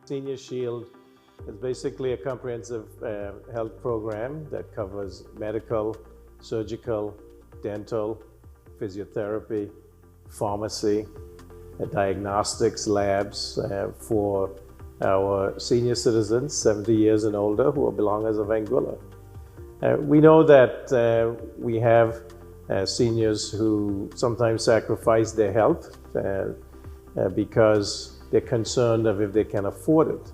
Senior Shield is basically a comprehensive health program that covers medical, surgical, dental, physiotherapy, pharmacy, diagnostics labs for our senior citizens, 70 years and older, who are belongers of Anguilla. We know that we have seniors who sometimes sacrifice their health because they're concerned of if they can afford it.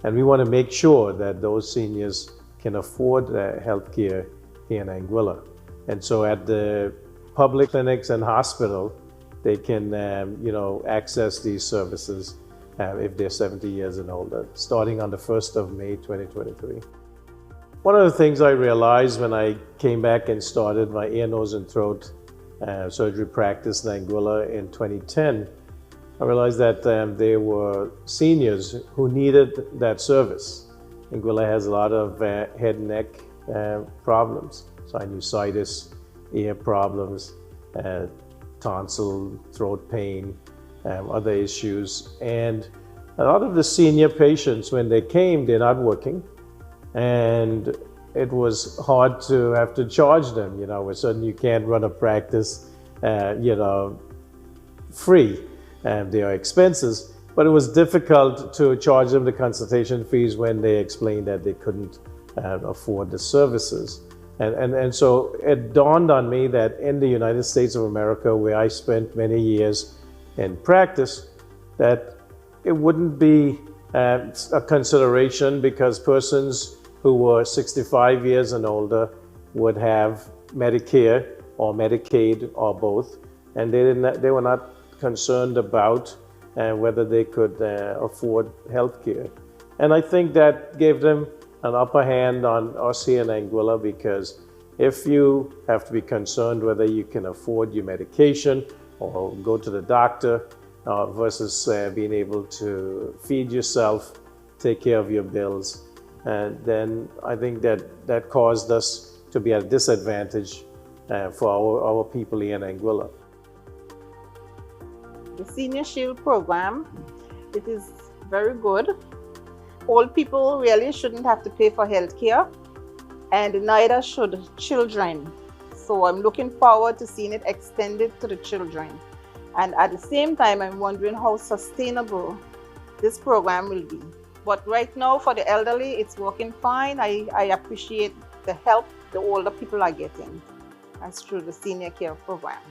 And we want to make sure that those seniors can afford health care here in Anguilla. And so at the public clinics and hospital, they can access these services if they're 70 years and older, starting on the 1st of May 2023. One of the things I realized when I came back and started my ear, nose, and throat surgery practice in Anguilla in 2010, I realized that there were seniors who needed that service. Anguilla has a lot of head and neck problems, sinusitis, ear problems, tonsil, throat pain, other issues. And a lot of the senior patients, when they came, they're not working. And it was hard to have to charge them. We're certain you can't run a practice, free. There are expenses, but it was difficult to charge them the consultation fees when they explained that they couldn't afford the services. And so it dawned on me that in the United States of America, where I spent many years in practice, that it wouldn't be a consideration because persons who were 65 years and older would have Medicare or Medicaid or both, and they were not concerned about whether they could afford health care. And I think that gave them an upper hand on us here in Anguilla, because if you have to be concerned whether you can afford your medication or go to the doctor versus being able to feed yourself, take care of your bills, then I think that caused us to be at a disadvantage for our people here in Anguilla. The Senior Shield program, it is very good. Old people really shouldn't have to pay for health care, and neither should children. So I'm looking forward to seeing it extended to the children. And at the same time, I'm wondering how sustainable this program will be. But right now, for the elderly, it's working fine. I appreciate the help the older people are getting as through the senior care program.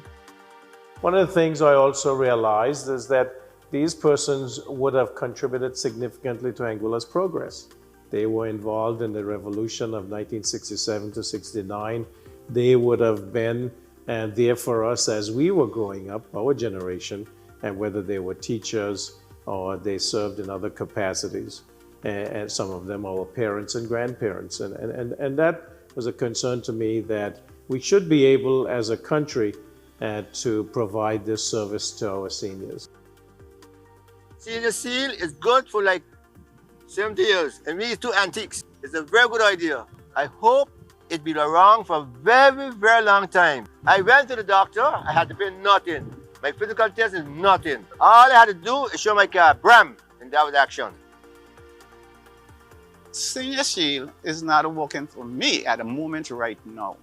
One of the things I also realized is that these persons would have contributed significantly to Anguilla's progress. They were involved in the revolution of 1967 to 69. They would have been there for us as we were growing up, our generation, and whether they were teachers or they served in other capacities. And some of them are parents and grandparents. And that was a concern to me, that we should be able as a country to provide this service to our seniors. Senior Shield is good for like 70 years, and we two antiques. It's a very good idea. I hope it be around for a very, very long time. I went to the doctor, I had to pay nothing. My physical test is nothing. All I had to do is show my card, BRAM, and that was action. Senior Shield is not working for me at the moment right now,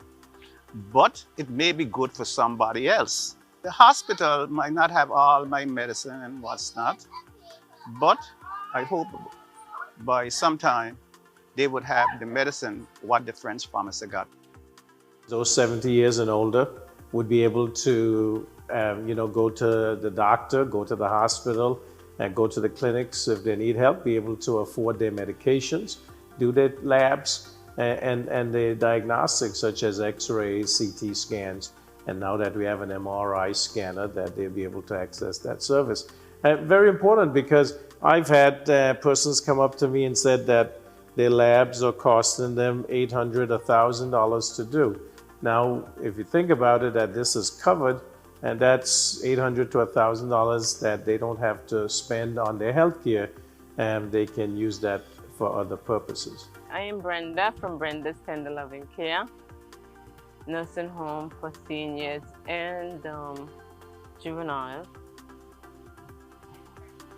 but it may be good for somebody else. The hospital might not have all my medicine and what's not, but I hope by some time they would have the medicine what the French pharmacy got. Those 70 years and older would be able to go to the doctor, go to the hospital, and go to the clinics if they need help, be able to afford their medications, do their labs, and the diagnostics such as x-rays, CT scans, and now that we have an MRI scanner, that they'll be able to access that service. Very important, because I've had persons come up to me and said that their labs are costing them $800, $1,000 to do. Now, if you think about it, that this is covered, and that's $800 to $1,000 that they don't have to spend on their health care, and they can use that for other purposes. I am Brenda from Brenda's Tender Loving Care, nursing home for seniors and juvenile.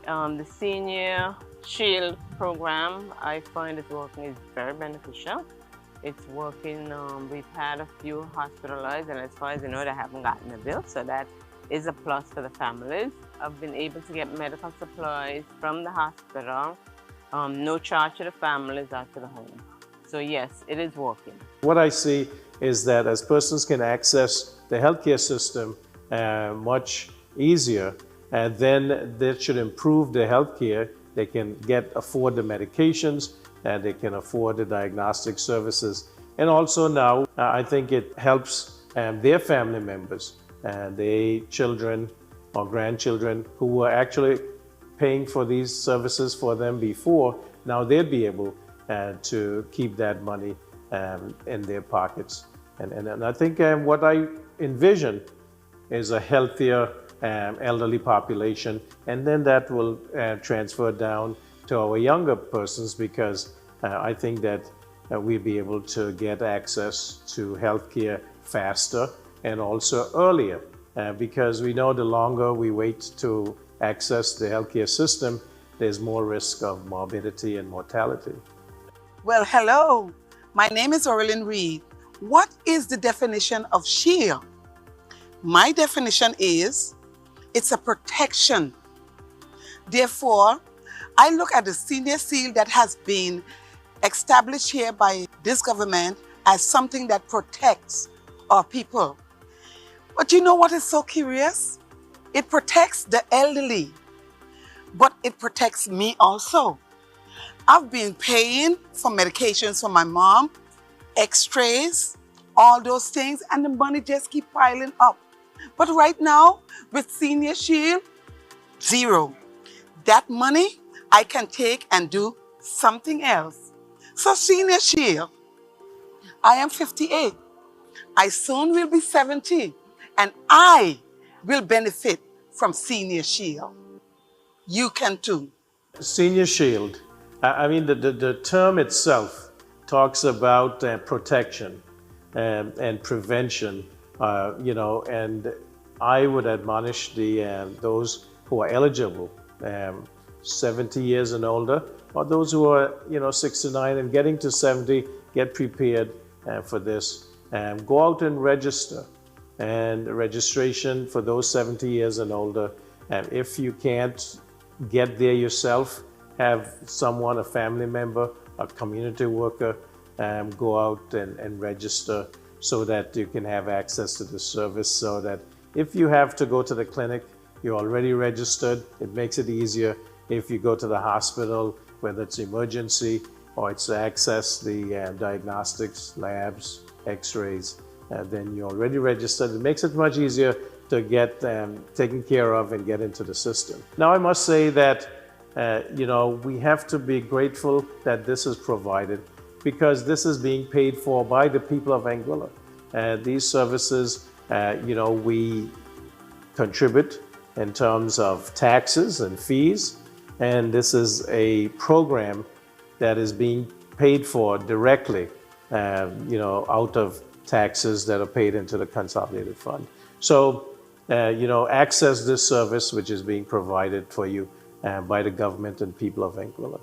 The senior Shield program, I find it working is very beneficial. It's working, we've had a few hospitalized, and as far as I know, they haven't gotten a bill, so that is a plus for the families. I've been able to get medical supplies from the hospital, no charge to the families or to the home. So yes, it is working. What I see is that as persons can access the healthcare system much easier, then that should improve their healthcare. They can afford the medications, and they can afford the diagnostic services. And also now, I think it helps their family members and their children or grandchildren who were actually paying for these services for them before. Now they'll be able to keep that money in their pockets. And I think what I envision is a healthier elderly population, and then that will transfer down to our younger persons, because I think that we'll be able to get access to healthcare faster and also earlier, because we know the longer we wait to access the healthcare system, there's more risk of morbidity and mortality. Well, hello. My name is Aurelyn Reed. What is the definition of SHIELD? My definition is it's a protection. Therefore, I look at the senior seal that has been established here by this government as something that protects our people. But you know what is so curious? It protects the elderly, but it protects me also. I've been paying for medications for my mom, x-rays, all those things, and the money just keep piling up. But right now, with Senior Shield, zero. That money I can take and do something else. So Senior Shield, I am 58. I soon will be 70, and I will benefit from Senior Shield. You can too. Senior Shield, I mean, the term itself talks about protection and prevention, and I would admonish those who are eligible, 70 years and older, or those who are 69 and getting to 70, get prepared for this. Go out and register. And registration for those 70 years and older. And if you can't get there yourself, have someone, a family member, a community worker, go out and register so that you can have access to the service, so that if you have to go to the clinic, you're already registered. It makes it easier. If you go to the hospital, whether it's emergency or it's to access the diagnostics, labs, x-rays, then you're already registered. It makes it much easier to get taken care of and get into the system. Now, I must say that we have to be grateful that this is provided, because this is being paid for by the people of Anguilla. These services, we contribute in terms of taxes and fees, and this is a program that is being paid for directly, out of taxes that are paid into the consolidated fund. So, access this service which is being provided for you by the government and people of Anguilla.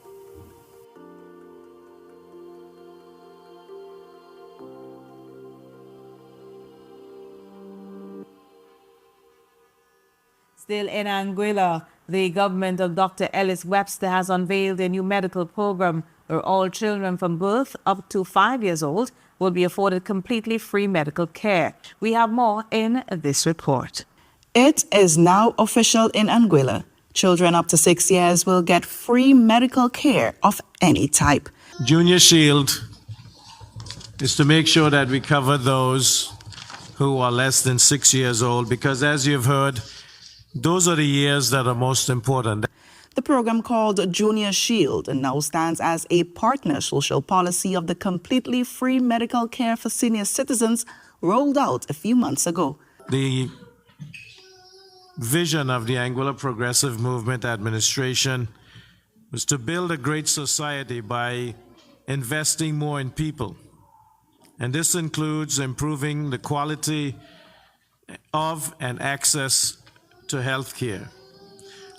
Still in Anguilla, the government of Dr. Ellis Webster has unveiled a new medical program where all children from birth up to 5 years old will be afforded completely free medical care. We have more in this report. It is now official in Anguilla. Children up to 6 years will get free medical care of any type. Junior Shield is to make sure that we cover those who are less than 6 years old, because as you've heard, those are the years that are most important. The program, called Junior Shield, now stands as a partner social policy of the completely free medical care for senior citizens rolled out a few months ago. The vision of the Anguilla Progressive Movement administration was to build a great society by investing more in people. And this includes improving the quality of and access to health care.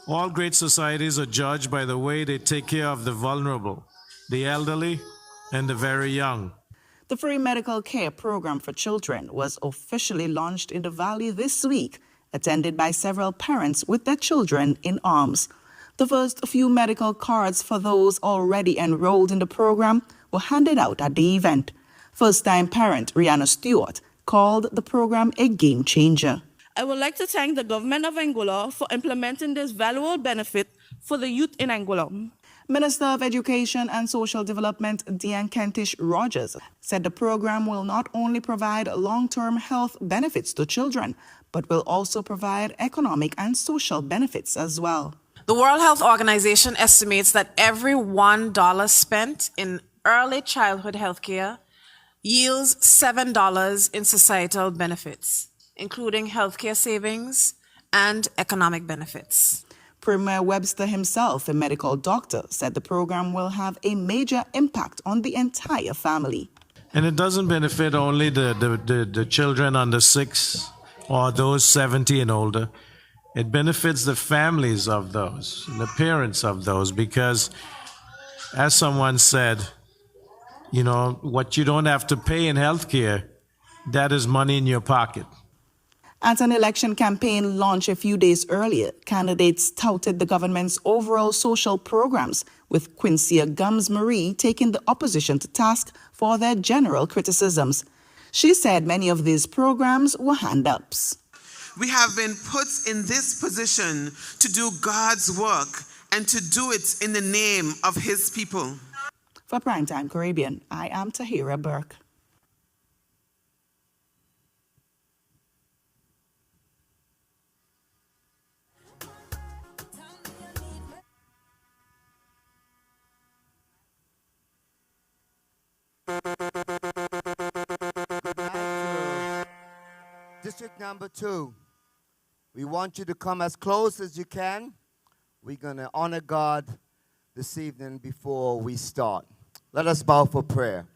All great societies are judged by the way they take care of the vulnerable, the elderly, and the very young. The free medical care program for children was officially launched in the Valley this week, attended by several parents with their children in arms. The first few medical cards for those already enrolled in the program were handed out at the event. First-time parent Rihanna Stewart called the program a game changer. I would like to thank the government of Angola for implementing this valuable benefit for the youth in Angola. Minister of Education and Social Development Dean Kentish Rogers said the program will not only provide long-term health benefits to children, but will also provide economic and social benefits as well. The World Health Organization estimates that every $1 spent in early childhood health care yields $7 in societal benefits, including healthcare savings and economic benefits. Premier Webster himself, a medical doctor, said the program will have a major impact on the entire family. And it doesn't benefit only the children under 6 or those 70 and older. It benefits the families of those, the parents of those, because as someone said, you know, what you don't have to pay in healthcare, that is money in your pocket. At an election campaign launched a few days earlier, candidates touted the government's overall social programs, with Quincy Gums-Marie taking the opposition to task for their general criticisms. She said many of these programs were hand-ups. We have been put in this position to do God's work and to do it in the name of His people. For Primetime Caribbean, I am Tahira Burke. District number 2, we want you to come as close as you can. We're going to honor God this evening before we start. Let us bow for prayer.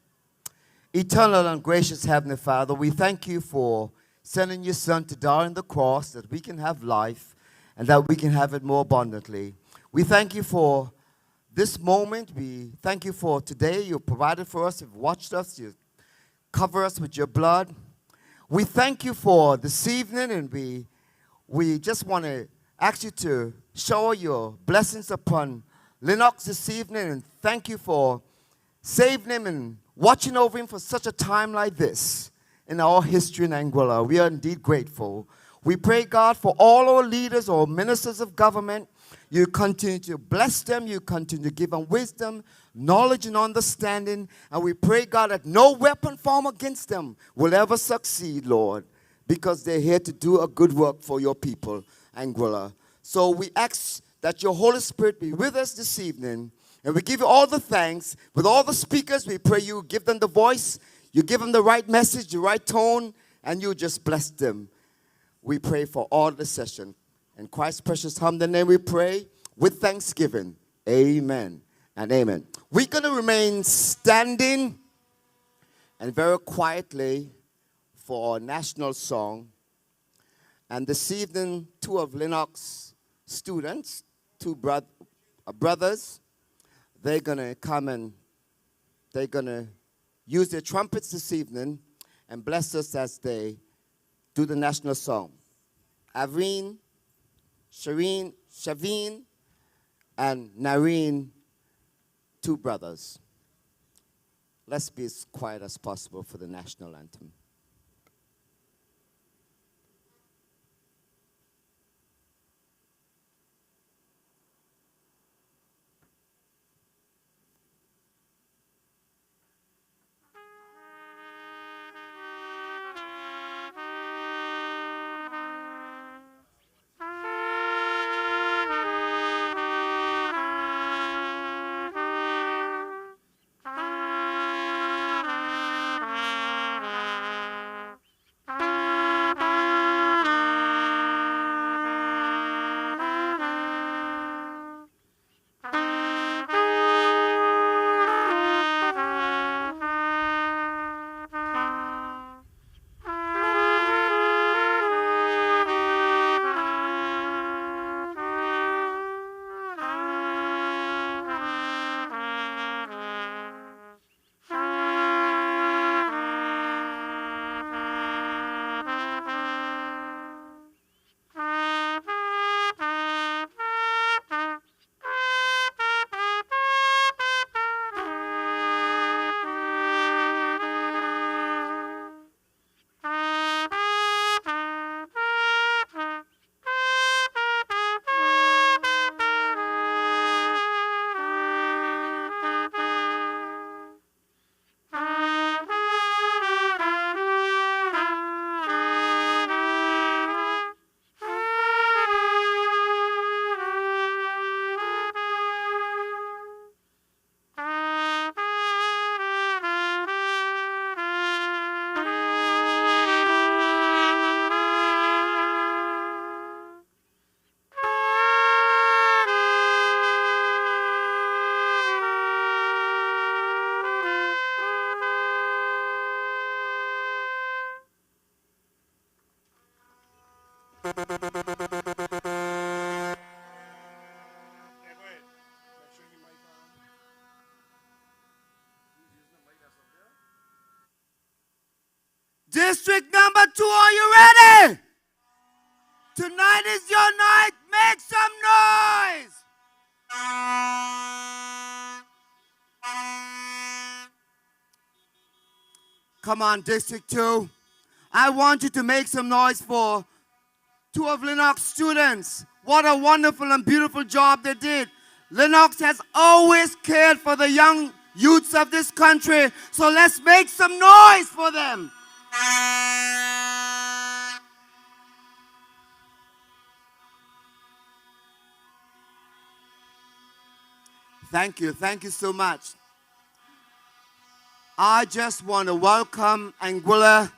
Eternal and gracious Heavenly Father, we thank you for sending your Son to die on the cross that we can have life and that we can have it more abundantly. We thank you for this moment. We thank you for today. You provided for us. You've watched us. You cover us with your blood. We thank you for this evening, and we just want to ask you to shower your blessings upon Lennox this evening, and thank you for saving him and watching over him for such a time like this in our history in Angola. We are indeed grateful. We pray, God, for all our leaders, our ministers of government. You continue to bless them. You continue to give them wisdom, knowledge, and understanding. And we pray, God, that no weapon formed against them will ever succeed, Lord, because they're here to do a good work for your people, Angola. So we ask that your Holy Spirit be with us this evening. And we give you all the thanks. With all the speakers, we pray you give them the voice, you give them the right message, the right tone, and you just bless them. We pray for all the session. In Christ's precious humble name we pray with thanksgiving. Amen and amen. We're going to remain standing and very quietly for our national song. And this evening, 2 of Lennox students, 2 brothers, they're going to come and they're going to use their trumpets this evening and bless us as they do the national song. Aveen, Shaveen, and Nareen, 2 brothers. Let's be as quiet as possible for the national anthem. District number 2, are you ready? Tonight is your night. Make some noise. Come on, District 2. I want you to make some noise for 2 of Lennox students. What a wonderful and beautiful job they did. Lennox has always cared for the young youths of this country, so let's make some noise for them. Thank you so much. I just want to welcome Anguilla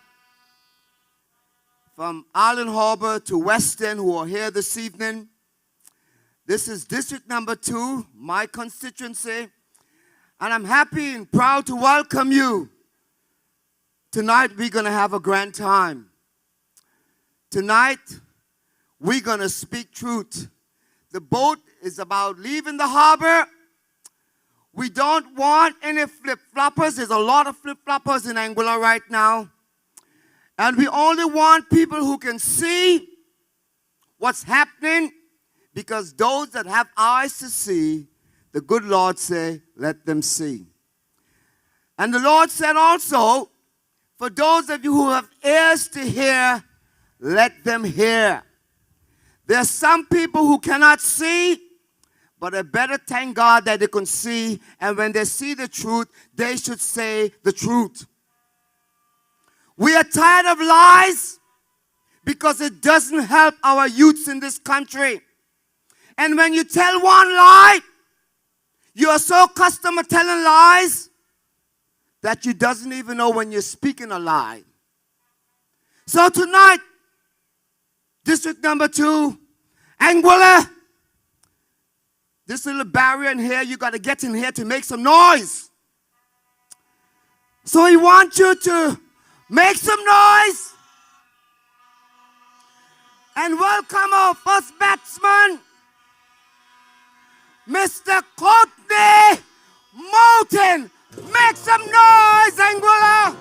from Island Harbor to Weston who are here this evening. This is District number 2, my constituency, and I'm happy and proud to welcome you. Tonight we're going to have a grand time. Tonight we're going to speak truth. The boat is about leaving the harbor. We don't want any flip-floppers. There's a lot of flip-floppers in Anguilla right now. And we only want people who can see what's happening, because those that have eyes to see, the good Lord say, let them see. And the Lord said also, for those of you who have ears to hear, let them hear. There are some people who cannot see, but they better thank God that they can see, and when they see the truth, they should say the truth. We are tired of lies because it doesn't help our youths in this country. And when you tell one lie, you are so accustomed to telling lies that you doesn't even know when you're speaking a lie. So tonight, District number 2, Anguilla, this little barrier in here, you got to get in here to make some noise. So we want you to make some noise and welcome our first batsman, Mr. Courtney Moulton. Make some noise, Anguilla.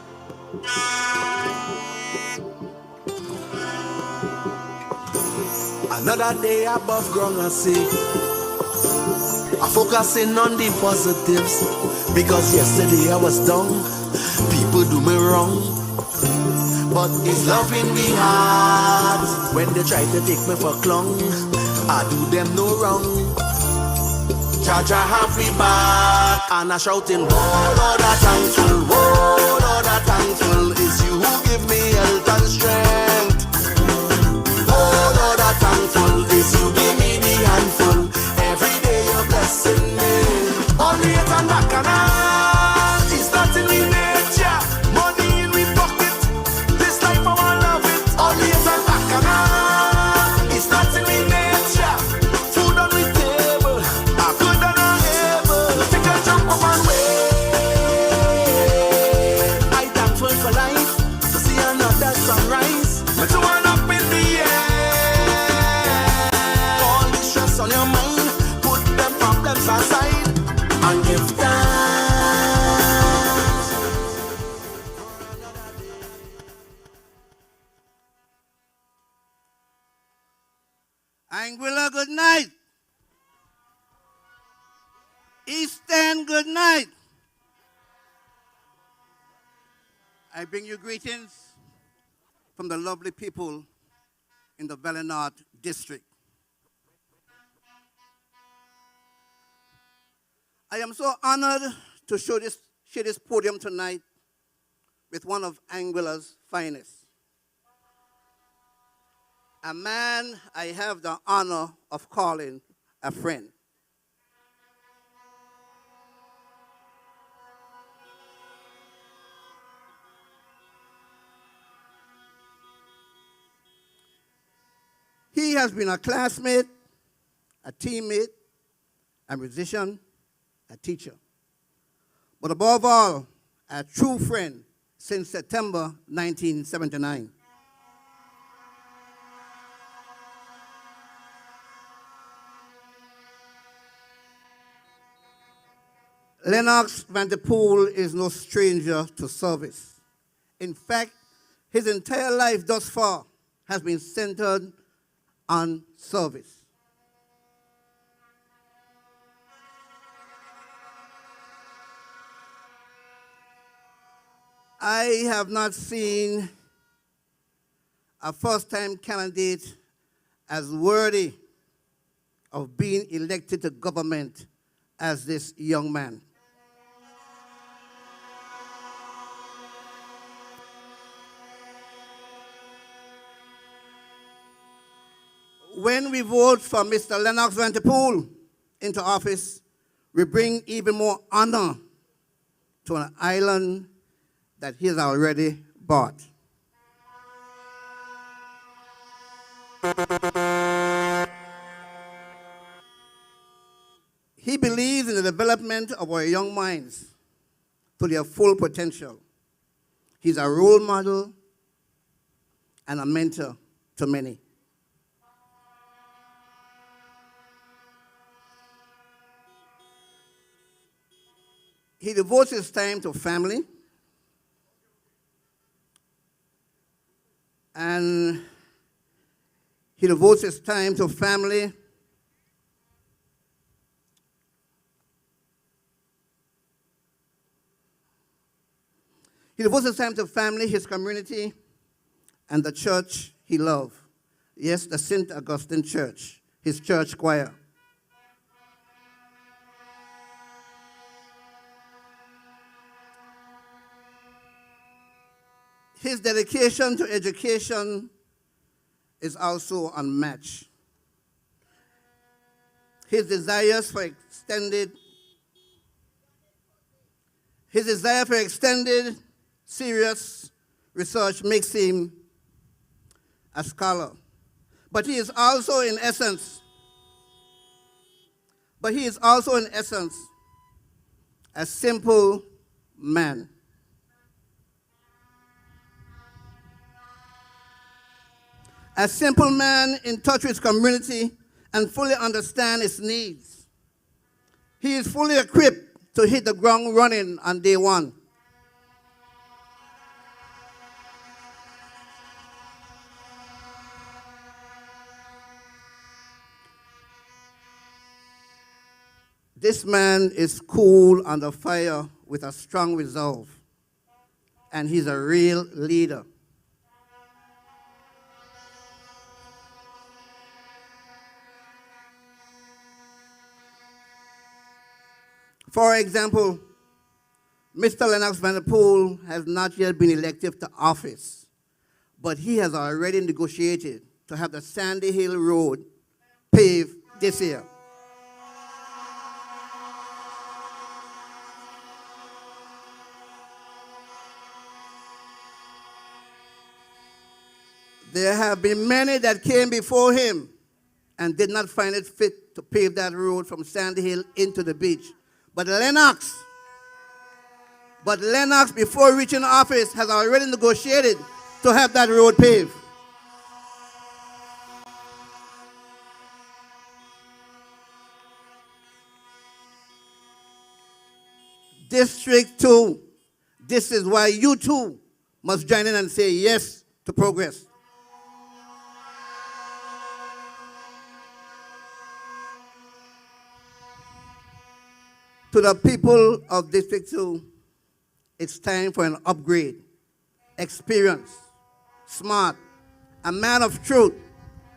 Another day above ground, I see. I'm focusing on the positives, because yesterday I was down. People do me wrong, but it's love in me heart. When they try to take me for clown, I do them no wrong. Jaja have me back, and I shouting, oh Lord, I'm thankful, oh Lord, I'm thankful. It's you who give me health and strength. Oh Lord, I'm thankful. It's you give me the handful. Every day you're blessing me. All the hate and bacchanal is not in the nature. Money in we pocket. This life I want love it. All the hate and bacchanal is not in the nature. Food on the table, I good and I'm able. Take a jump up and wait. I'm thankful for life, to see another sunrise. But you want up in the air. All the stress on your mind, put them problems aside and give thanks. Anguilla, good night. Eastern, good night. I bring you greetings from the lovely people in the Valley North District. I am so honored to share this podium tonight with one of Anguilla's finest. A man I have the honor of calling a friend. He has been a classmate, a teammate, a musician, a teacher, but above all, a true friend since September 1979. Lennox Vanderpool is no stranger to service. In fact, His entire life thus far has been centered on service. I have not seen a first-time candidate as worthy of being elected to government as this young man. When we vote for Mr. Lennox Vanterpool into office, we bring even more honor to an island that he has already bought. He believes in the development of our young minds to their full potential. He's a role model and a mentor to many. He devotes his time to family and he devotes his time to family his community, and the church he loved. Yes, the St. Augustine Church, his church choir. His dedication to education is also unmatched. His desire for extended serious research makes him a scholar. But he is also in essence a simple man. A simple man in touch with his community and fully understand its needs. He is fully equipped to hit the ground running on day one. This man is cool under fire with a strong resolve, and he's a real leader. For example, Mr. Lennox Vanterpool has not yet been elected to office, but he has already negotiated to have the Sandy Hill Road paved this year. There have been many that came before him and did not find it fit to pave that road from Sandy Hill into the beach. But Lennox, before reaching office, has already negotiated to have that road paved. District 2, this is why you too must join in and say yes to progress. To the people of District 2, it's time for an upgrade. Experience, smart, a man of truth,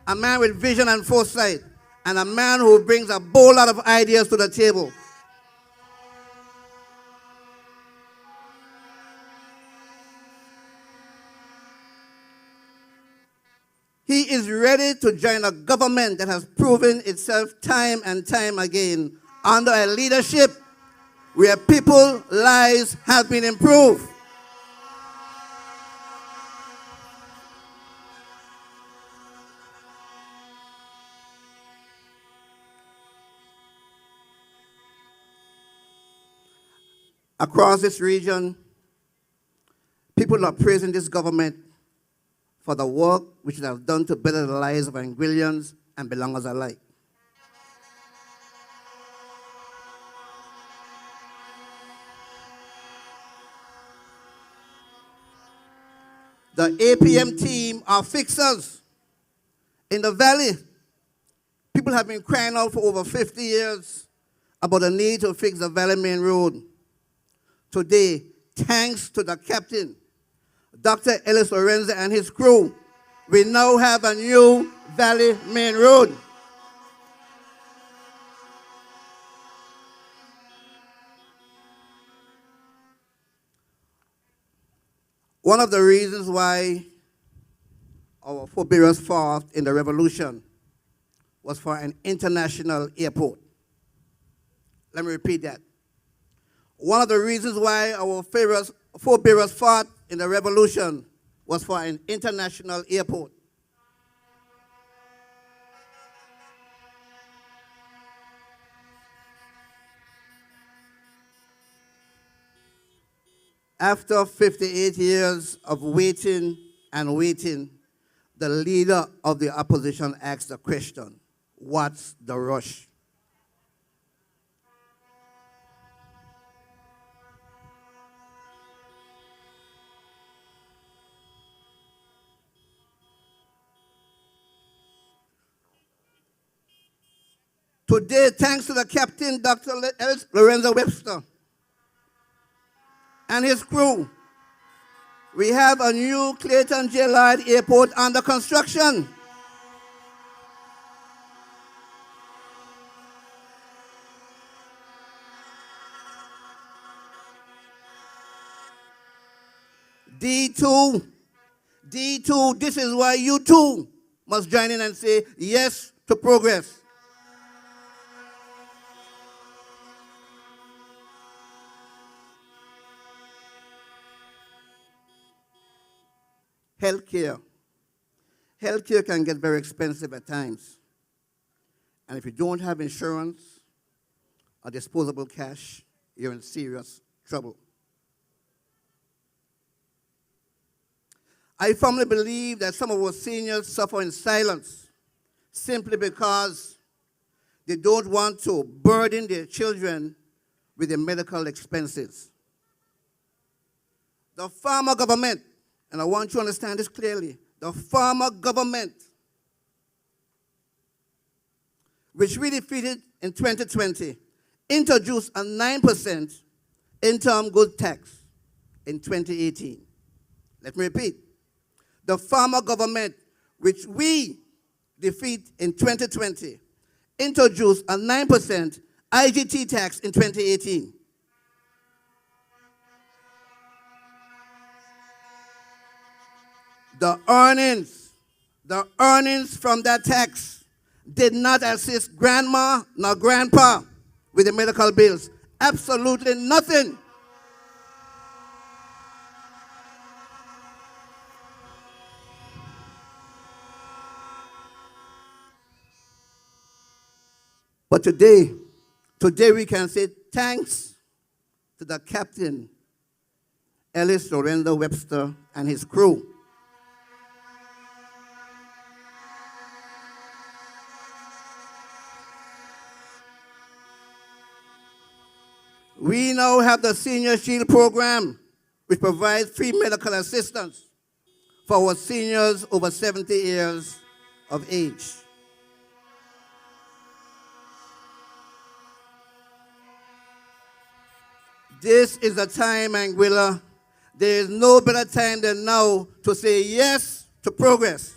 a man with vision and foresight, and a man who brings a bold lot of ideas to the table. He is ready to join a government that has proven itself time and time again under a leadership where people's lives have been improved. Across this region, people are praising this government for the work which it has done to better the lives of Anguillians and belongers alike. The APM team are fixers in the valley. People have been crying out for over 50 years about the need to fix the Valley Main Road. Today, thanks to the captain, Dr. Ellis Lorenzo and his crew, we now have a new Valley Main Road. One of the reasons why our forebears fought in the revolution was for an international airport. Let me repeat that. One of the reasons why our forebears fought in the revolution was for an international airport. After 58 years of waiting and waiting, the leader of the opposition asked the question, what's the rush? Today, thanks to the captain, Dr. Lorenzo Webster, and his crew, we have a new Clayton J. Lloyd Airport under construction. D2, this is why you too must join in and say yes to progress. Healthcare. Healthcare can get very expensive at times. And if you don't have insurance or disposable cash, you're in serious trouble. I firmly believe that some of our seniors suffer in silence simply because they don't want to burden their children with their medical expenses. The farmer government, and I want you to understand this clearly, the farmer government, which we defeated in 2020, introduced a 9% interim good tax in 2018. Let me repeat. The farmer government, which we defeat in 2020, introduced a 9% IGT tax in 2018. The earnings from that tax did not assist grandma nor grandpa with the medical bills. Absolutely nothing. But today we can say thanks to the captain, Ellis Lorenzo Webster, and his crew. We now have the Senior Shield Program, which provides free medical assistance for our seniors over 70 years of age. This is the time, Anguilla. There is no better time than now to say yes to progress.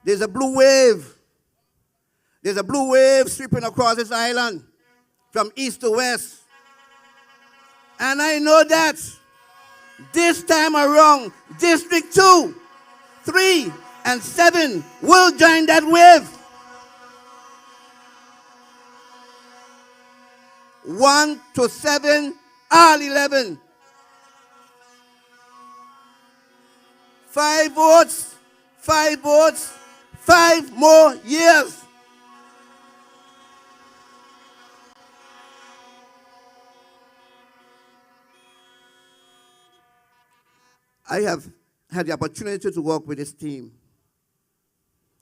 There's a blue wave. There's a blue wave sweeping across this island from east to west. And I know that this time around, District 2, 3, and 7 will join that wave. 1 to 7, all 11. 5 votes, 5 votes, 5 more years. I have had the opportunity to work with this team,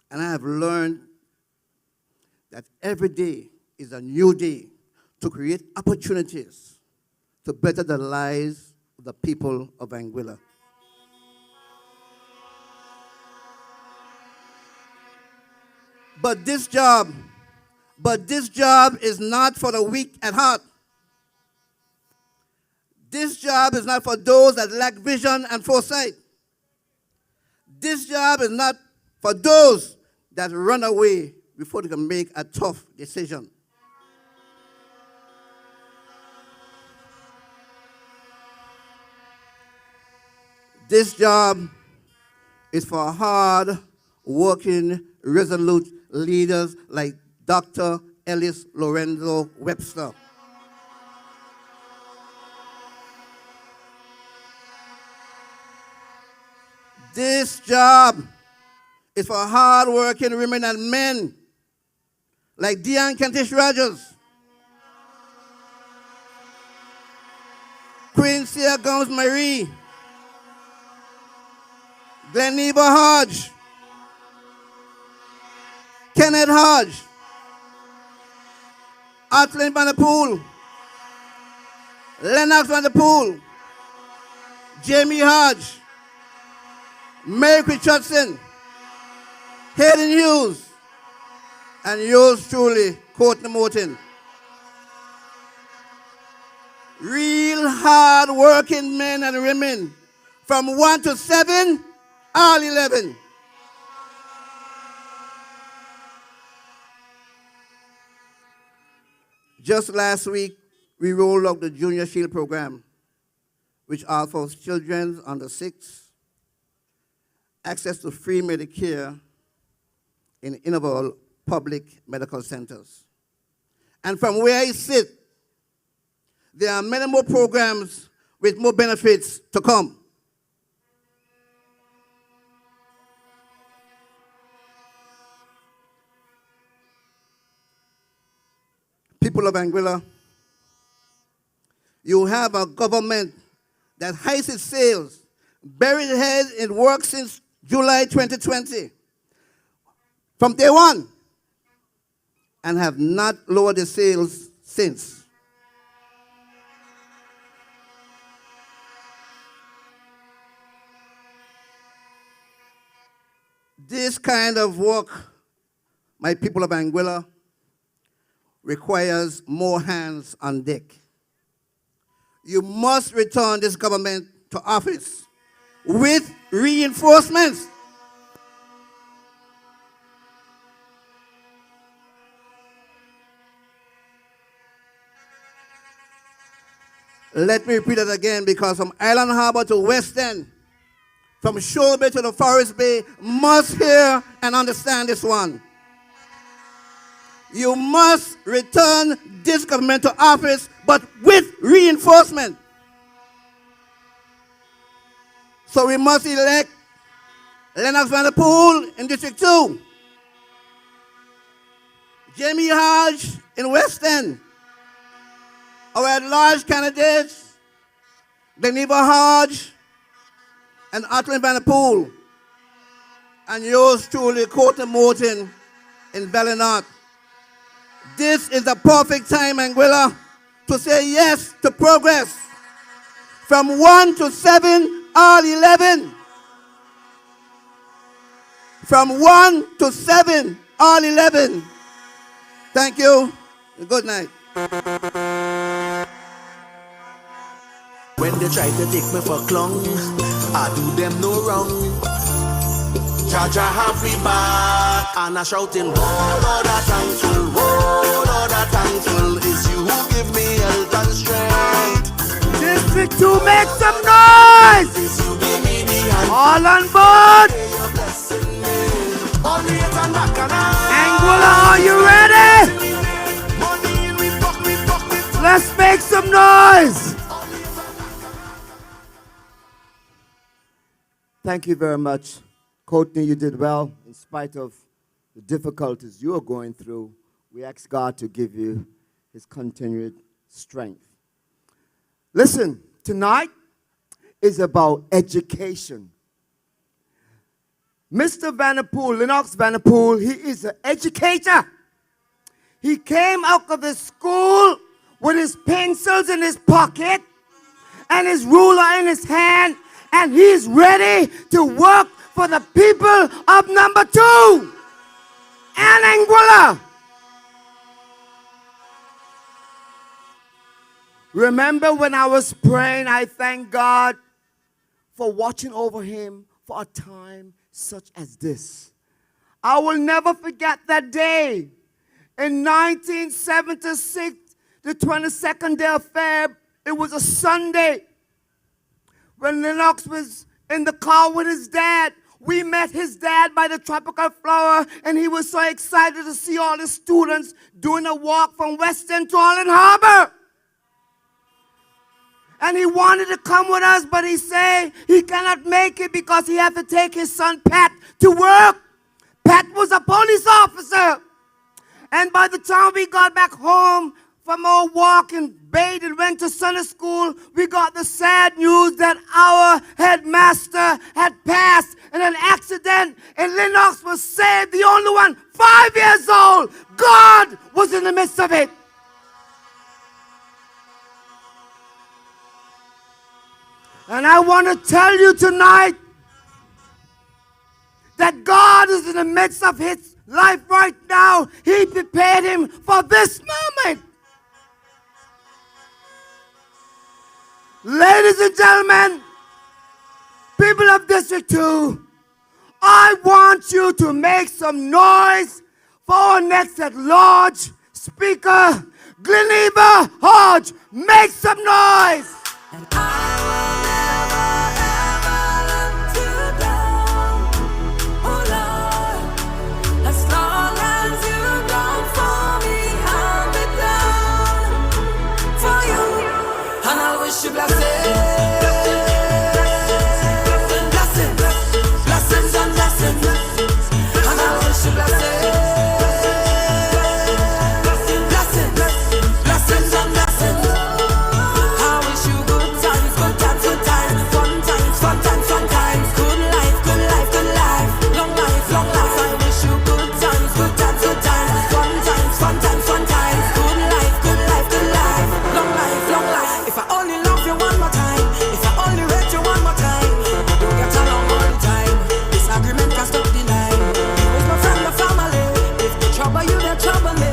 and I have learned that every day is a new day to create opportunities to better the lives of the people of Anguilla. But this job is not for the weak at heart. This job is not for those that lack vision and foresight. This job is not for those that run away before they can make a tough decision. This job is for hard working, resolute leaders like Dr. Ellis Lorenzo Webster. This job is for hard-working women and men like Diane Kentish Rogers, Quincy Gomes Marie, Gleneva Hodge, Kenneth Hodge, Atlin Van der Poel, Lennox Van der Poel, Jamie Hodge, Mary Richardson, Hayden Hughes, and yours truly, Courtney Morton. Real hard-working men and women from 1 to 7, all 11. Just last week, we rolled out the Junior Shield program, which offers children under 6 access to free Medicare in interval public medical centers. And from where I sit, there are many more programs with more benefits to come. People of Anguilla, you have a government that hides its sails, buried its head in work since July 2020, from day one, and have not lowered the sails since. This kind of work, my people of Anguilla, requires more hands on deck. You must return this government to office with reinforcements. Let me repeat it again, because from Island Harbor to West End, from Shoal Bay to the Forest Bay, must hear and understand this one. You must return this government to office, but with reinforcement. So we must elect Lennox Van der Poel in District 2, Jamie Hodge in West End, our at-large candidates, Gleneva Hodge and Atlin Van der Poel, and yours truly, Courtney Morton in Bellinot. This is the perfect time, Anguilla, to say yes to progress. From 1 to 7, all 11. From 1 to 7, all 11. Thank you. Good night. When they try to take me for clown, I do them no wrong. Jaja have me back, and I shouting, oh Lord, I thankful, oh Lord, I thankful. It's you who give me health and strength. District 2, make some noise! It's you give me the hand. All on board! Anguilla, are you ready? Let's make some noise! Thank you very much. Courtney, you did well in spite of the difficulties you are going through. We ask God to give you his continued strength. Listen, tonight is about education. Mr. Van der Poel, Lennox Van der Poel, he is an educator. He came out of his school with his pencils in his pocket and his ruler in his hand, and he's ready to work for the people of number 2 and Anguilla. Remember when I was praying, I thank God for watching over him for a time such as this. I will never forget that day in 1976, the 22nd day of Feb. It was a Sunday when Lennox was in the car with his dad. We met his dad by the tropical flower, and he was so excited to see all the students doing a walk from Western to Island Harbor. And he wanted to come with us, but he said he cannot make it because he had to take his son Pat to work. Pat was a police officer. And by the time we got back home from our walk and bathed and went to Sunday school, we got the sad news that our headmaster had passed in an accident, and Lennox was saved, the only one, 5 years old. God was in the midst of it. And I want to tell you tonight that God is in the midst of his life right now. He prepared him for this moment. Ladies and gentlemen, people of District 2, I want you to make some noise for our next at-large speaker, Gleneva Hodge. Make some noise. And I will never, ever let you down, oh Lord. As long as you don't fall me, I'll be down for you. And I wish you blessings, blessings, blessings and blessings. And I wish you blessings, blessings, blessings and blessings. I wish you good times, good times, good times, fun times, fun times, fun times. Good life, good life, good life, long life, long life. I wish you good times, good times, good times, fun times, fun times, fun times. Good life, good life, good life, long life, long life. If I only love you one more time, if I only rate you one more time, don't get along all the time. Disagreement can stop the line. You is my friend, my family. If they trouble you, they trouble me.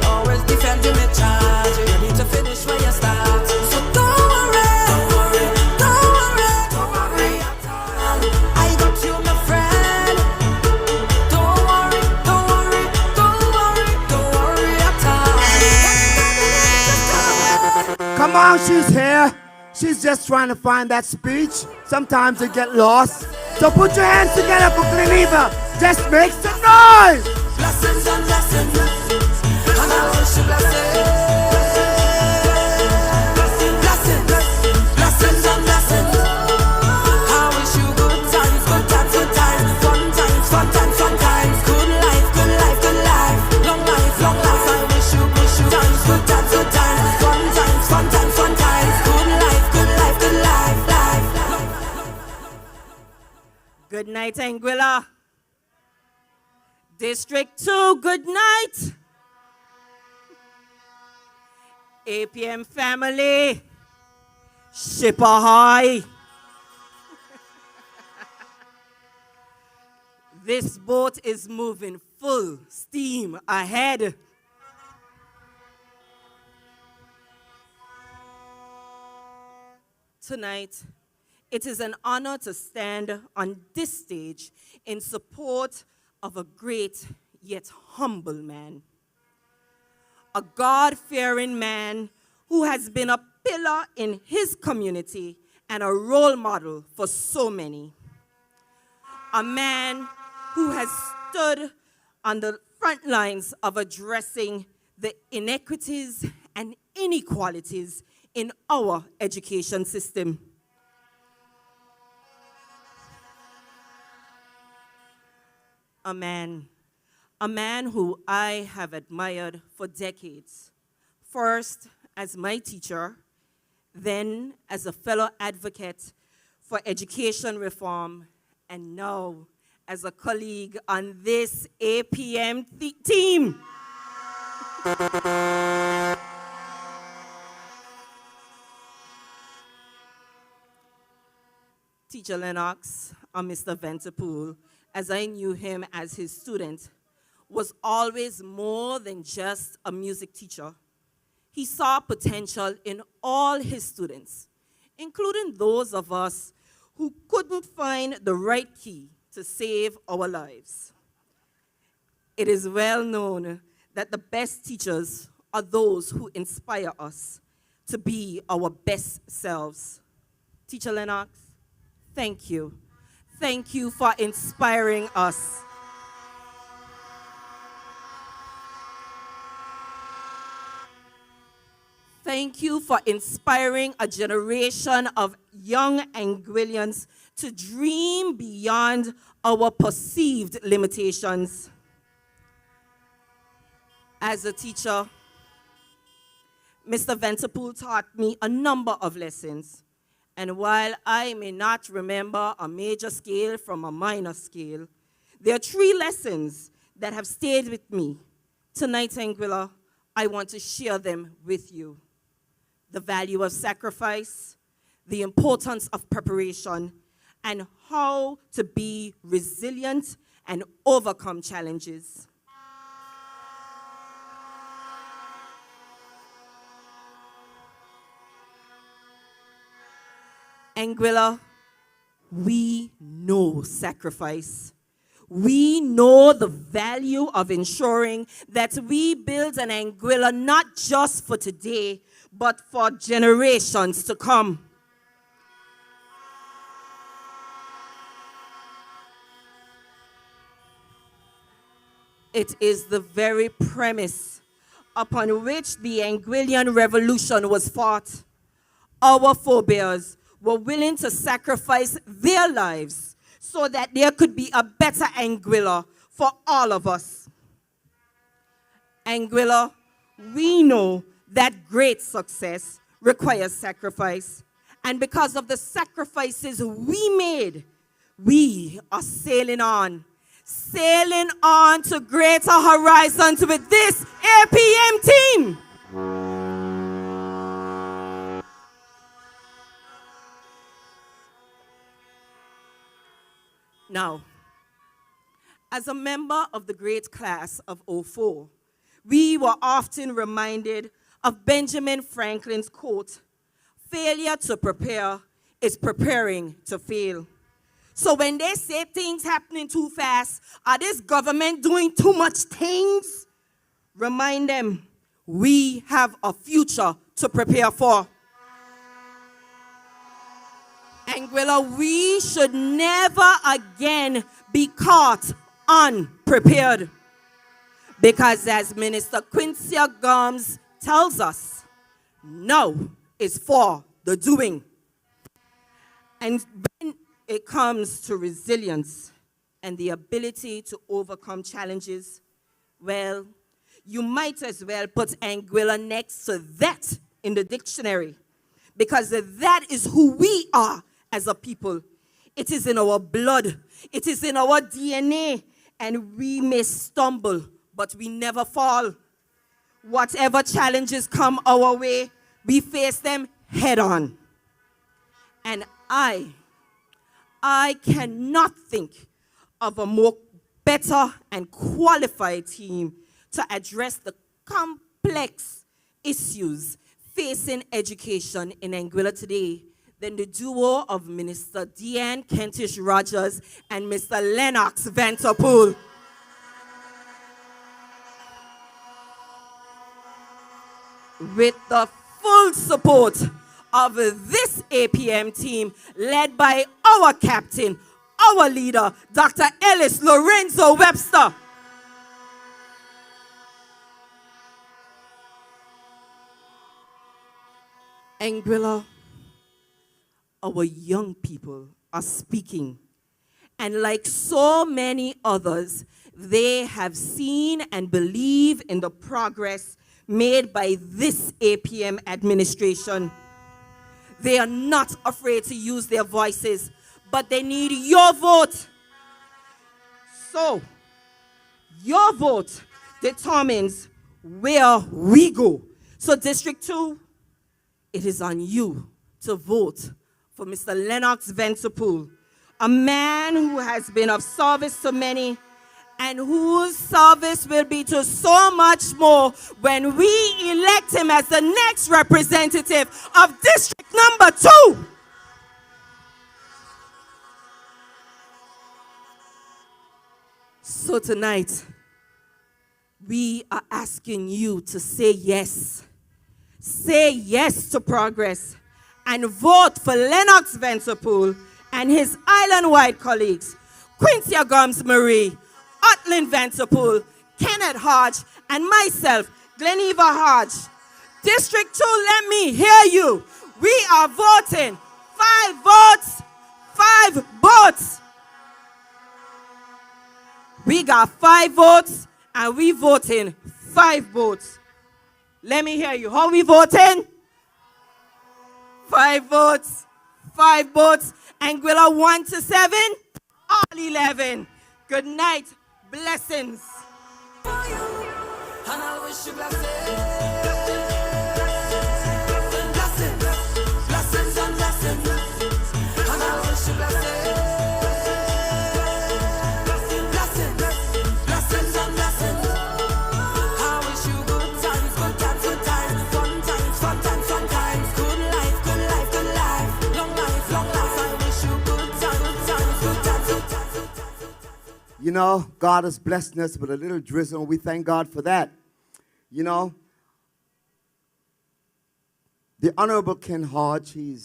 Always defend you, me charge. You need to finish where you start. So don't worry, don't worry, don't worry, don't worry at all. I got you, my friend. Don't worry, don't worry, don't worry, don't worry at all. Come on, she's here. She's just trying to find that speech. Sometimes they get lost. So put your hands together for Gleneva. Just make some noise. Blessings and blessings, and I wish you blessings, blessings, blessings and blessings. I wish you good times, good times, good times, fun times, fun times, fun times. Good life, good life, good life, long life, long life. I wish you times, good times, good times, fun times, fun times, fun times. Good life, good life, good life, life, long life. Good night, Anguilla. District 2, good night. APM family, ship ahoy. This boat is moving full steam ahead. Tonight, it is an honor to stand on this stage in support of a great yet humble man. A God-fearing man who has been a pillar in his community and a role model for so many. A man who has stood on the front lines of addressing the inequities and inequalities in our education system. A man who I have admired for decades, first as my teacher, then as a fellow advocate for education reform, and now as a colleague on this APM team. Teacher Lennox, or Mr. Vanterpool, as I knew him as his student, was always more than just a music teacher. He saw potential in all his students, including those of us who couldn't find the right key to save our lives. It is well known that the best teachers are those who inspire us to be our best selves. Teacher Lennox, thank you. Thank you for inspiring us. Thank you for inspiring a generation of young Anguillians to dream beyond our perceived limitations. As a teacher, Mr. Vanterpool taught me a number of lessons. And while I may not remember a major scale from a minor scale, there are 3 lessons that have stayed with me. Tonight, Anguilla, I want to share them with you. The value of sacrifice, the importance of preparation, and how to be resilient and overcome challenges. Anguilla, we know sacrifice. We know the value of ensuring that we build an Anguilla not just for today, but for generations to come. It is the very premise upon which the Anguillian Revolution was fought. Our forebears were willing to sacrifice their lives so that there could be a better Anguilla for all of us. Anguilla, we know that great success requires sacrifice. And because of the sacrifices we made, we are sailing on to greater horizons with this APM team. Now, as a member of the great class of '04, we were often reminded of Benjamin Franklin's quote, "Failure to prepare is preparing to fail." So when they say things happening too fast, are this government doing too much things? Remind them, we have a future to prepare for. Anguilla, we should never again be caught unprepared. Because as Minister Quincy Gomes tells us, now is for the doing. And when it comes to resilience and the ability to overcome challenges, well, you might as well put Anguilla next to that in the dictionary, because that is who we are as a people. It is in our blood. It is in our DNA. And we may stumble, but we never fall. Whatever challenges come our way, we face them head on. And I cannot think of a more better and qualified team to address the complex issues facing education in Anguilla today than the duo of Minister Deanne Kentish Rogers and Mr. Lennox Vanterpool. With the full support of this APM team led by our captain, our leader, Dr. Ellis Lorenzo Webster. Anguilla, our young people are speaking. And like so many others, they have seen and believe in the progress made by this APM administration. They are not afraid to use their voices, but they need your vote. So, your vote determines where we go. So District 2, it is on you to vote for Mr. Lennox Venterpool, a man who has been of service to many and whose service will be to so much more when we elect him as the next representative of District number 2. So tonight, we are asking you to say yes. Say yes to progress and vote for Lennox Venterpool and his island-wide colleagues, Quincy Gomes Marie, Otlin Venterpool, Kenneth Hodge, and myself, Gleneva Hodge. District 2, let me hear you. We are voting 5 votes, 5 votes. We got 5 votes, and we voting 5 votes. Let me hear you. How we voting? 5 votes, 5 votes. Anguilla 1 to 7, all 11. Good night. Blessings. And I wish you blessings. Blessings and blessings. And I wish you blessings. Blessings and blessings. I wish you good times, fun times. Good life. Long life. I wish you good times. You know, God has blessed us with a little drizzle, and we thank God for that. You know, the Honorable Ken Hodge, he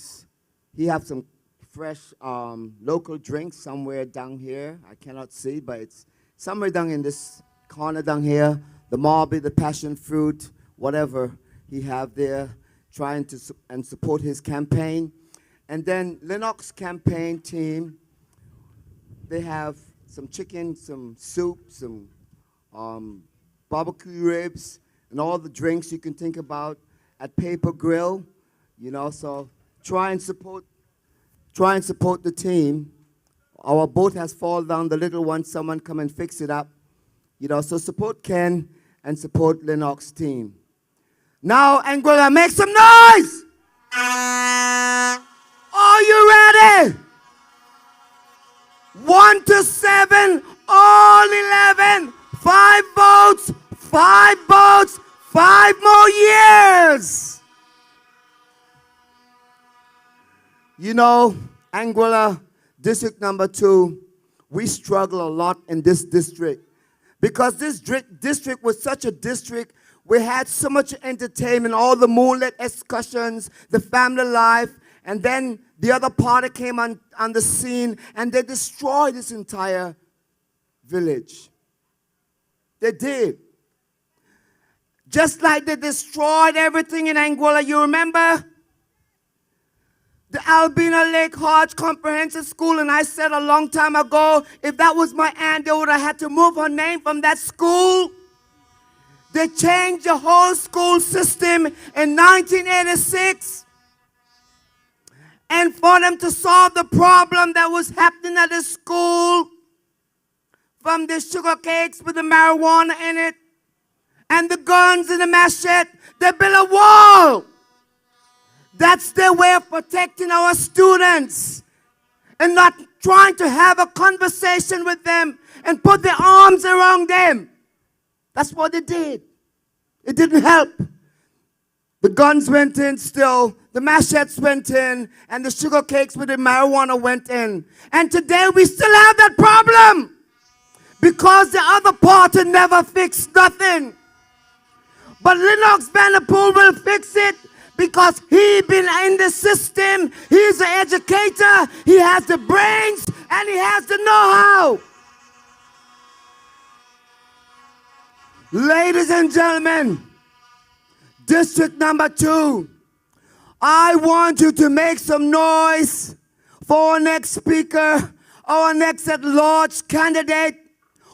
has some fresh local drinks somewhere down here. I cannot see, but it's somewhere down in this corner down here. The Marby, the passion fruit, whatever he have there, trying to and support his campaign. And then Lennox campaign team, they have some chicken, some soup, some barbecue ribs, and all the drinks you can think about at Paper Grill. You know, so try and support the team. Our boat has fallen down, the little one, someone come and fix it up. You know, so support Ken and support Lennox team. Now, Anguilla, make some noise! Are you ready? 1 to 7, all 11, 5 votes, 5 votes, 5 more years. You know, Anguilla, district number 2, we struggle a lot in this district because this district was such a district. We had so much entertainment, all the moonlit excursions, the family life, and then the other party came on the scene and they destroyed this entire village. They did. Just like they destroyed everything in Anguilla. You remember? The Albina Lake Hodge Comprehensive School, and I said a long time ago, if that was my aunt, they would have had to move her name from that school. They changed the whole school system in 1986. And for them to solve the problem that was happening at the school, from the sugar cakes with the marijuana in it, and the guns and the machete, they built a wall. That's their way of protecting our students and not trying to have a conversation with them and put their arms around them. That's what they did. It didn't help. The guns went in still, the machetes went in, and the sugar cakes with the marijuana went in. And today we still have that problem because the other party never fixed nothing. But Lennox Venterpool will fix it because he been in the system. He's an educator, he has the brains, and he has the know-how. Ladies and gentlemen, district number 2, I want you to make some noise for our next speaker, our next at-large candidate,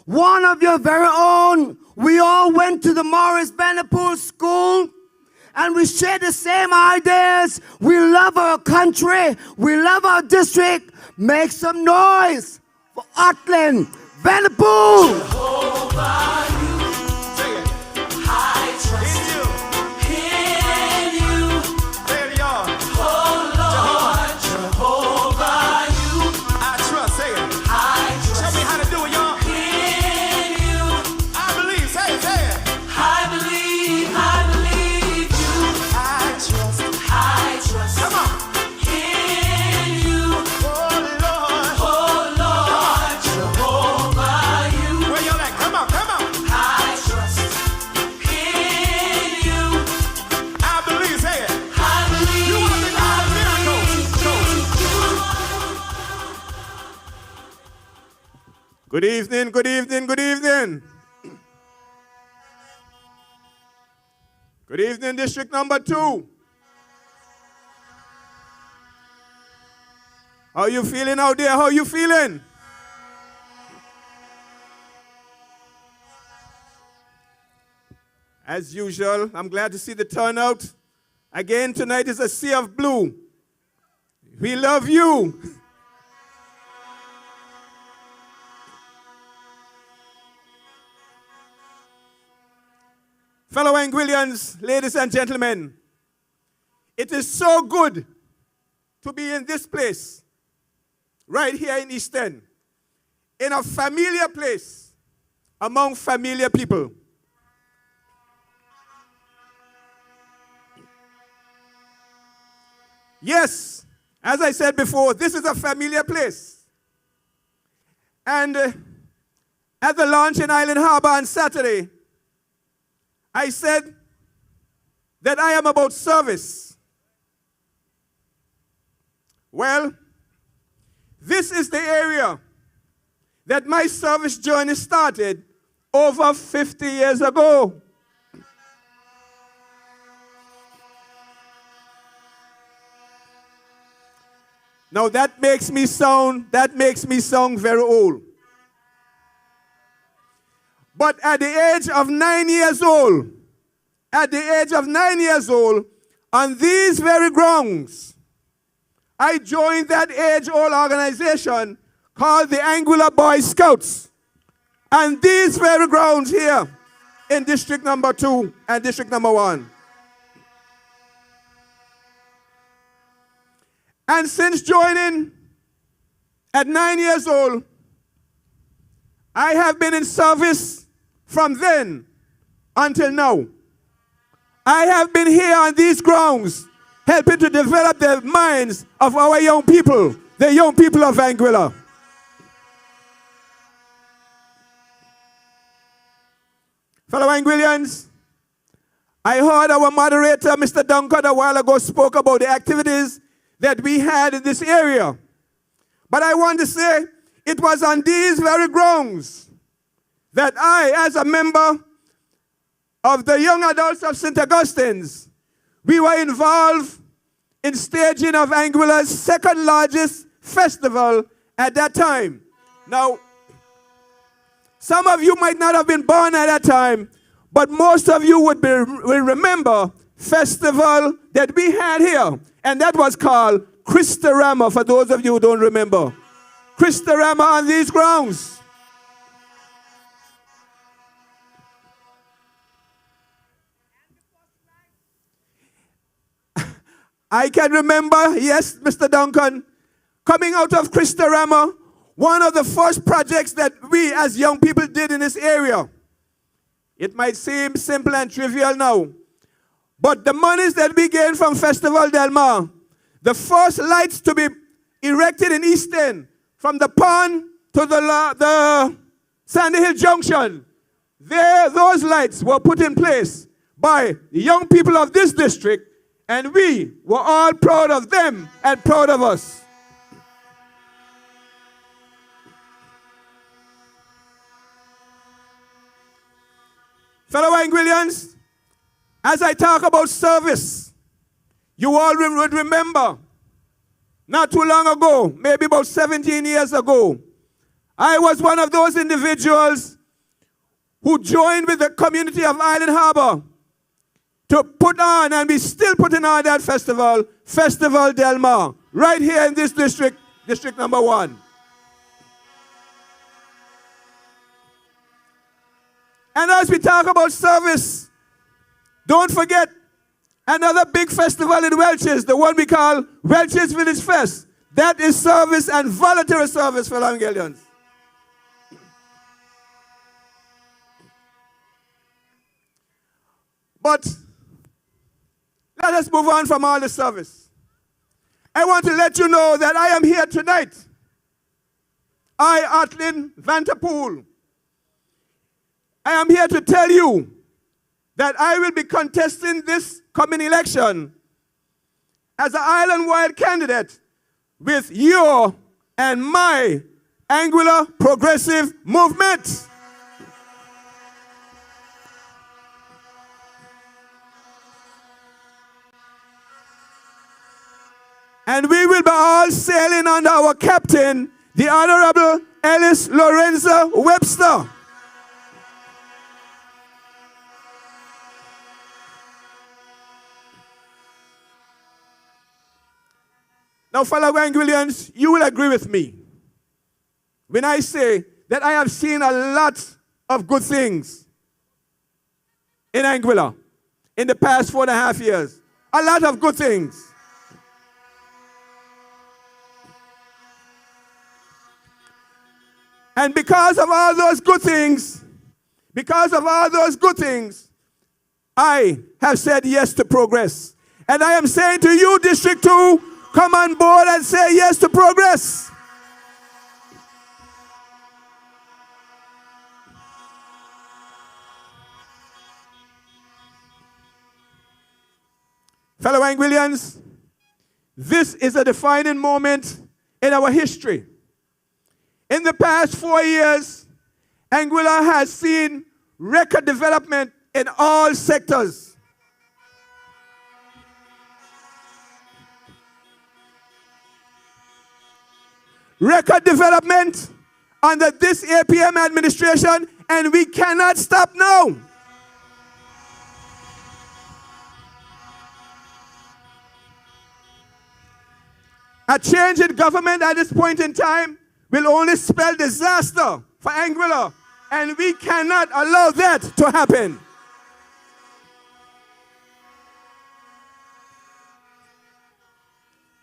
one of your very own. We all went to the Morris Venterpool School, and we share the same ideas. We love our country. We love our district. Make some noise for Otlin Venterpool. Jehovah, you hide Good evening, good evening, good evening. Good evening, district number 2. How you feeling out there? How you feeling? As usual, I'm glad to see the turnout. Again, tonight is a sea of blue. We love you. Fellow Anguillians, ladies and gentlemen, it is so good to be in this place, right here in East End, in a familiar place, among familiar people. Yes, as I said before, this is a familiar place. And at the launch in Island Harbor on Saturday, I said that I am about service. Well, this is the area that my service journey started over 50 years ago. Now that makes me sound very old. But at the age of 9 years old, on these very grounds, I joined that age-old organization called the Anguilla Boy Scouts. And these very grounds here in District Number 2 and District Number 1. And since joining at 9 years old, I have been in service from then until now. I have been here on these grounds helping to develop the minds of our young people, the young people of Anguilla. Fellow Anguillians, I heard our moderator, Mr. Duncan, a while ago spoke about the activities that we had in this area. But I want to say it was on these very grounds that I, as a member of the young adults of St. Augustine's, we were involved in staging of Anguilla's second largest festival at that time. Now, some of you might not have been born at that time, but most of you will remember festival that we had here, and that was called Christorama, for those of you who don't remember. Christorama on these grounds. I can remember, yes, Mr. Duncan, coming out of Christorama, one of the first projects that we as young people did in this area. It might seem simple and trivial now, but the monies that we gained from Festival Del Mar, the first lights to be erected in East End, from the pond to the Sandy Hill Junction, those lights were put in place by the young people of this district, and we were all proud of them and proud of us. Fellow Anguillians, as I talk about service, you all would remember, not too long ago, maybe about 17 years ago, I was one of those individuals who joined with the community of Island Harbor to put on, and we still putting on that festival, Festival Del Mar, right here in this district, District Number 1. And as we talk about service, don't forget another big festival in Welch's, the one we call Welch's Village Fest. That is service and voluntary service for Anguillians. But let us move on from all the service. I want to let you know that I am here tonight. I, Atlin Vanterpool, I am here to tell you that I will be contesting this coming election as an island-wide candidate with your and my Anguilla Progressive Movement. And we will be all sailing under our captain, the Honorable Ellis Lorenzo Webster. Now, fellow Anguillians, you will agree with me when I say that I have seen a lot of good things in Anguilla in the past 4.5 years. A lot of good things. And because of all those good things, I have said yes to progress. And I am saying to you, District 2, come on board and say yes to progress. Fellow Anguillians, this is a defining moment in our history. In the past 4 years, Anguilla has seen record development in all sectors. Record development under this APM administration, and we cannot stop now. A change in government at this point in time will only spell disaster for Anguilla, and we cannot allow that to happen.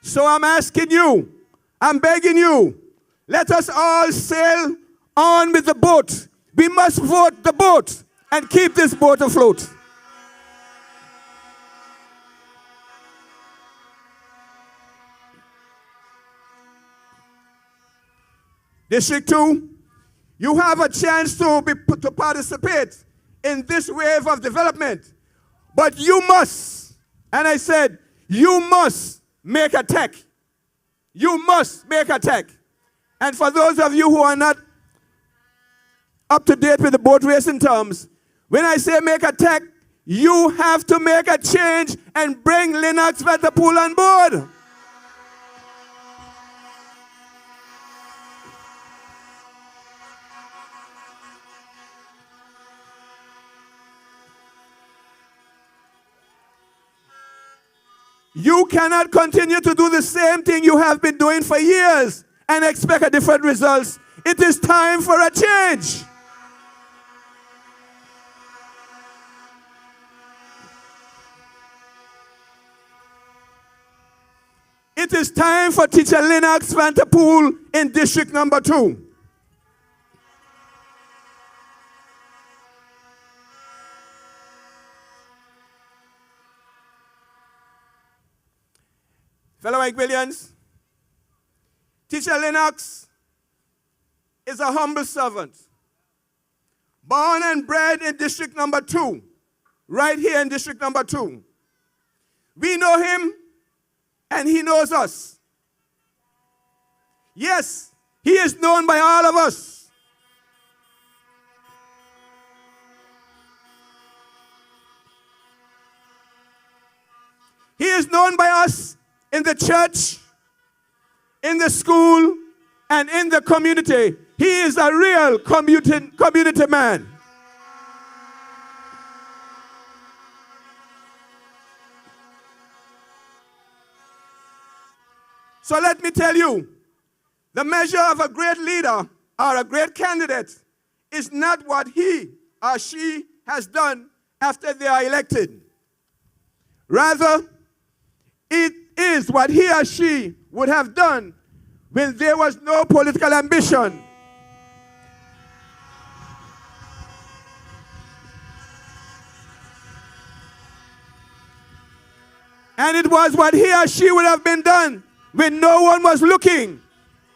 So I'm asking you, I'm begging you, let us all sail on with the boat. We must vote the boat and keep this boat afloat. District 2, you have a chance to participate in this wave of development. But you must, and I said, you must make a tech. You must make a tech. And for those of you who are not up to date with the boat racing terms, when I say make a tech, you have to make a change and bring Linux Vetapool on board. You cannot continue to do the same thing you have been doing for years and expect a different results. It is time for a change. It is time for Teacher Linux Vanterpool in District Number 2. Fellow Anguillians, Teacher Lennox is a humble servant, born and bred in District Number 2, right here in District Number 2. We know him, and he knows us. Yes, he is known by all of us. He is known by us in the church, in the school, and in the community. He is a real community man. So let me tell you, the measure of a great leader or a great candidate is not what he or she has done after they are elected. Rather, it is what he or she would have done when there was no political ambition. And it was what he or she would have been done when no one was looking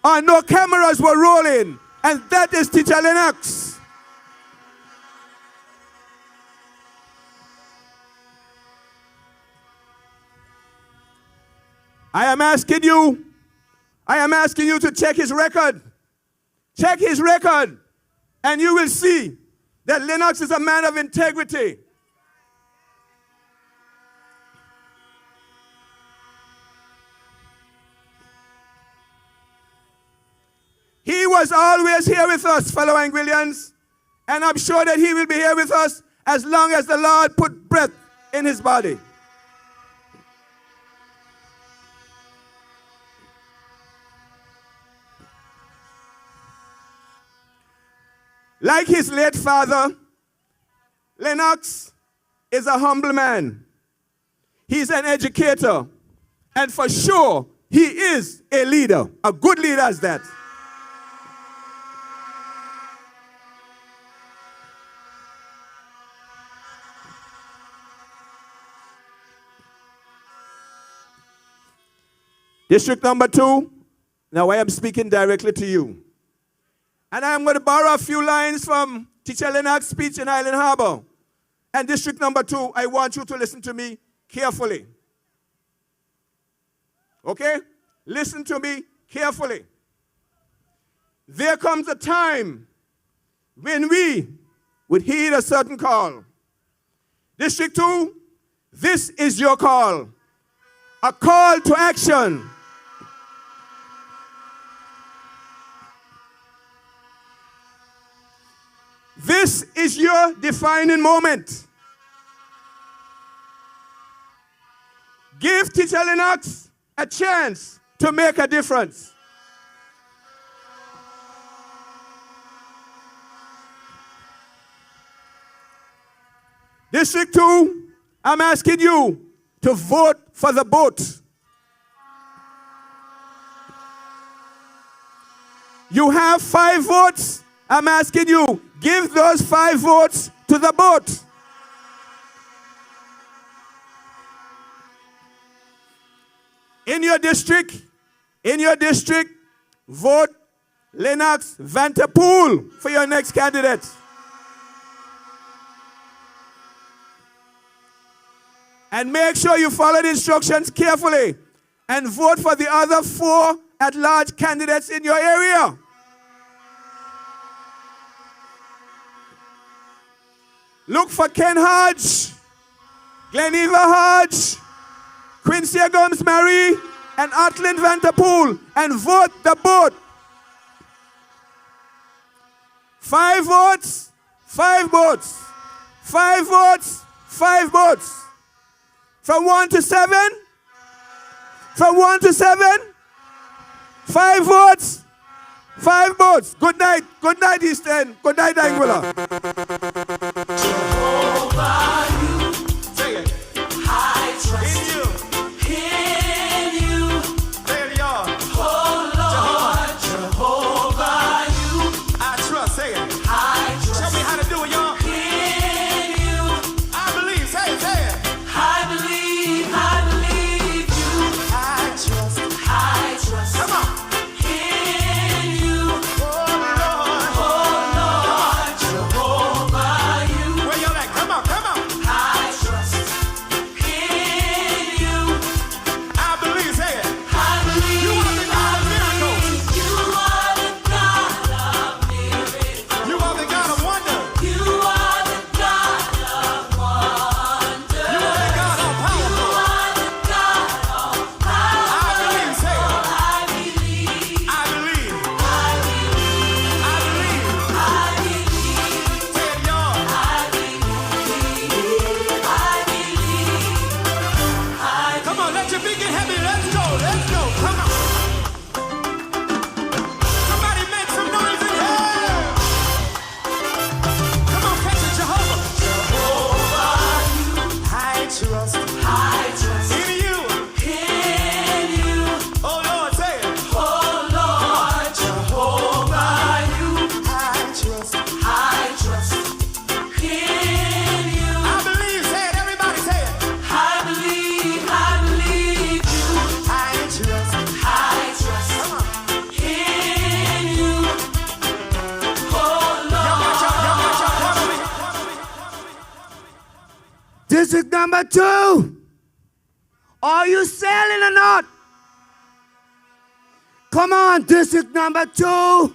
or no cameras were rolling. And that is Teacher Lennox. I am asking you to check his record. Check his record, and you will see that Lennox is a man of integrity. He was always here with us, fellow Anguillians, and I'm sure that he will be here with us as long as the Lord put breath in his body. Like his late father, Lennox is a humble man. He's an educator, and for sure, he is a leader, a good leader as that. District number 2, now I am speaking directly to you. And I am going to borrow a few lines from Teacher Lennox's speech in Island Harbor. And district number 2, I want you to listen to me carefully. Okay? Listen to me carefully. There comes a time when we would heed a certain call. District 2, this is your call. A call to action. This is your defining moment. Give Teacher Lennox a chance to make a difference. District 2, I'm asking you to vote for the boat. You have 5 votes. I'm asking you, give those 5 votes to the boat. In your district, vote Lennox Vanterpool for your next candidate. And make sure you follow the instructions carefully and vote for the other 4 at-large candidates in your area. Look for Ken Hodge, Gleneva Hodge, Quincy Gums Mary, and Atlin Vanterpool, and vote the boat. 5 votes, 5 votes. 5 votes, 5 votes. From 1 to 7? From 1 to 7? 5 votes, 5 votes. Good night. Good night, Eastern. Good night, Anguilla. Jehovah, you say it. I trust In you. In you. Say it, y'all. Oh Lord, Jehovah, you I trust. Say it. I trust. Show me how to do it, y'all. In you. I believe. Say it. Say it. I believe you. I trust. Come on. In you. Oh, Lord, Jehovah, you where y'all at? Come on. Come on. I trust. In you. I believe. Say it. I believe. You are the God of miracles. You are the God of miracles. You are the God of wonder. You are the God of wonder. You are the God of power. You are the God of power. I believe. Say it. I believe. I believe. I believe. I believe. I believe. Say it, y'all. I believe. I believe. Come on, let your feet get heavy. Let's go. Let's go. Come on. Somebody make some noise in here. Come on, catch it, Jehovah. I trust I trust in you. in you. Oh, Lord, say it. Oh Lord, Jehovah, you I trust. I trust in you. I believe. Say it. Everybody say it. I believe you. I trust. I trust Come on. in you. Oh Lord, District number 2. Are you sailing or not? Come on, district number 2.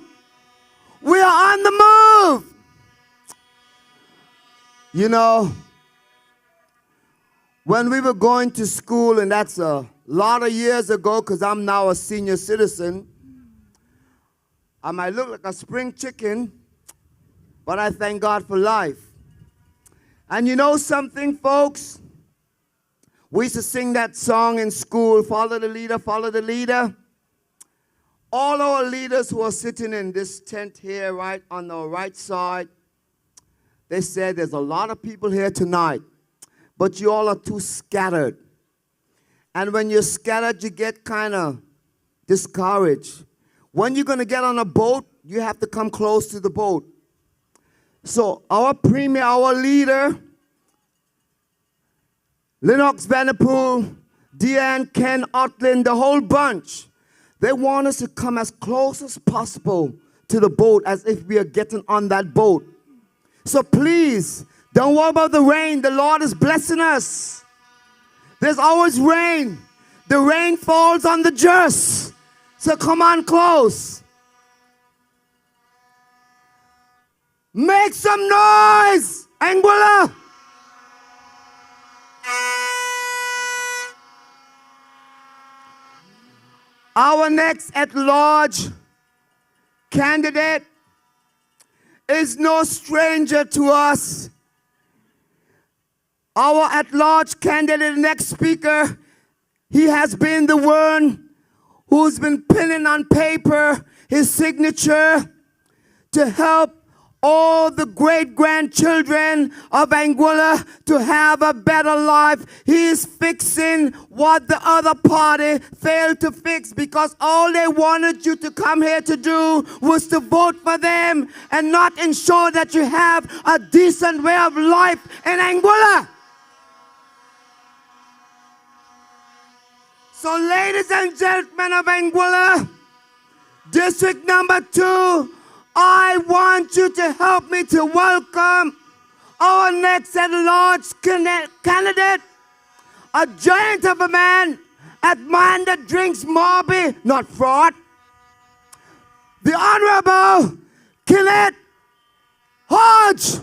We are on the move. You know, when we were going to school, and that's a lot of years ago because I'm now a senior citizen, I might look like a spring chicken, but I thank God for life. And you know something, folks? We used to sing that song in school, follow the leader, follow the leader. All our leaders who are sitting in this tent here, right on the right side, they said there's a lot of people here tonight, but you all are too scattered. And when you're scattered, you get kind of discouraged. When you're going to get on a boat, you have to come close to the boat. So our premier, our leader, Lennox Vanderpool, Deanne, Ken, Otlin, the whole bunch, they want us to come as close as possible to the boat as if we are getting on that boat. So please, don't worry about the rain. The Lord is blessing us. There's always rain. The rain falls on the just. So come on close. Make some noise, Anguilla. Our next at-large candidate is no stranger to us. Our at-large candidate, next speaker, he has been the one who's been pinning on paper his signature to help all the great-grandchildren of Anguilla to have a better life. He is fixing what the other party failed to fix because all they wanted you to come here to do was to vote for them and not ensure that you have a decent way of life in Anguilla. So ladies and gentlemen of Anguilla, District number 2, I want you to help me to welcome our next at-large candidate, a giant of a man, a man that drinks Marby, not fraud, the Honorable Kenneth Hodge.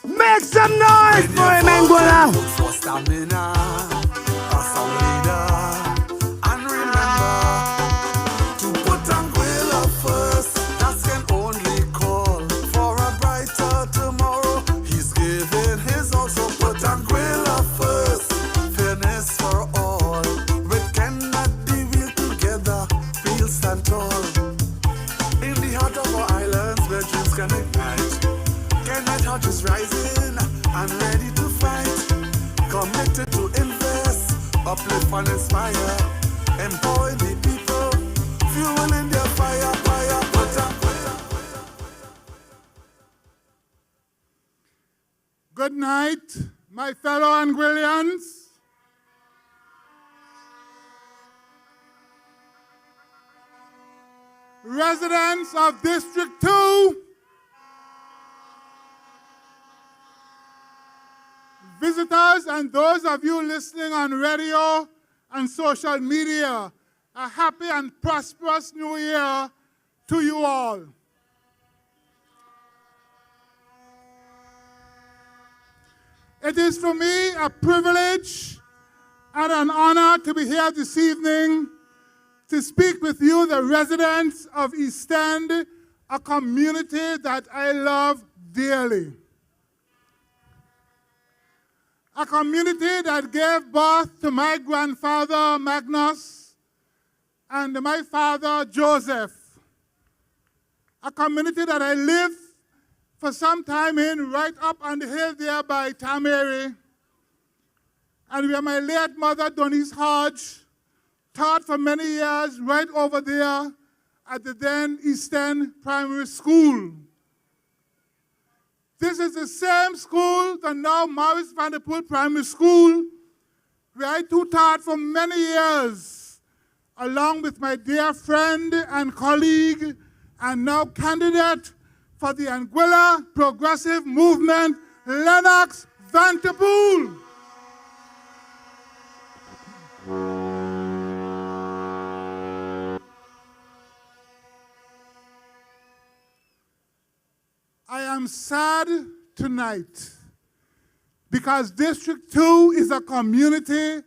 Make some noise for him, Anguilla. Is rising and ready to fight, committed to invest, uplift and inspire, empower the people, fueling their fire. Good night, my fellow Anguillians. Residents of District 2, visitors and those of you listening on radio and social media, a happy and prosperous new year to you all. It is for me a privilege and an honor to be here this evening to speak with you, the residents of East End, a community that I love dearly. A community that gave birth to my grandfather, Magnus, and my father, Joseph. A community that I lived for some time in, right up on the hill there by Tamere, and where my late mother, Donise Hodge, taught for many years right over there at the then East End Primary School. This is the same school, the now Maurice Vanderpool Primary School, where I too taught for many years, along with my dear friend and colleague, and now candidate for the Anguilla Progressive Movement, Lennox Vanderpool. am sad tonight because District 2 is a community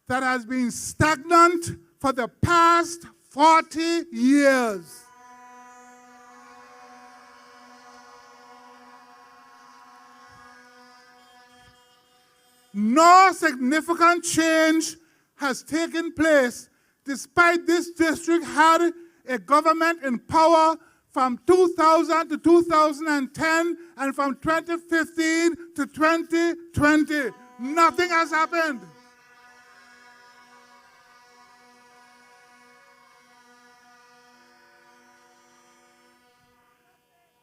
that has been stagnant for the past 40 years. No significant change has taken place despite this district had a government in power from 2000 to 2010 and from 2015 to 2020. Nothing has happened.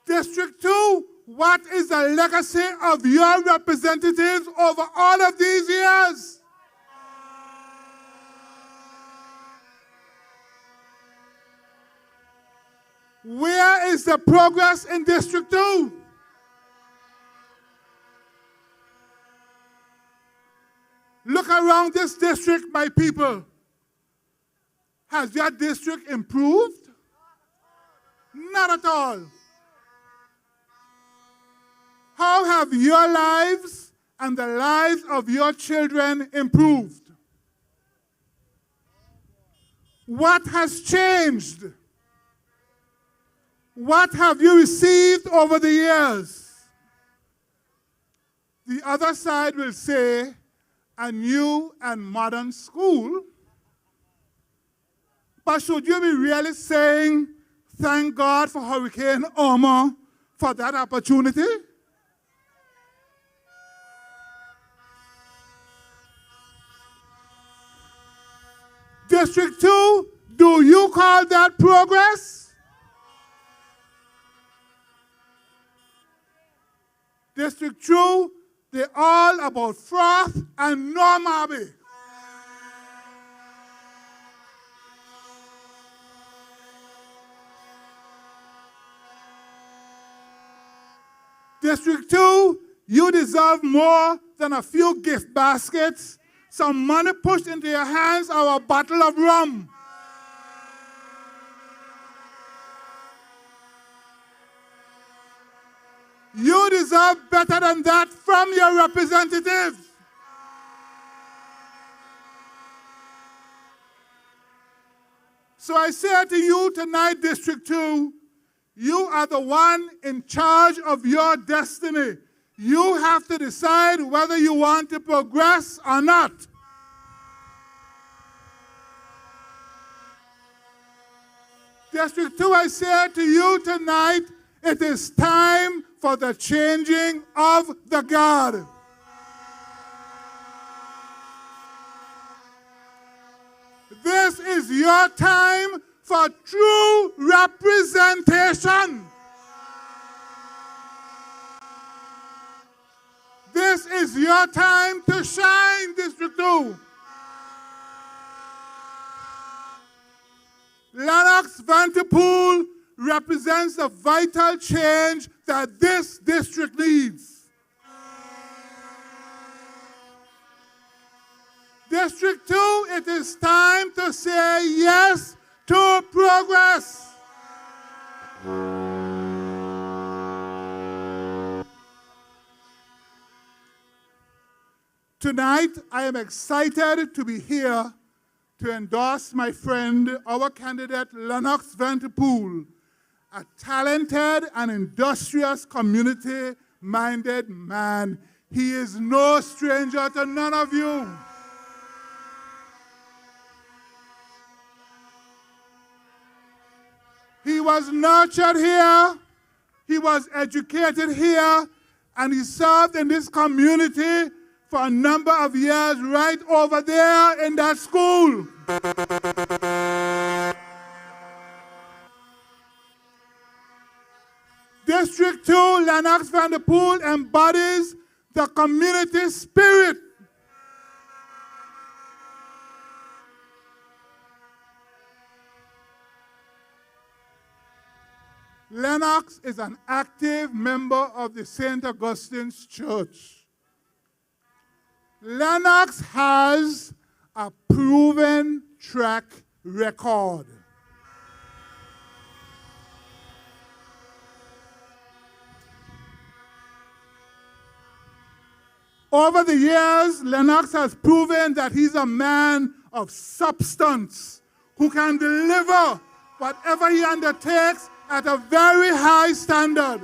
District 2, what is the legacy of your representatives over all of these years? Where is the progress in District 2? Look around this district, my people. Has your district improved? Not at all. How have your lives and the lives of your children improved? What has changed? What have you received over the years? The other side will say, a new and modern school. But should you be really saying, thank God for Hurricane Irma for that opportunity? District 2, do you call that progress? District 2, they're all about froth and no mobby. District 2, you deserve more than a few gift baskets, some money pushed into your hands, or a bottle of rum. You deserve better than that from your representatives. So I say to you tonight, District 2, you are the one in charge of your destiny. You have to decide whether you want to progress or not. District 2, I say to you tonight, it is time for the changing of the guard. This is your time for true representation. This is your time to shine, District 2. Lennox Vanterpool represents the vital change that this district needs. District 2, it is time to say yes to progress. Tonight, I am excited to be here to endorse my friend, our candidate, Lennox Vanterpool, a talented and industrious community-minded man. He is no stranger to none of you. He was nurtured here, he was educated here, and he served in this community for a number of years right over there in that school. District 2, Lennox Vanterpool embodies the community spirit. Lennox is an active member of the St. Augustine's Church. Lennox has a proven track record. Over the years, Lennox has proven that he's a man of substance who can deliver whatever he undertakes at a very high standard.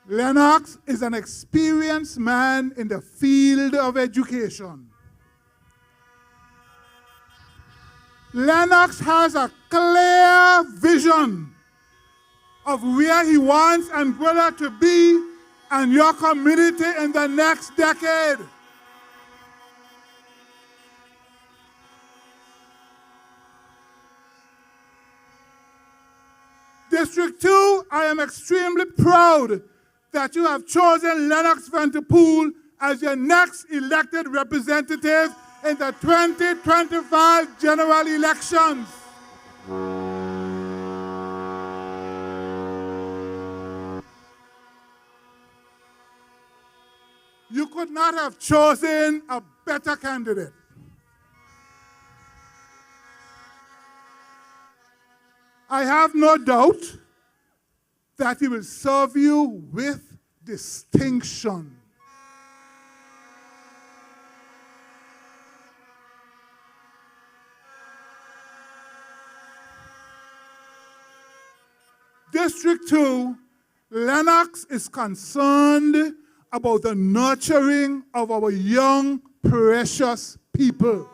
Lennox is an experienced man in the field of education. Lennox has a clear vision of where he wants Anguilla to be and your community in the next decade. District 2, I am extremely proud that you have chosen Lennox Vanterpool as your next elected representative in the 2025 general elections. You could not have chosen a better candidate. I have no doubt that he will serve you with distinction. District 2, Lennox is concerned about the nurturing of our young, precious people.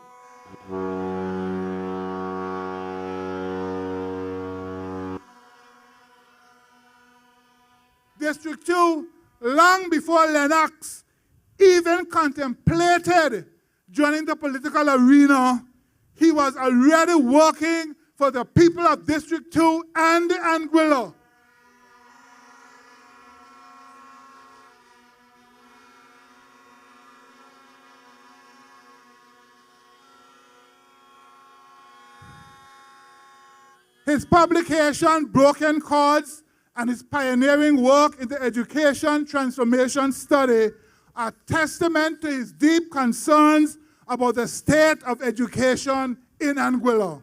District 2, long before Lennox even contemplated joining the political arena, he was already working for the people of District 2 and Anguilla. His publication, Broken Chords, and his pioneering work in the education transformation study are testament to his deep concerns about the state of education in Anguilla.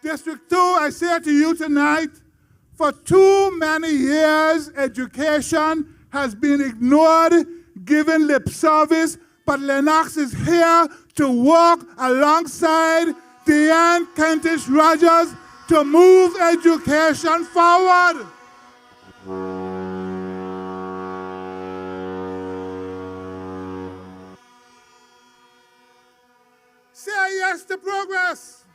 District 2, I say to you tonight, for too many years, education has been ignored, given lip service, but Lennox is here to work alongside Deanne Kentish Rogers to move education forward. Say yes to progress.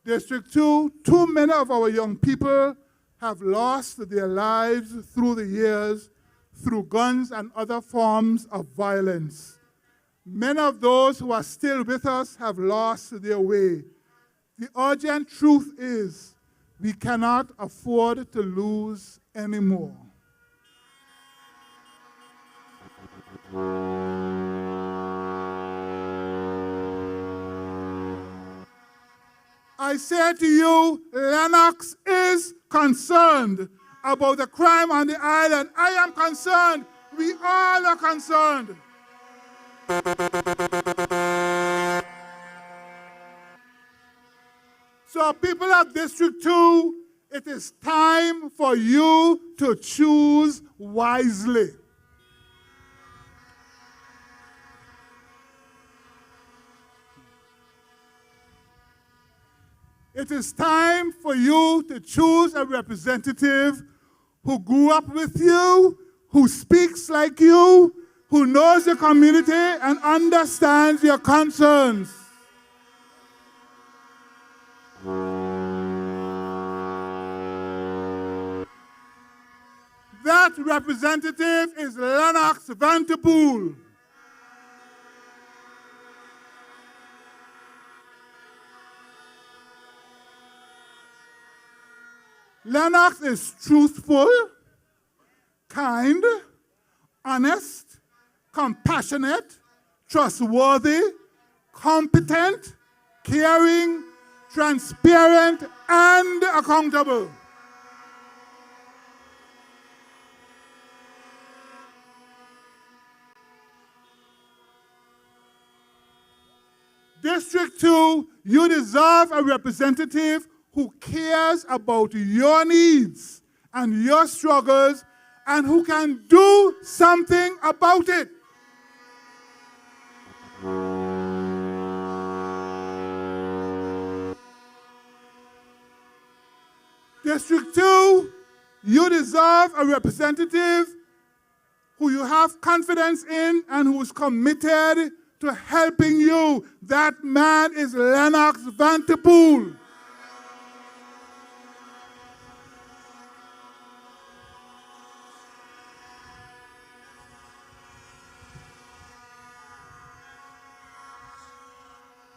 District 2, too many of our young people have lost their lives through the years through guns and other forms of violence. Many of those who are still with us have lost their way. The urgent truth is we cannot afford to lose anymore. I say to you, Lennox is concerned about the crime on the island. I am concerned. We all are concerned. So people of District 2, it is time for you to choose wisely. It is time for you to choose a representative who grew up with you, who speaks like you, who knows your community and understands your concerns. That representative is Lennox Vanterpool. Lennox is truthful, kind, honest, compassionate, trustworthy, competent, caring, transparent, and accountable. District 2, you deserve a representative who cares about your needs and your struggles and who can do something about it. District 2, you deserve a representative who you have confidence in and who is committed to helping you. That man is Lennox Vanterpool.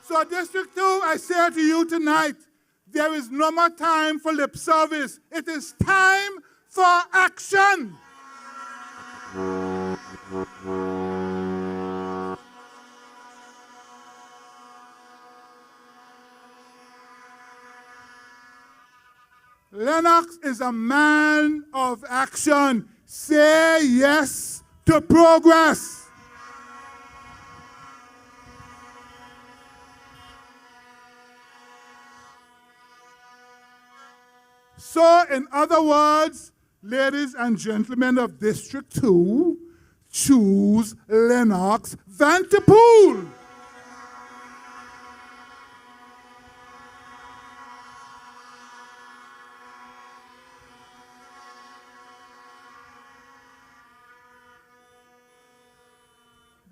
So District 2, I say to you tonight, there is no more time for lip service. It is time for action. Lennox is a man of action. Say yes to progress. So, in other words, ladies and gentlemen of District 2, choose Lennox Vanterpool.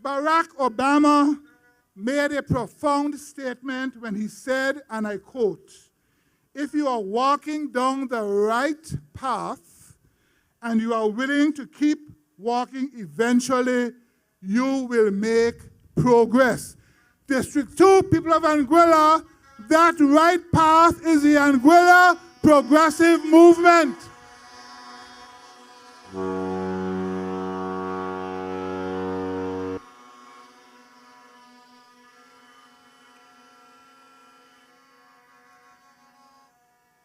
Barack Obama made a profound statement when he said, and I quote, "If you are walking down the right path and you are willing to keep walking, eventually you will make progress." District 2, people of Anguilla, that right path is the Anguilla Progressive Movement.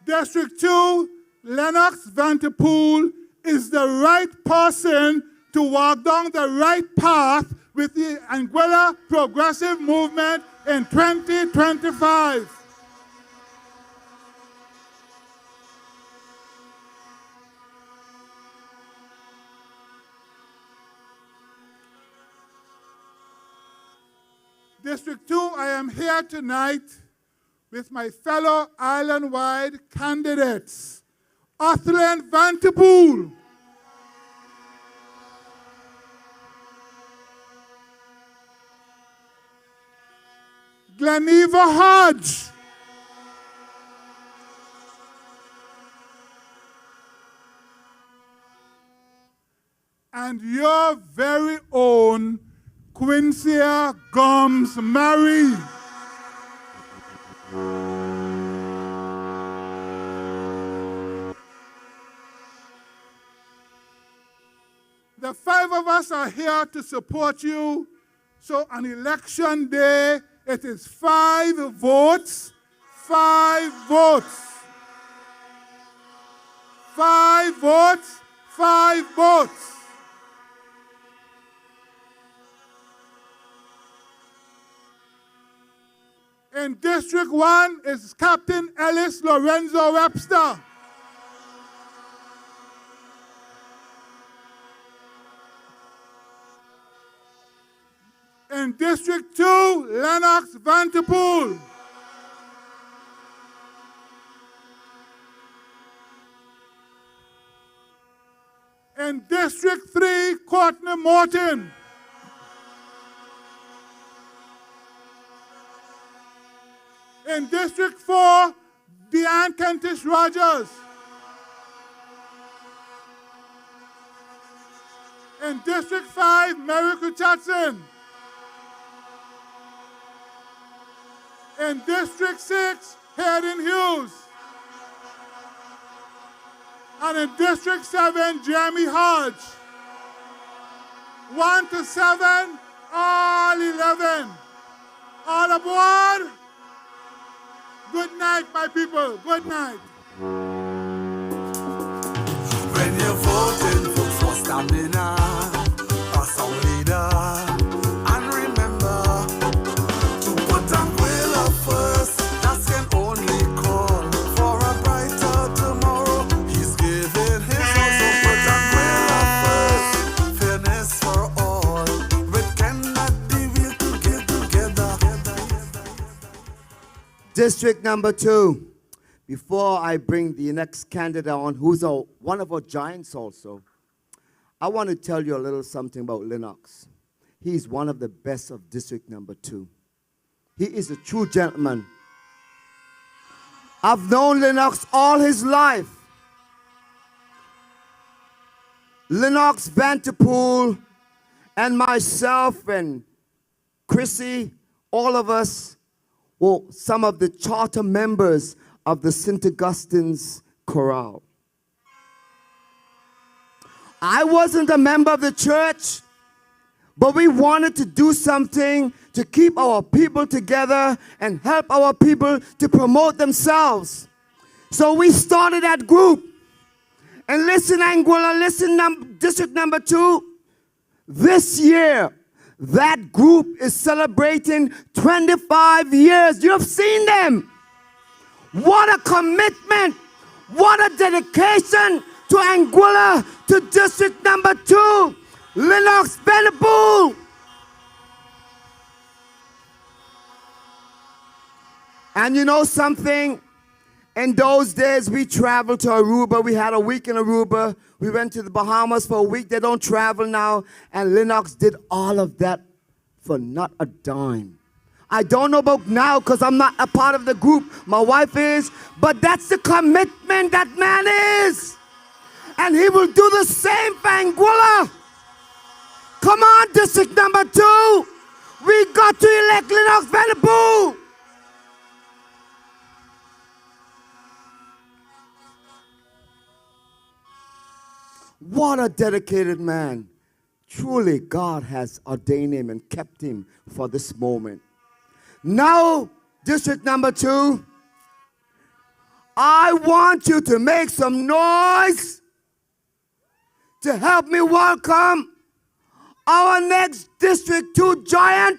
District 2, Lennox Vanterpool is the right person to walk down the right path with the Anguilla Progressive Movement in 2025. District 2, I am here tonight with my fellow island-wide candidates, Othland Vanterpool, Gleneva Hodge, and your very own Quincy Gomes Mary. The five of us are here to support you. So on election day, it is 5 votes, 5 votes. 5 votes, 5 votes. In District 1 is Captain Ellis Lorenzo Webster. In District 2, Lennox Vanterpool. In District 3, Courtney Morton. In District 4, Deanne Kentish Rogers. In District 5, Mary Richardson. In District 6, Hayden Hughes. And in District 7, Jeremy Hodge. 1 to 7, all 11. All aboard. Good night, my people. Good night. When you're voting, vote for stamina, a song leader. And remember to put Anguilla first. That can only call for a brighter tomorrow. He's giving his all, so put Anguilla first. Fairness for all. With Kennedy, we'll get together. District number 2. Before I bring the next candidate on, who's one of our giants also, I want to tell you a little something about Lennox. He's one of the best of District number 2. He is a true gentleman. I've known Lennox all his life. Lennox Vanterpool and myself and Chrissy, all of us, were some of the charter members of the St. Augustine's Chorale. I wasn't a member of the church, but we wanted to do something to keep our people together and help our people to promote themselves. So we started that group. And listen, Anguilla, listen, District number 2, this year, that group is celebrating 25 years. You've seen them. What a commitment, what a dedication to Anguilla, to District number 2, Lennox Vanterpool. And you know something? In those days, we traveled to Aruba. We had a week in Aruba. We went to the Bahamas for a week. They don't travel now. And Lennox did all of that for not a dime. I don't know about now because I'm not a part of the group. My wife is. But that's the commitment that man is. And he will do the same for Anguilla. Come on, District number 2. We got to elect Lennox Vanterpool. What a dedicated man. Truly, God has ordained him and kept him for this moment. Now, District number 2, I want you to make some noise to help me welcome our next District 2 giant,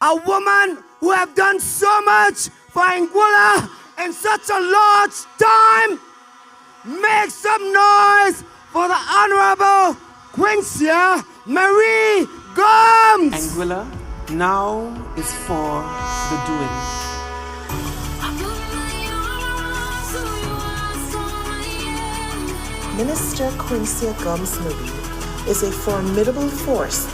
a woman who have done so much for Anguilla in such a large time. Make some noise for the Honorable Quincia Marie Gomes. Anguilla now is for the doing. Minister Quincia Gomes Marie is a formidable force.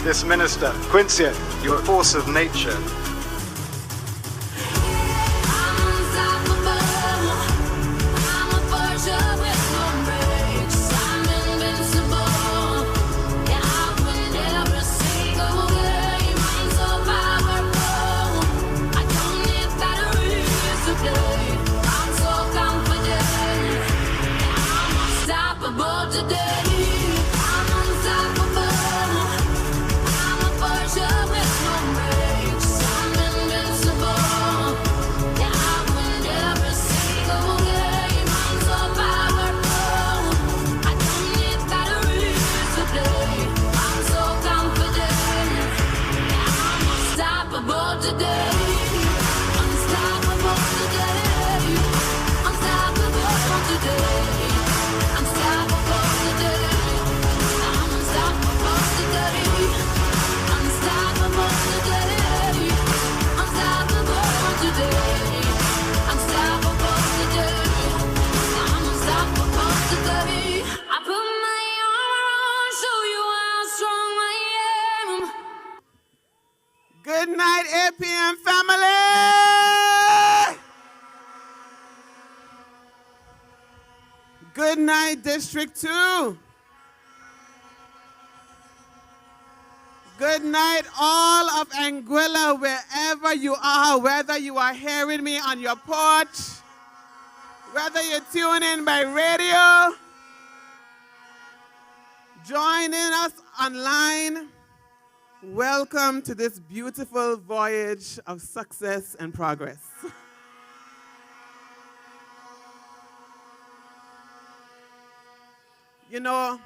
This minister, Quincia, you're a force of nature. Good night, APM family. Good night, District 2. Good night, all of Anguilla, wherever you are, whether you are hearing me on your porch, whether you tune in by radio, joining us online, welcome to this beautiful voyage of success and progress. You know,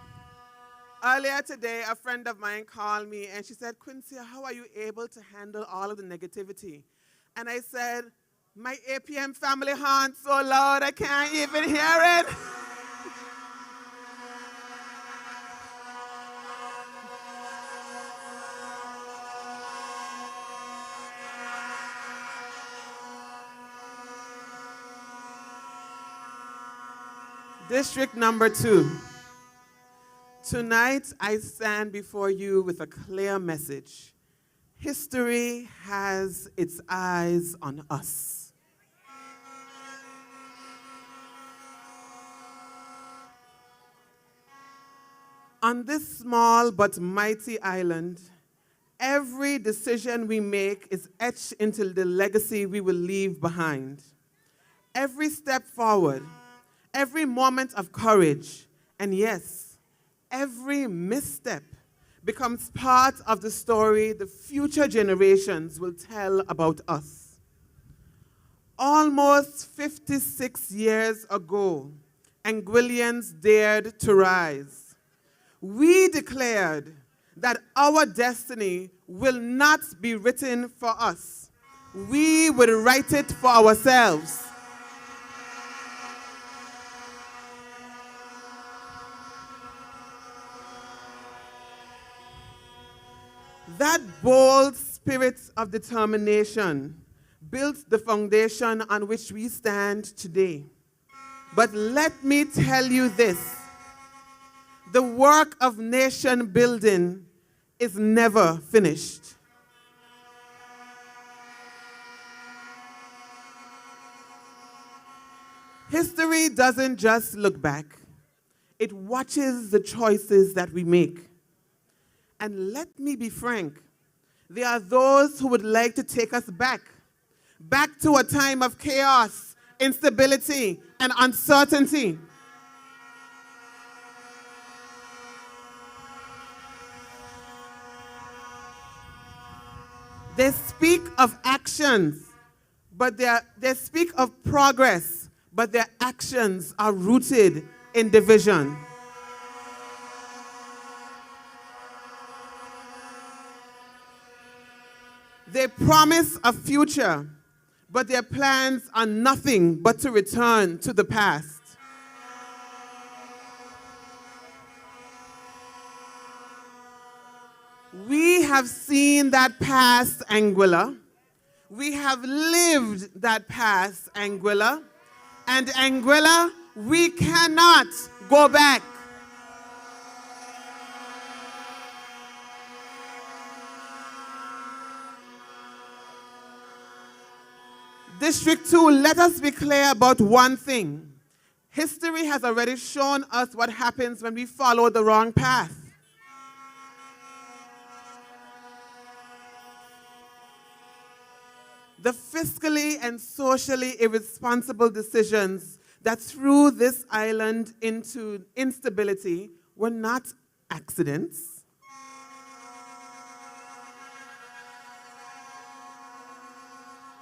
earlier today, a friend of mine called me and she said, Quincy, how are you able to handle all of the negativity? And I said, my APM family horn so loud I can't even hear it. District number 2. Tonight, I stand before you with a clear message. History has its eyes on us. On this small but mighty island, every decision we make is etched into the legacy we will leave behind. Every step forward, every moment of courage, and yes, every misstep becomes part of the story the future generations will tell about us. Almost 56 years ago, Anguillians dared to rise. We declared that our destiny will not be written for us. We would write it for ourselves. That bold spirit of determination built the foundation on which we stand today. But let me tell you this, the work of nation building is never finished. History doesn't just look back, it watches the choices that we make. And let me be frank, there are those who would like to take us back to a time of chaos, instability, and uncertainty. They speak of actions, but they speak of progress, but their actions are rooted in division. They promise a future, but their plans are nothing but to return to the past. We have seen that past Anguilla. We have lived that past Anguilla. And Anguilla, we cannot go back. District 2, let us be clear about one thing. History has already shown us what happens when we follow the wrong path. The fiscally and socially irresponsible decisions that threw this island into instability were not accidents.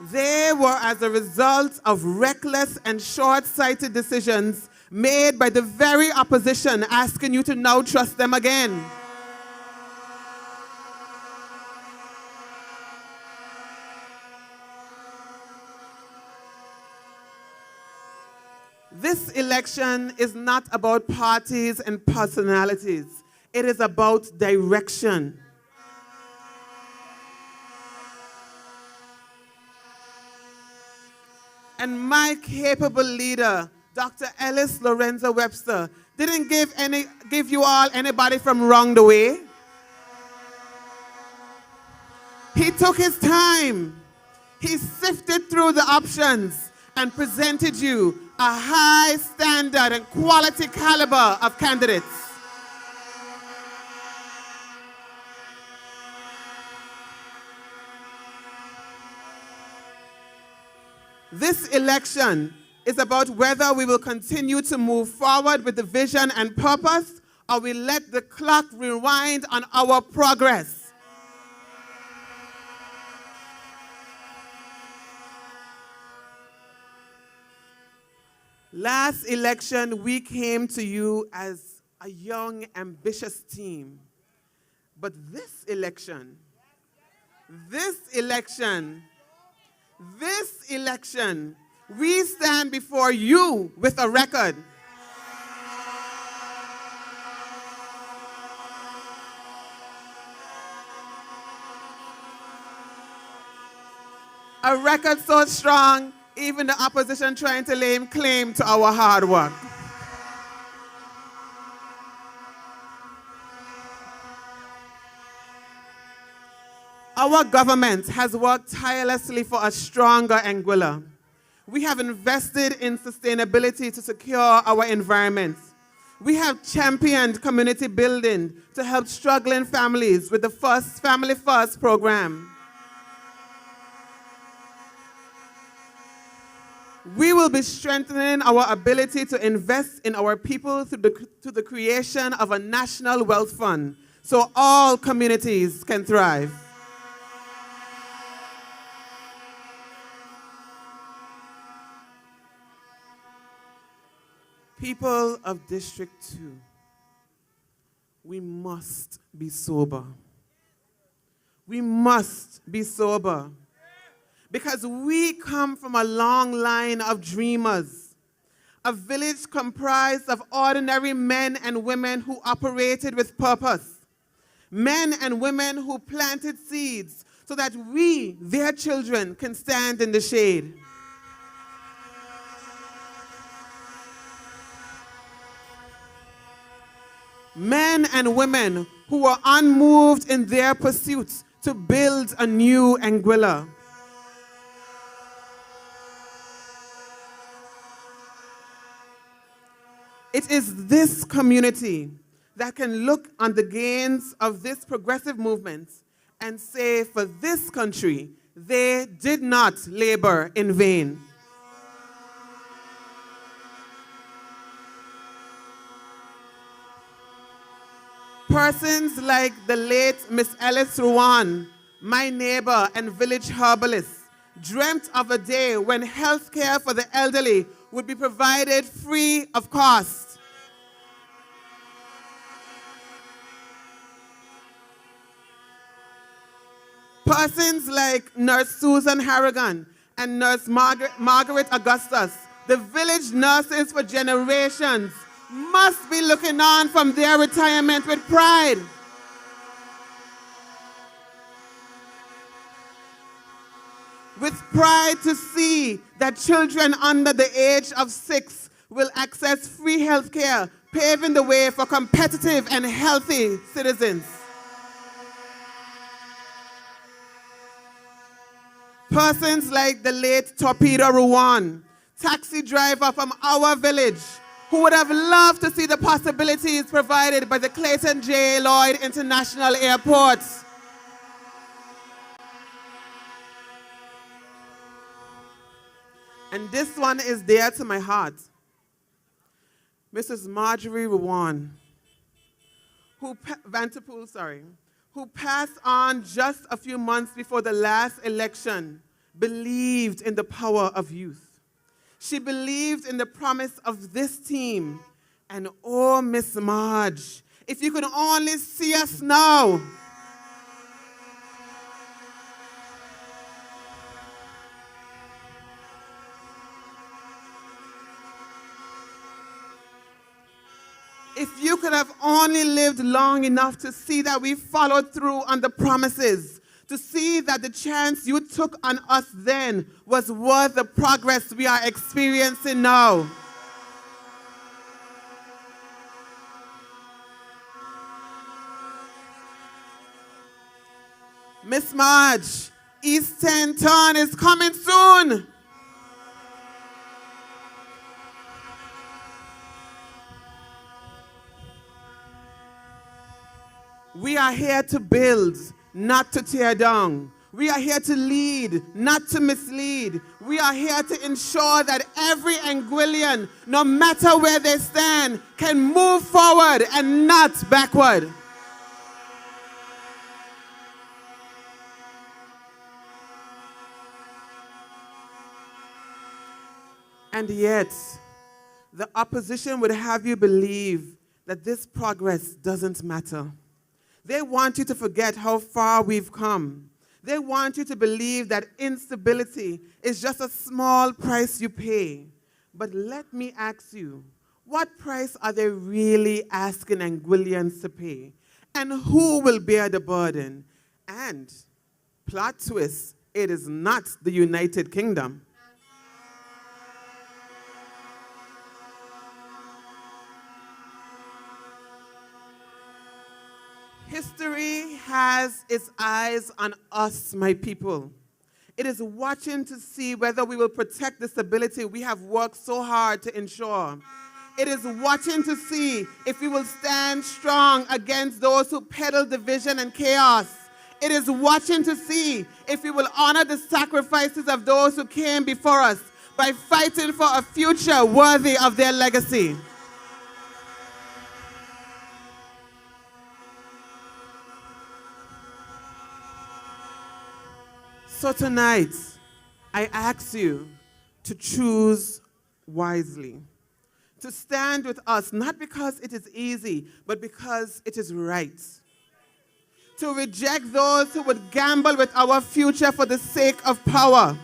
They were as a result of reckless and short-sighted decisions made by the very opposition asking you to now trust them again. This election is not about parties and personalities. It is about direction. And my capable leader, Dr. Ellis Lorenzo Webster, didn't give you all anybody from wrong the way. He took his time. He sifted through the options and presented you a high standard and quality caliber of candidates. This election is about whether we will continue to move forward with the vision and purpose, or we let the clock rewind on our progress. Last election, we came to you as a young, ambitious team. But this election, we stand before you with a record. A record so strong, even the opposition trying to lay claim to our hard work. Our government has worked tirelessly for a stronger Anguilla. We have invested in sustainability to secure our environment. We have championed community building to help struggling families with the Family First program. We will be strengthening our ability to invest in our people through the creation of a national wealth fund so all communities can thrive. People of District 2, we must be sober. We must be sober. Because we come from a long line of dreamers, a village comprised of ordinary men and women who operated with purpose, men and women who planted seeds so that we, their children, can stand in the shade. Men and women who were unmoved in their pursuits to build a new Anguilla. It is this community that can look on the gains of this progressive movement and say, for this country, they did not labor in vain. Persons like the late Miss Alice Ruan, my neighbor and village herbalist, dreamt of a day when health care for the elderly would be provided free of cost. Persons like Nurse Susan Harrigan and Nurse Margaret Augustus, the village nurses for generations, must be looking on from their retirement with pride. With pride to see that children under the age of 6 will access free health care, paving the way for competitive and healthy citizens. Persons like the late Torpedo Ruan, taxi driver from our village, who would have loved to see the possibilities provided by the Clayton J. Lloyd International Airport. And this one is dear to my heart. Mrs. Marjorie Ruan, who passed on just a few months before the last election, believed in the power of youth. She believed in the promise of this team. And oh, Miss Marge, if you could only see us now. If you could have only lived long enough to see that we followed through on the promises, to see that the chance you took on us then was worth the progress we are experiencing now. Miss Marge, East 10 turn is coming soon. We are here to build, not to tear down. We are here to lead, not to mislead. We are here to ensure that every Anguillian, no matter where they stand, can move forward and not backward. And yet, the opposition would have you believe that this progress doesn't matter. They want you to forget how far we've come. They want you to believe that instability is just a small price you pay. But let me ask you, what price are they really asking Anguillians to pay? And who will bear the burden? And, plot twist, it is not the United Kingdom. History has its eyes on us, my people. It is watching to see whether we will protect the stability we have worked so hard to ensure. It is watching to see if we will stand strong against those who peddle division and chaos. It is watching to see if we will honor the sacrifices of those who came before us by fighting for a future worthy of their legacy. So tonight, I ask you to choose wisely, to stand with us, not because it is easy, but because it is right, to reject those who would gamble with our future for the sake of power,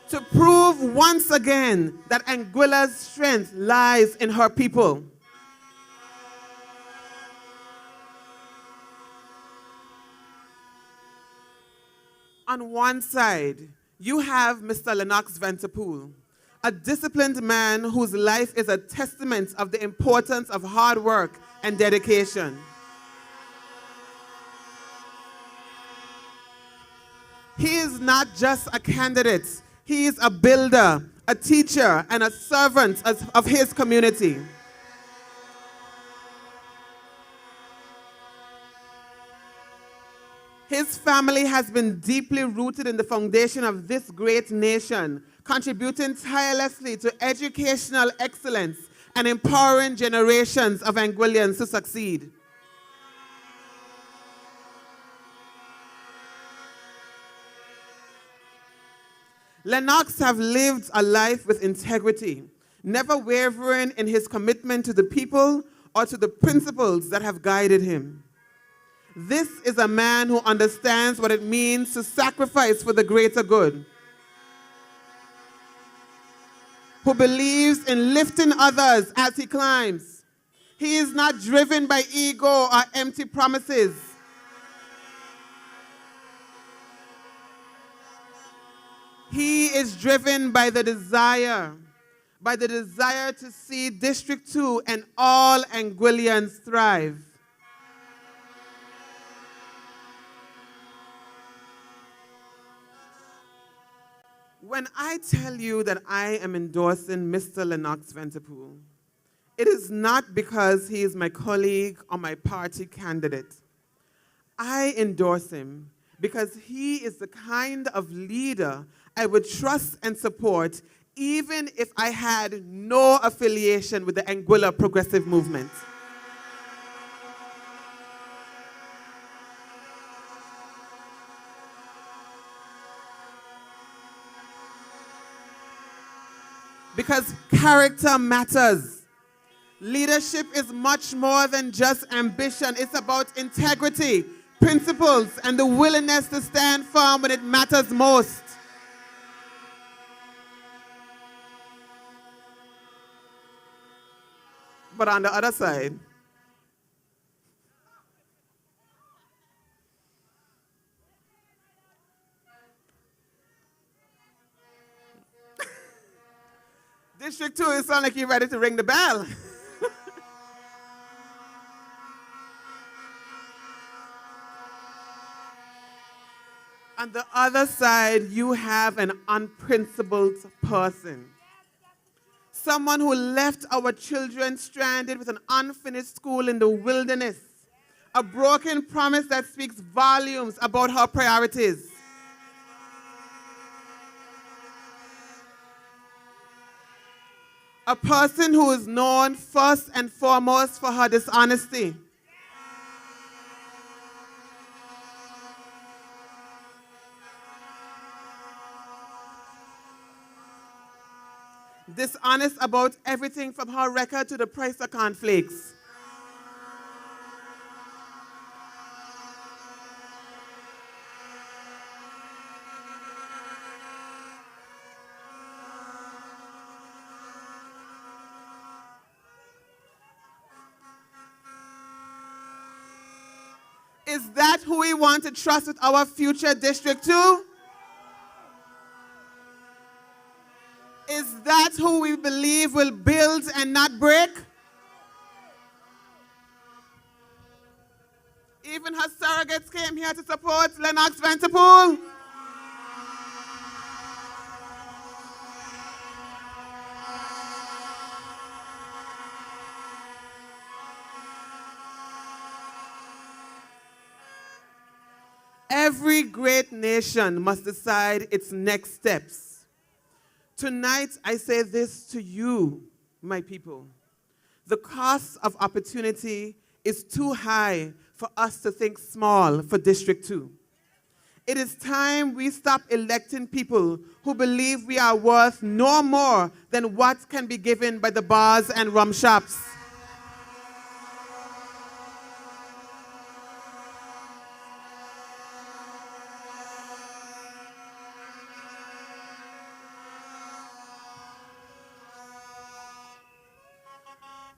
to prove once again that Anguilla's strength lies in her people. On one side, you have Mr. Lennox Vanterpool, a disciplined man whose life is a testament of the importance of hard work and dedication. He is not just a candidate, he is a builder, a teacher, and a servant of his community. His family has been deeply rooted in the foundation of this great nation, contributing tirelessly to educational excellence and empowering generations of Anguillians to succeed. Lennox have lived a life with integrity, never wavering in his commitment to the people or to the principles that have guided him. This is a man who understands what it means to sacrifice for the greater good, who believes in lifting others as he climbs. He is not driven by ego or empty promises. He is driven by the desire to see District 2 and all Anguillians thrive. When I tell you that I am endorsing Mr. Lennox Vanterpool, it is not because he is my colleague or my party candidate. I endorse him because he is the kind of leader I would trust and support even if I had no affiliation with the Anguilla Progressive Movement. Because character matters. Leadership is much more than just ambition. It's about integrity, principles, and the willingness to stand firm when it matters most. But on the other side, District 2, it sounds like you're ready to ring the bell. On the other side, you have an unprincipled person. Someone who left our children stranded with an unfinished school in the wilderness. A broken promise that speaks volumes about her priorities. A person who is known first and foremost for her dishonesty. Dishonest about everything from her record to the price of cornflakes. Is that who we want to trust with our future District 2? Is that who we believe will build and not break? Even her surrogates came here to support Lennox Vanterpool. Every great nation must decide its next steps. Tonight, I say this to you, my people. The cost of opportunity is too high for us to think small for District 2. It is time we stop electing people who believe we are worth no more than what can be given by the bars and rum shops.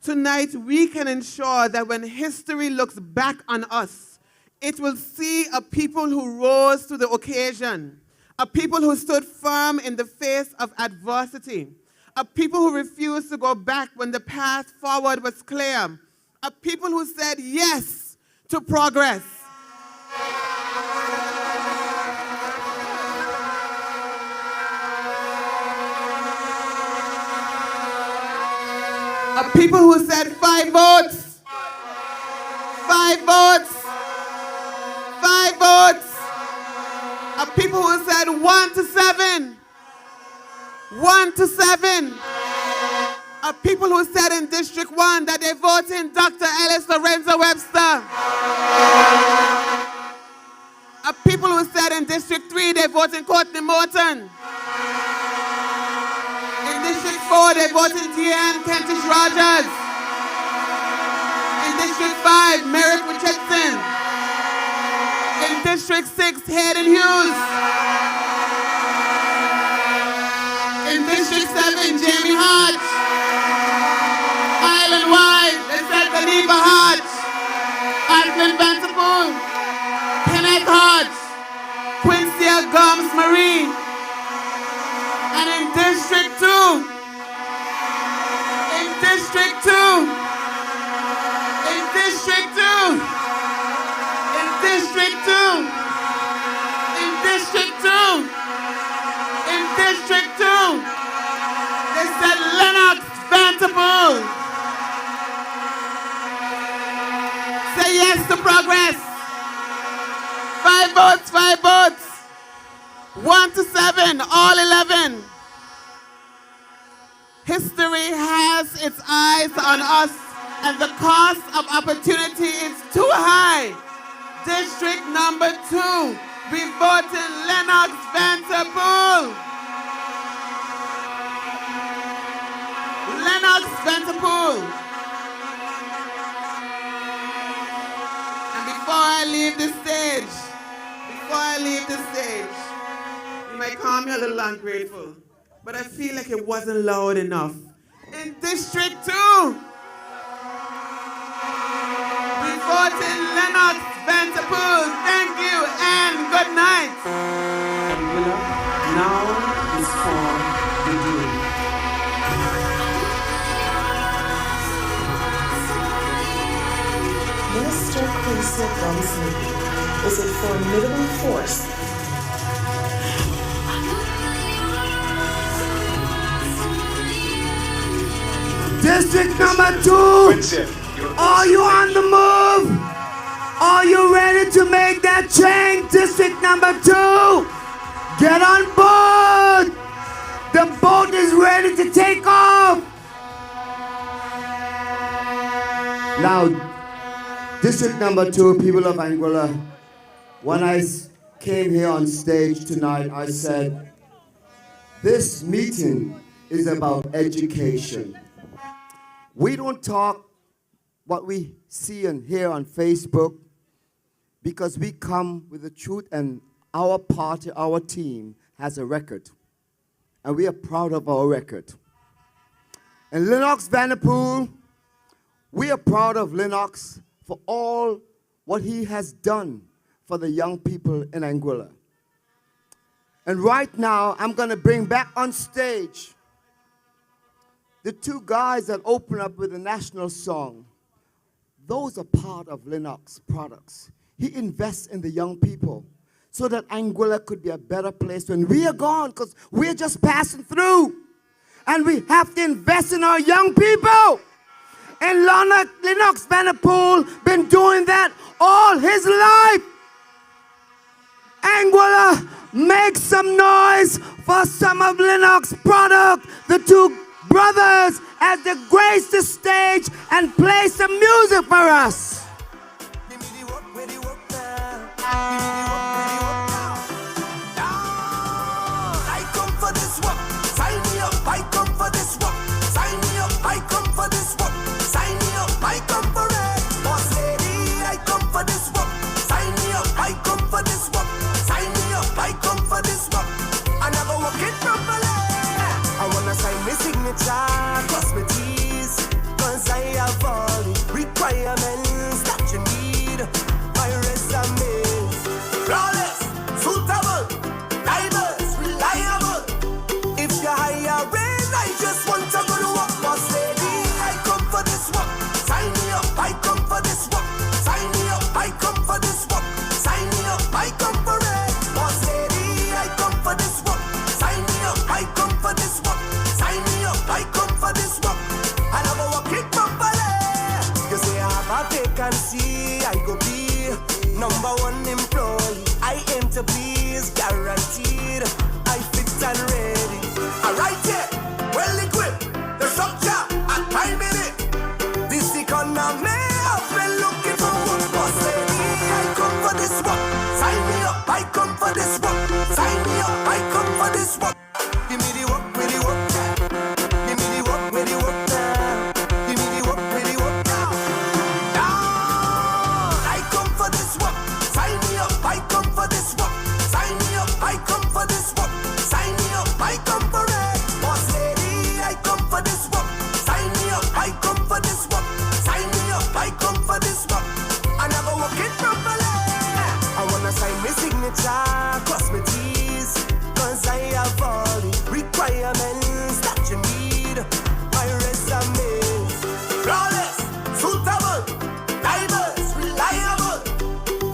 Tonight, we can ensure that when history looks back on us, it will see a people who rose to the occasion, a people who stood firm in the face of adversity, a people who refused to go back when the path forward was clear, a people who said yes to progress. A people who said 5 votes, 5 votes, 5 votes. A people who said 1 to 7, 1 to 7. A people who said in District 1 that they vote in Dr. Ellis Lorenzo Webster. A people who said in District 3 they vote in Courtney Morton. In District 4, they voted Deanne Kentish Rogers. In District 5, Merrick Richardson. In District 6, Hayden Hughes. In District 7, Jamie Hodge. Island-wide, they said Geneva Hodge. Advin Vanterpool. Kenneth Hodge. Quincy Gomes Marie. And in District 2, in District 2, in District 2, in District 2, in District 2, in District 2, they said Lennox Vanterpool. Say yes to progress. 5 votes, 5 votes. 1 to 7, all 11. History has its eyes on us, and the cost of opportunity is too high. District number 2, we voted Lennox Vanterpool. Lennox Vanterpool. And before I leave the stage, you might call me a little ungrateful, but I feel like it wasn't loud enough. In District 2, we voted Lennox Vanterpool. Thank you and good night. Now is for the doing. Minister Quincy Gumsley is a formidable force. District number 2, are you on the move? Are you ready to make that change? District number 2, get on board. The boat is ready to take off. Now, District number 2, people of Anguilla, when I came here on stage tonight, I said, this meeting is about education. We don't talk what we see and hear on Facebook because we come with the truth, and our party, our team has a record. And we are proud of our record. And Lennox Vanderpool, we are proud of Lennox for all what he has done for the young people in Anguilla. And right now, I'm going to bring back on stage the 2 guys that open up with a national song. Those are part of Lennox products. He invests in the young people so that Anguilla could be a better place when we are gone, because we're just passing through. And we have to invest in our young people. And Lennox Vanderpool been doing that all his life. Anguilla, make some noise for some of Lennox product. The 2 brothers as they grace the stage and play some music for us. I come for this work. Sign me up. I come for this work. Sign me up. I come for this work. Sign me up. I come for it. Boss lady, I come for this work. Sign me up. I come for this work. Sign me up. I come for this work. I never work it properly. I wanna sign my signature, cross my T's, cause I have all the requirements that you need. My resume flawless, suitable, diverse, reliable. If you're hiring, I just want to go to work. Boss lady, I come for this work. Sign me up, I come for this work. Sign me up, I come for this work. Sign me up, I come for it. Boss lady, I come for this work. Sign me up, I come for this work. Sign me up, I come for this work. I never work it properly. You say I have a vacancy, I go be number 1 employee. I aim to please, guaranteed. I fit and ready. Alright, yeah, well equipped. The structure at my minute. This economy, I've been looking for one. Boss lady, I come for this work. Sign me up, I come for this work. Sign me up, I come for this work. Give me the work, with the work. Give me the work, with the work. Give me the work, with the work. I come for this work. Sign me up, I come for this work. Sign me up, I come for this work. Sign me up, I come for it. Boss lady, I come for this work. Sign me up, I come for this work. Sign me up, I come for this work. I never work it properly. I wanna sign my signature, cross my T's, cause I have all the requirements that you need. My resume flawless, suitable, diverse, reliable.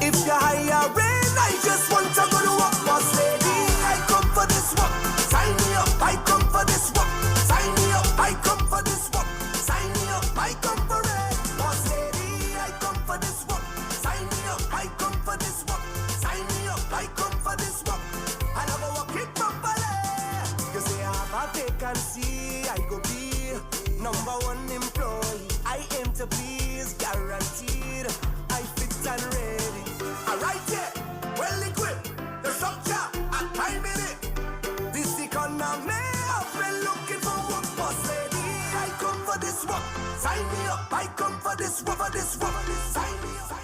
If you're hiring, I just want to go to work. Boss lady, I come for this work. Sign me up, I come for this work. Sign me up, I come for this work. Sign me up, I come for it. Boss lady, I come for this work. Sign me up, I come for this work. Sign me up, I come for this work. I never work it properly. You say I have a vacancy, I go be number 1 employee. I aim to please, guaranteed. I fit and ready. Alright, yeah, well equipped. The structure at my minute. This economy, I've been looking for work. Boss lady, I come for this work. Sign me up, I come for this work, for this work. Sign me up.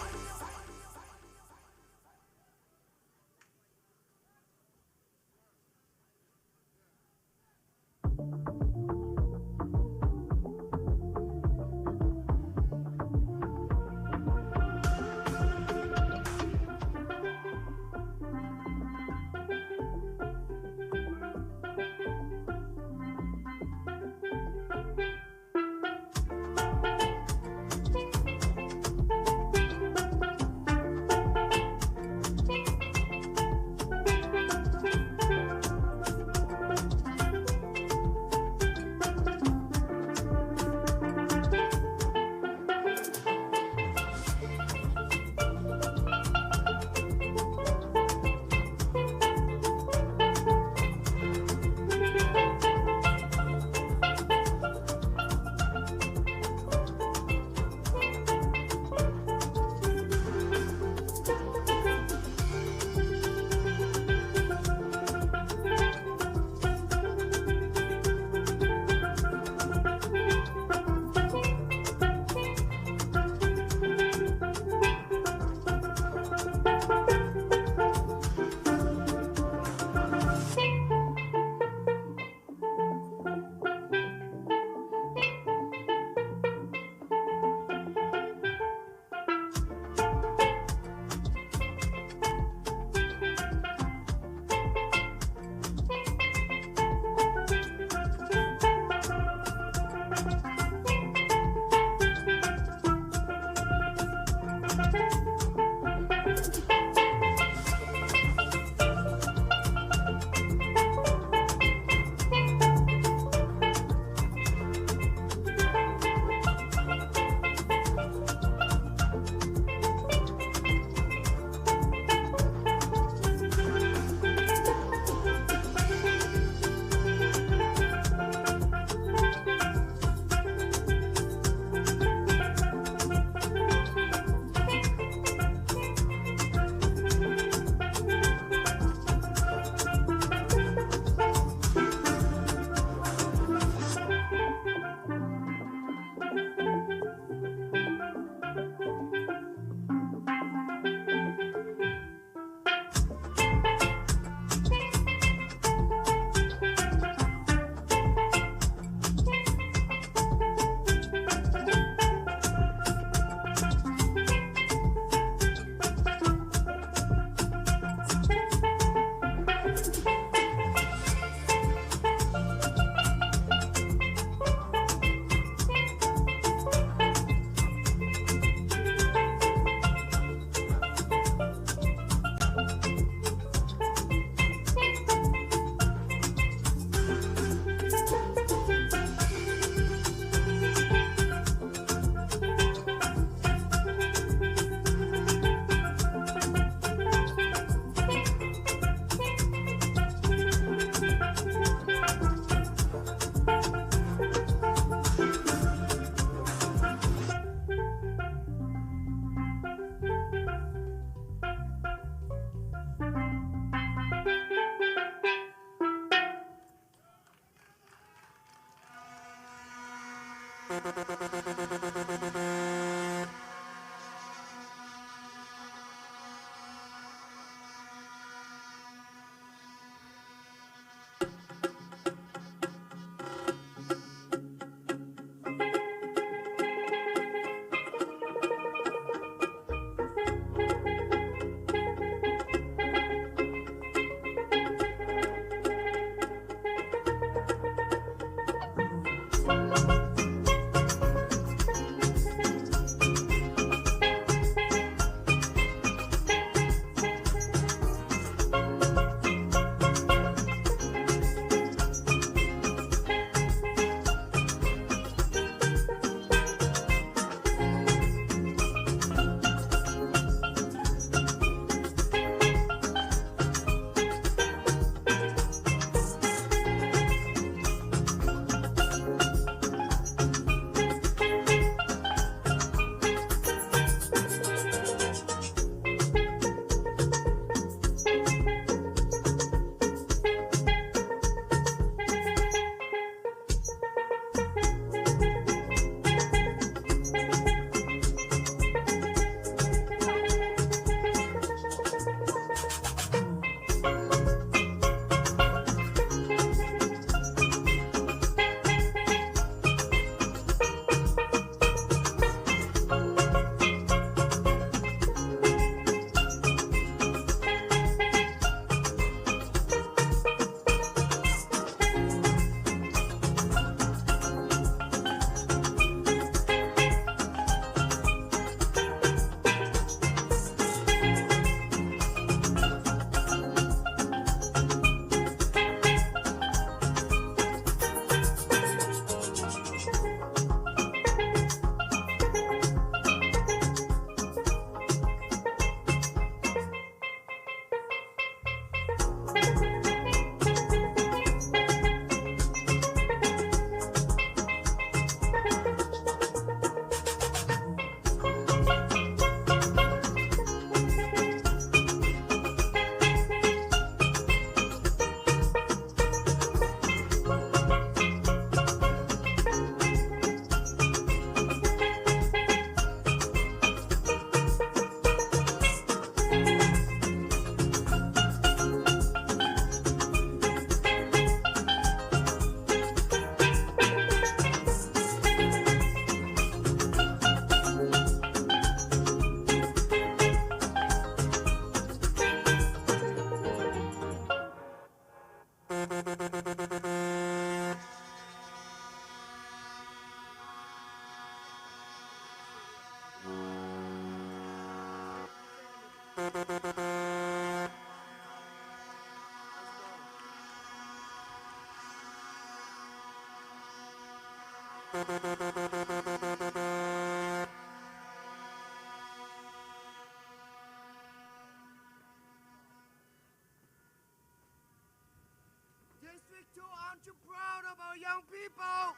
District 2, aren't you proud of our young people?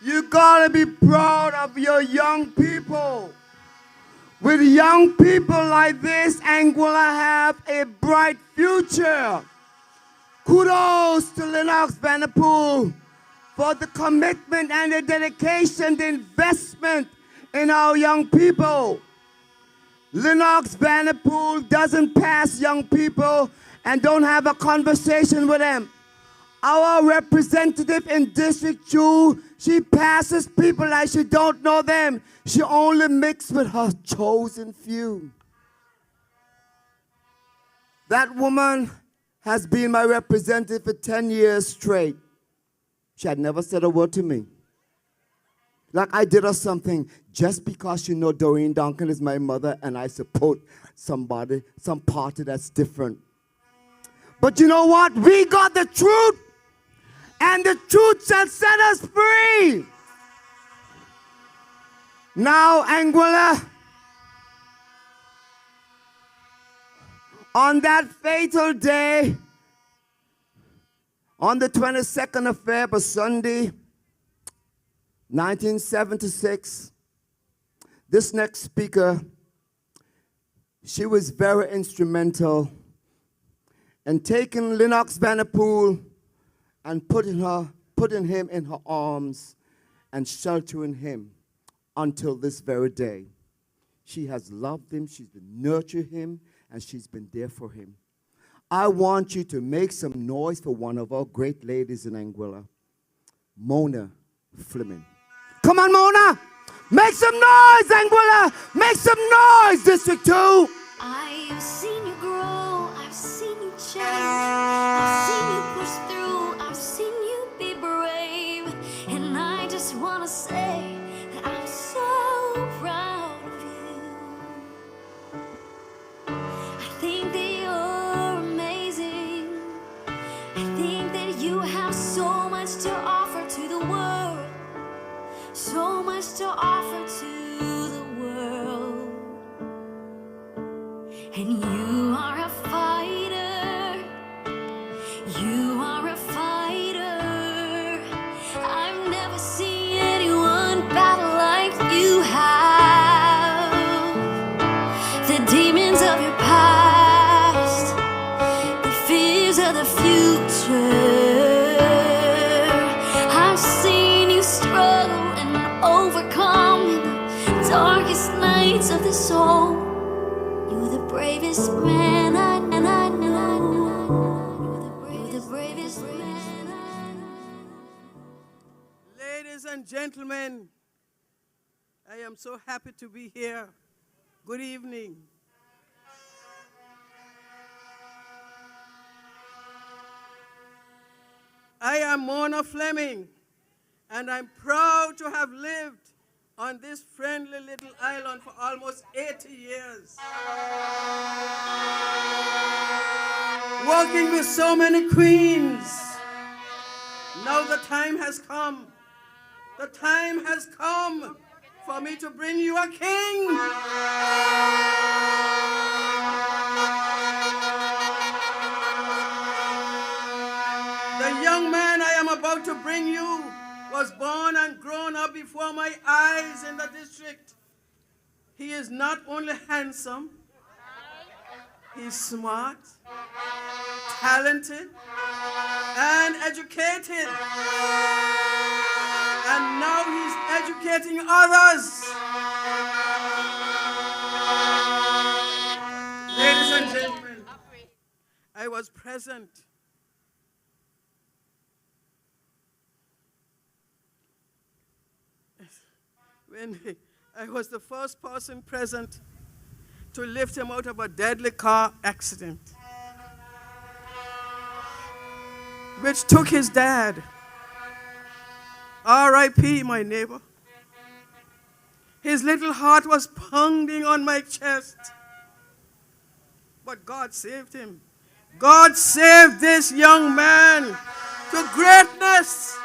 You gotta be proud of your young people. With young people like this, Anguilla have a bright future. Kudos to Lennox Vanderpool for the commitment and the dedication, the investment in our young people. Lennox Vanderpool doesn't pass young people and don't have a conversation with them. Our representative in District 2, she passes people like she don't know them. She only mixes with her chosen few. That woman has been my representative for 10 years straight. She had never said a word to me. Like I did her something just because you know Doreen Duncan is my mother and I support somebody, some party that's different. But you know what? We got the truth, and the truth shall set us free. Now, Anguilla, on that fatal day, on the 22nd of February, Sunday, 1976, this next speaker, she was very instrumental in taking Lennox Vanderpool and putting him in her arms and sheltering him until this very day. She has loved him, she's been nurturing him, and she's been there for him. I want you to make some noise for one of our great ladies in Anguilla, Mona Fleming. Come on, Mona! Make some noise, Anguilla! Make some noise, District 2! I've seen you grow, I've seen you change, I've seen you push through, I've seen you be brave, and I just want to say that I'm so proud of you. I think that you're amazing. I think that you have so much to offer to the world, so much to offer to the world. And you are a fighter, you are a fighter. I've never seen anyone battle like you have. The demons of your past, the fears of the future. I've seen you struggle and overcome in the darkest nights of the soul. You're the bravest man I know. You're the bravest man I know. Ladies and gentlemen, I am so happy to be here. Good evening. I am Mona Fleming, and I'm proud to have lived on this friendly little island for almost 80 years. Working with so many queens. Now the time has come. The time has come for me to bring you a king. The young man I am about to bring you was born and grown up before my eyes in the district. He is not only handsome, he's smart, talented, and educated. And now he's educating others. Ladies and gentlemen, I was present when I was the first person present to lift him out of a deadly car accident, which took his dad. R.I.P., my neighbor. His little heart was pounding on my chest, but God saved him. God saved this young man to greatness.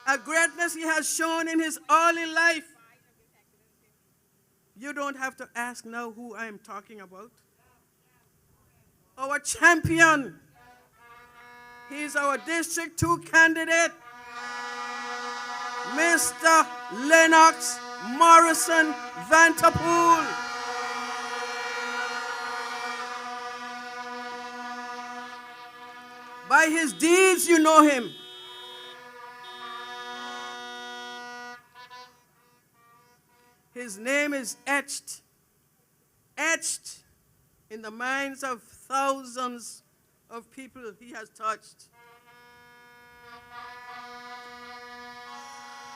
A greatness he has shown in his early life. You don't have to ask now who I am talking about. Our champion. He's our District 2 candidate, Mr. Lennox Morrison Vanterpool. By his deeds, you know him. His name is etched in the minds of thousands of people he has touched.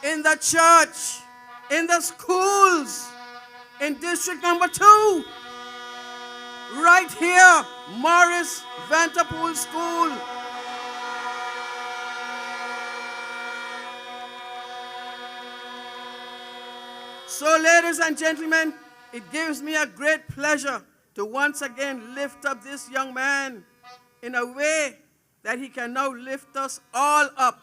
In the church, in the schools, in District number 2, right here, Morris Vanterpool School. So, ladies and gentlemen, it gives me a great pleasure to once again lift up this young man in a way that he can now lift us all up.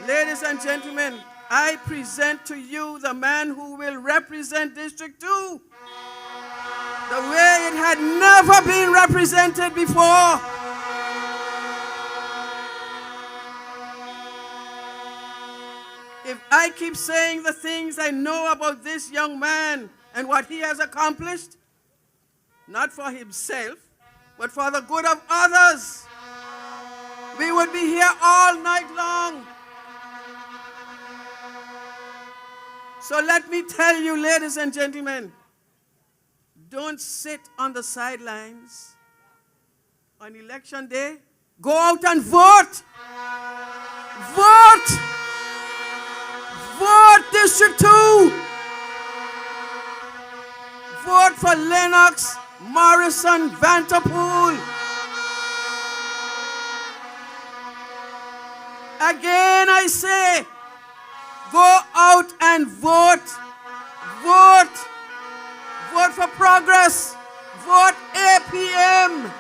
Ladies and gentlemen, I present to you the man who will represent District 2 the way it had never been represented before. If I keep saying the things I know about this young man and what he has accomplished, not for himself, but for the good of others, we would be here all night long. So let me tell you, ladies and gentlemen, don't sit on the sidelines on election day. Go out and vote. Vote. Vote District 2. Vote for Lennox, Morrison, Vanterpool. Again, I say, go out and vote. Vote. Vote for progress. Vote APM.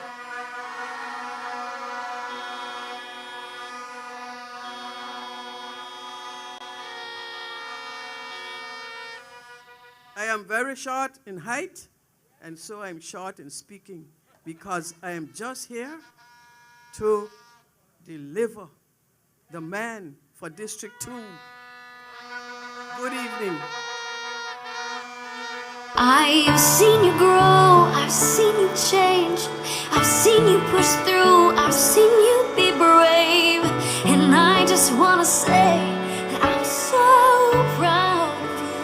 I am very short in height, and so I'm short in speaking, because I am just here to deliver the man for District 2. Good evening. I've seen you grow, I've seen you change, I've seen you push through, I've seen you be brave, and I just wanna say that I'm so proud of you.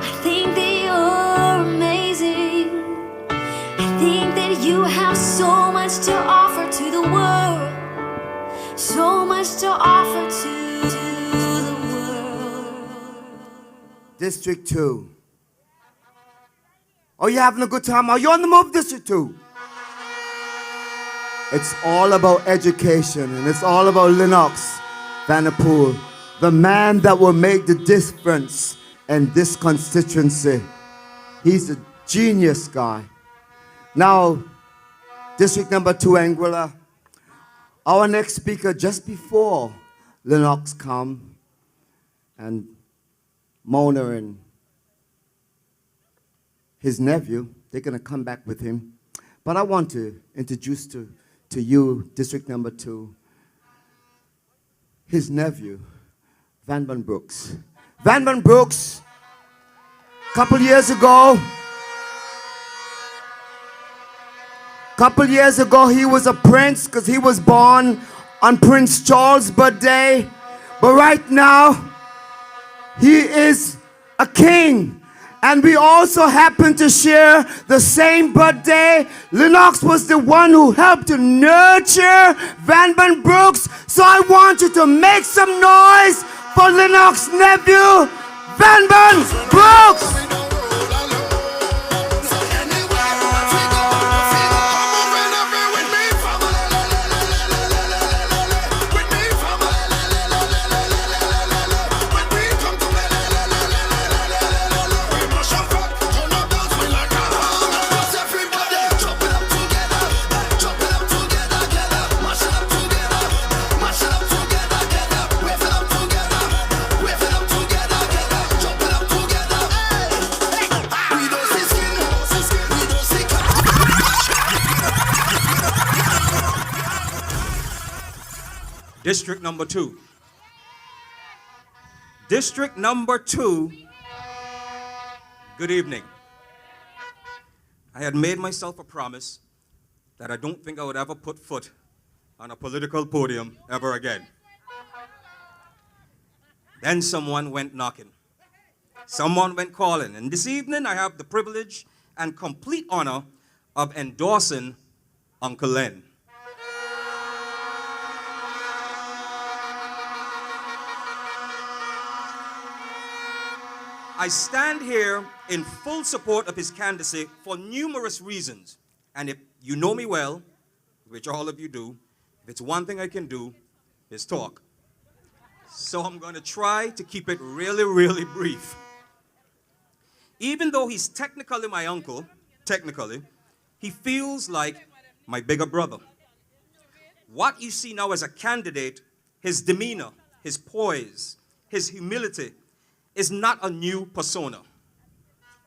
I think that you're amazing. I think that you have so much to offer to the world, so much to offer to the world. District 2. Are you having a good time? Are you on the move, District 2? It's all about education, and it's all about Lennox Vanterpool, the man that will make the difference in this constituency. He's a genius guy. Now, District number 2, Anguilla. Our next speaker, just before Lennox come, and Mona and his nephew, they're going to come back with him. But I want to introduce to you, District number 2, his nephew, Van Brooks. Van Brooks, a couple years ago, he was a prince because he was born on Prince Charles' birthday. But right now, he is a king. And we also happen to share the same birthday. Lennox was the one who helped to nurture Van Brooks. So I want you to make some noise for Lennox's nephew, Van Brooks. District number 2. District number 2, good evening. I had made myself a promise that I don't think I would ever put foot on a political podium ever again. Then someone went knocking. Someone went calling. And this evening I have the privilege and complete honor of endorsing Uncle Len. I stand here in full support of his candidacy for numerous reasons. And if you know me well, which all of you do, if it's one thing I can do, is talk. So I'm going to try to keep it really, really brief. Even though he's technically my uncle, he feels like my bigger brother. What you see now as a candidate, his demeanor, his poise, his humility, is not a new persona,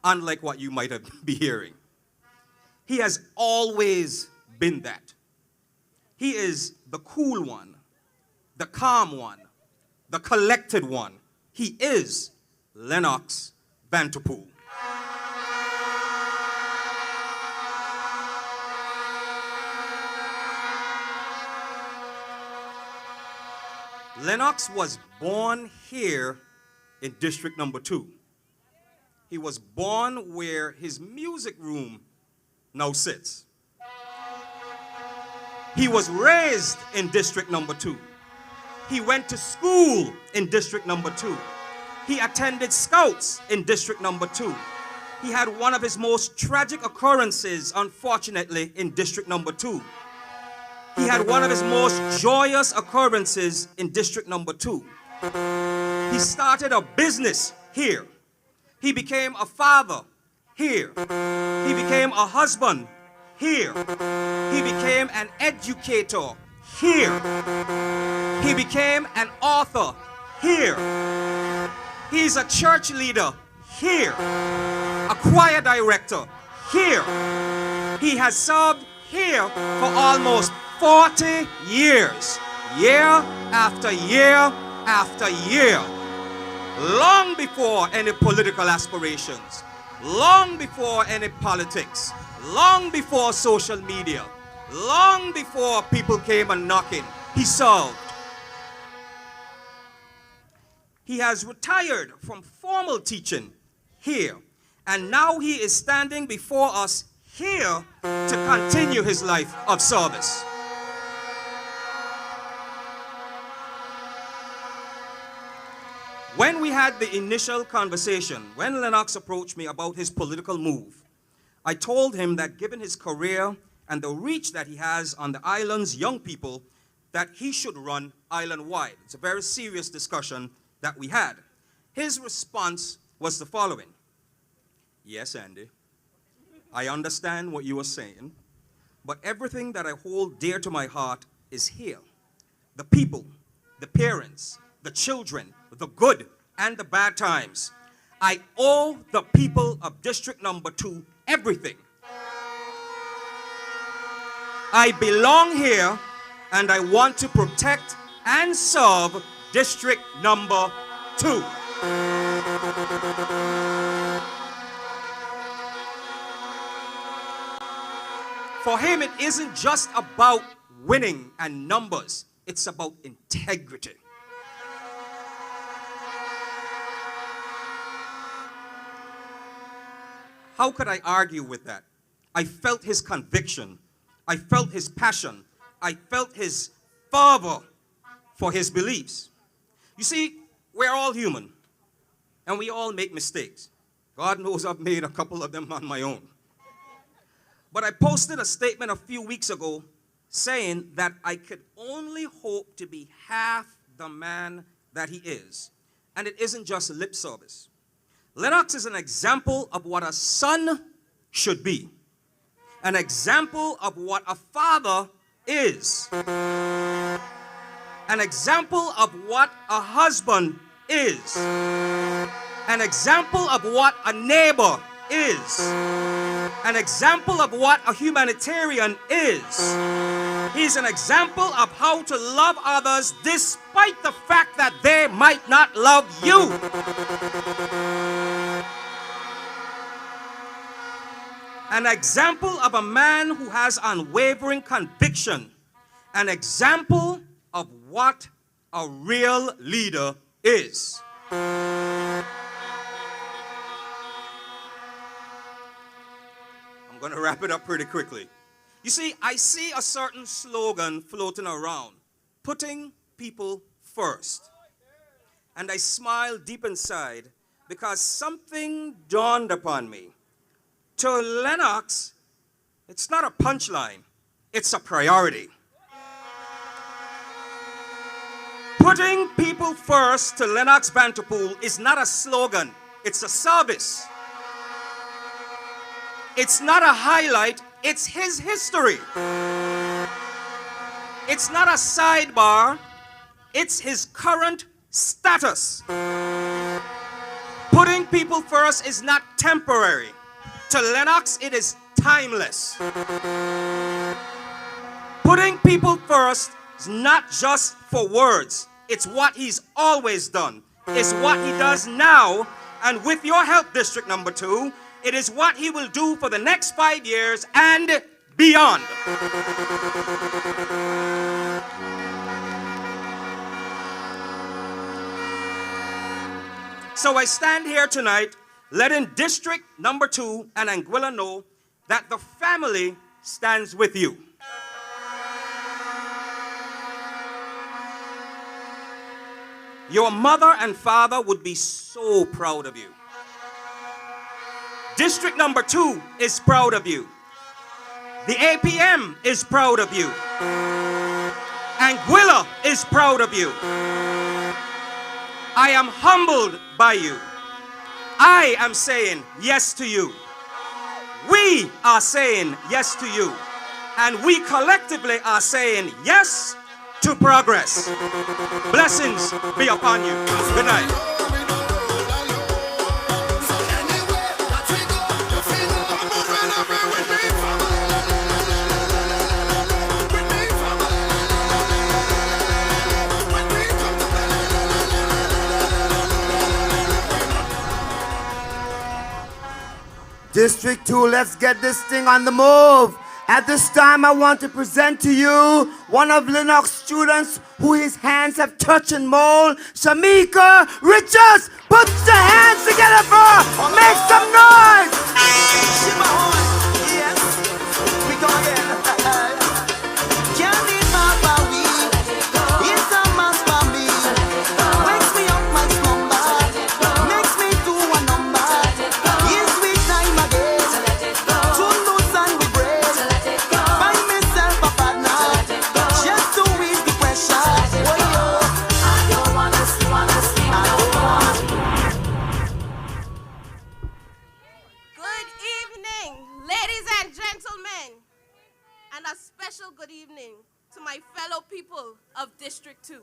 unlike what you might be hearing. He has always been that. He is the cool one, the calm one, the collected one. He is Lennox Vanterpool. Lennox was born here in District Number 2. He was born where his music room now sits. He was raised in District Number 2. He went to school in District Number 2. He attended Scouts in District Number 2. He had one of his most tragic occurrences, unfortunately, in District Number 2. He had one of his most joyous occurrences in District Number 2. He started a business here. He became a father here. He became a husband here. He became an educator here. He became an author here. He's a church leader here. A choir director here. He has served here for almost 40 years, year after year after year. Long before any political aspirations, long before any politics, long before social media, long before people came a knocking, he served. He has retired from formal teaching here, and now he is standing before us here to continue his life of service. When we had the initial conversation, when Lennox approached me about his political move, I told him that given his career and the reach that he has on the island's young people, that he should run island-wide. It's a very serious discussion that we had. His response was the following: yes, Andy, I understand what you are saying, but everything that I hold dear to my heart is here. The people, the parents, the children, the good and the bad times. I owe the people of District Number 2 everything. I belong here, and I want to protect and serve District Number 2. For him, it isn't just about winning and numbers. It's about integrity. How could I argue with that? I felt his conviction. I felt his passion. I felt his fervor for his beliefs. You see, we're all human, and we all make mistakes. God knows I've made a couple of them on my own. But I posted a statement a few weeks ago saying that I could only hope to be half the man that he is. And it isn't just lip service. Lennox is an example of what a son should be. An example of what a father is. An example of what a husband is. An example of what a neighbor is. An example of what a humanitarian is. He's an example of how to love others despite the fact that they might not love you. An example of a man who has unwavering conviction. An example of what a real leader is. I'm going to wrap it up pretty quickly. You see, I see a certain slogan floating around, putting people first. And I smile deep inside because something dawned upon me. To Lennox, it's not a punchline, it's a priority. Putting people first to Lennox Vanterpool is not a slogan, it's a service. It's not a highlight, it's his history. It's not a sidebar, it's his current status. Putting people first is not temporary. To Lennox, it is timeless. Putting people first It's not just for words. It's what he's always done. It's what he does now. And with your help, District Number 2, it is what he will do for the next 5 years and beyond. So I stand here tonight letting District Number 2 and Anguilla know that the family stands with you. Your mother and father would be so proud of you. District Number 2 is proud of you. The APM is proud of you. Anguilla is proud of you. I am humbled by you. I am saying yes to you. We are saying yes to you. And we collectively are saying yes to progress. Blessings be upon you. Good night. District 2, let's get this thing on the move. At this time, I want to present to you one of Lennox students who his hands have touched and mold, Shamika Richards. Put your hands together for her. Make some noise. Yes, we go again. Can't be far from me. It's a must for me. Wakes me up my slumber. Makes me do a number. Yes, we time again. To lose and we break. Find myself a partner. Just to ease the pressure. Oh, yo. I don't wanna sleep. I don't want. Good evening, ladies and gentlemen, and a special good evening to my fellow people of District 2.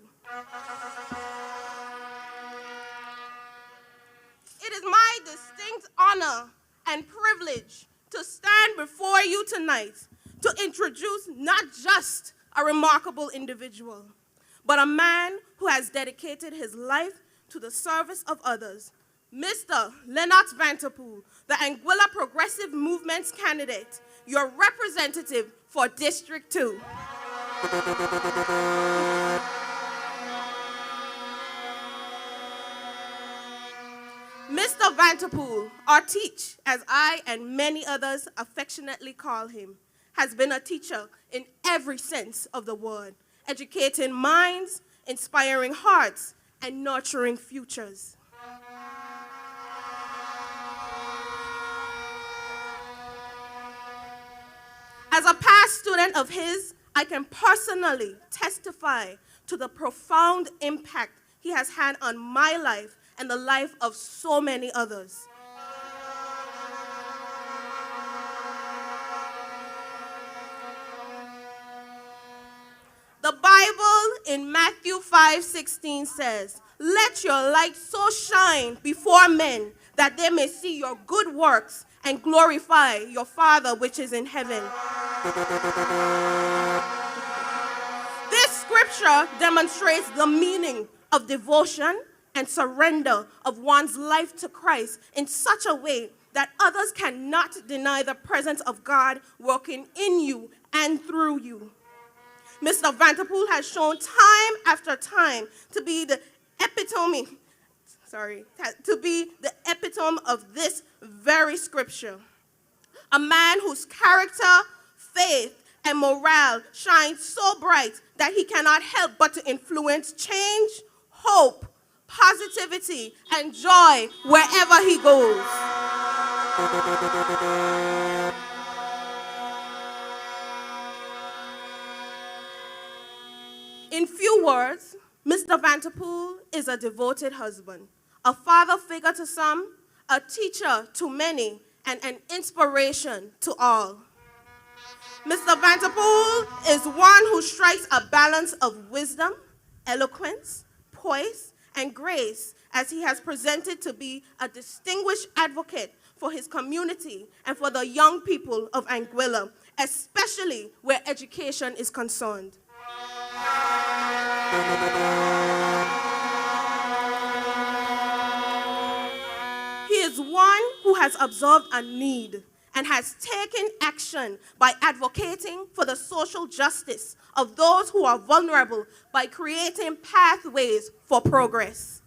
It is my distinct honor and privilege to stand before you tonight to introduce not just a remarkable individual, but a man who has dedicated his life to the service of others, Mr. Lennox Vanterpool, the Anguilla Progressive Movement's candidate, your representative for District 2. Mr. Vanterpool, or Teach, as I and many others affectionately call him, has been a teacher in every sense of the word, educating minds, inspiring hearts, and nurturing futures. As a past student of his, I can personally testify to the profound impact he has had on my life and the life of so many others. The Bible in Matthew 5:16 says, "Let your light so shine before men that they may see your good works and glorify your Father which is in heaven." This scripture demonstrates the meaning of devotion and surrender of one's life to Christ in such a way that others cannot deny the presence of God working in you and through you. Mr. Vanterpool has shown time after time to be the epitome of this very scripture. A man whose character, faith, and morale shine so bright that he cannot help but to influence change, hope, positivity, and joy wherever he goes. In few words, Mr. Vanterpool is a devoted husband, a father figure to some, a teacher to many, and an inspiration to all. Mr. Vanterpool is one who strikes a balance of wisdom, eloquence, poise, and grace as he has presented to be a distinguished advocate for his community and for the young people of Anguilla, especially where education is concerned. He is one who has observed a need and has taken action by advocating for the social justice of those who are vulnerable by creating pathways for progress.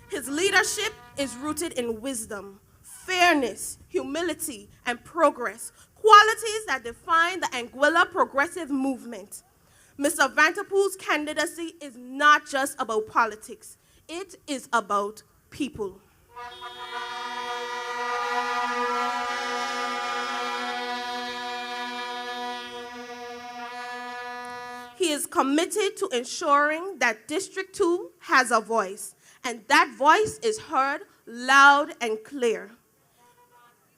His leadership is rooted in wisdom, fairness, humility, and progress, qualities that define the Anguilla progressive movement. Mr. Vanterpool's candidacy is not just about politics, it is about people. He is committed to ensuring that District 2 has a voice, and that voice is heard loud and clear.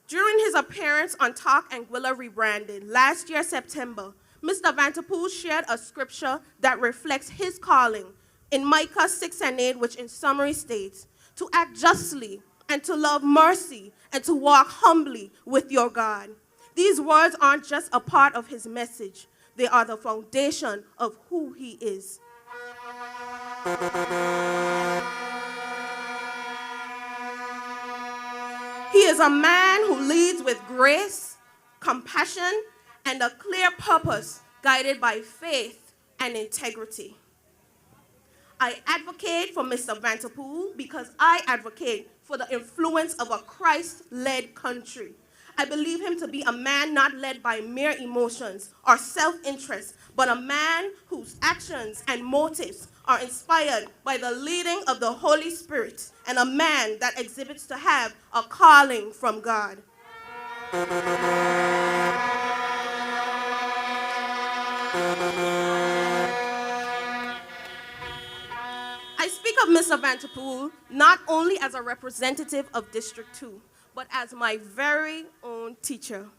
During his appearance on Talk Anguilla Rebranded last year, September, Mr. Vanterpool shared a scripture that reflects his calling in Micah 6 and 8, which in summary states, to act justly and to love mercy and to walk humbly with your God. These words aren't just a part of his message. They are the foundation of who he is. He is a man who leads with grace, compassion, and a clear purpose guided by faith and integrity. I advocate for Mr. Vanterpool because I advocate for the influence of a Christ-led country. I believe him to be a man not led by mere emotions or self-interest, but a man whose actions and motives are inspired by the leading of the Holy Spirit, and a man that exhibits to have a calling from God. I speak of Mr. Vanterpool not only as a representative of District 2, but as my very own teacher.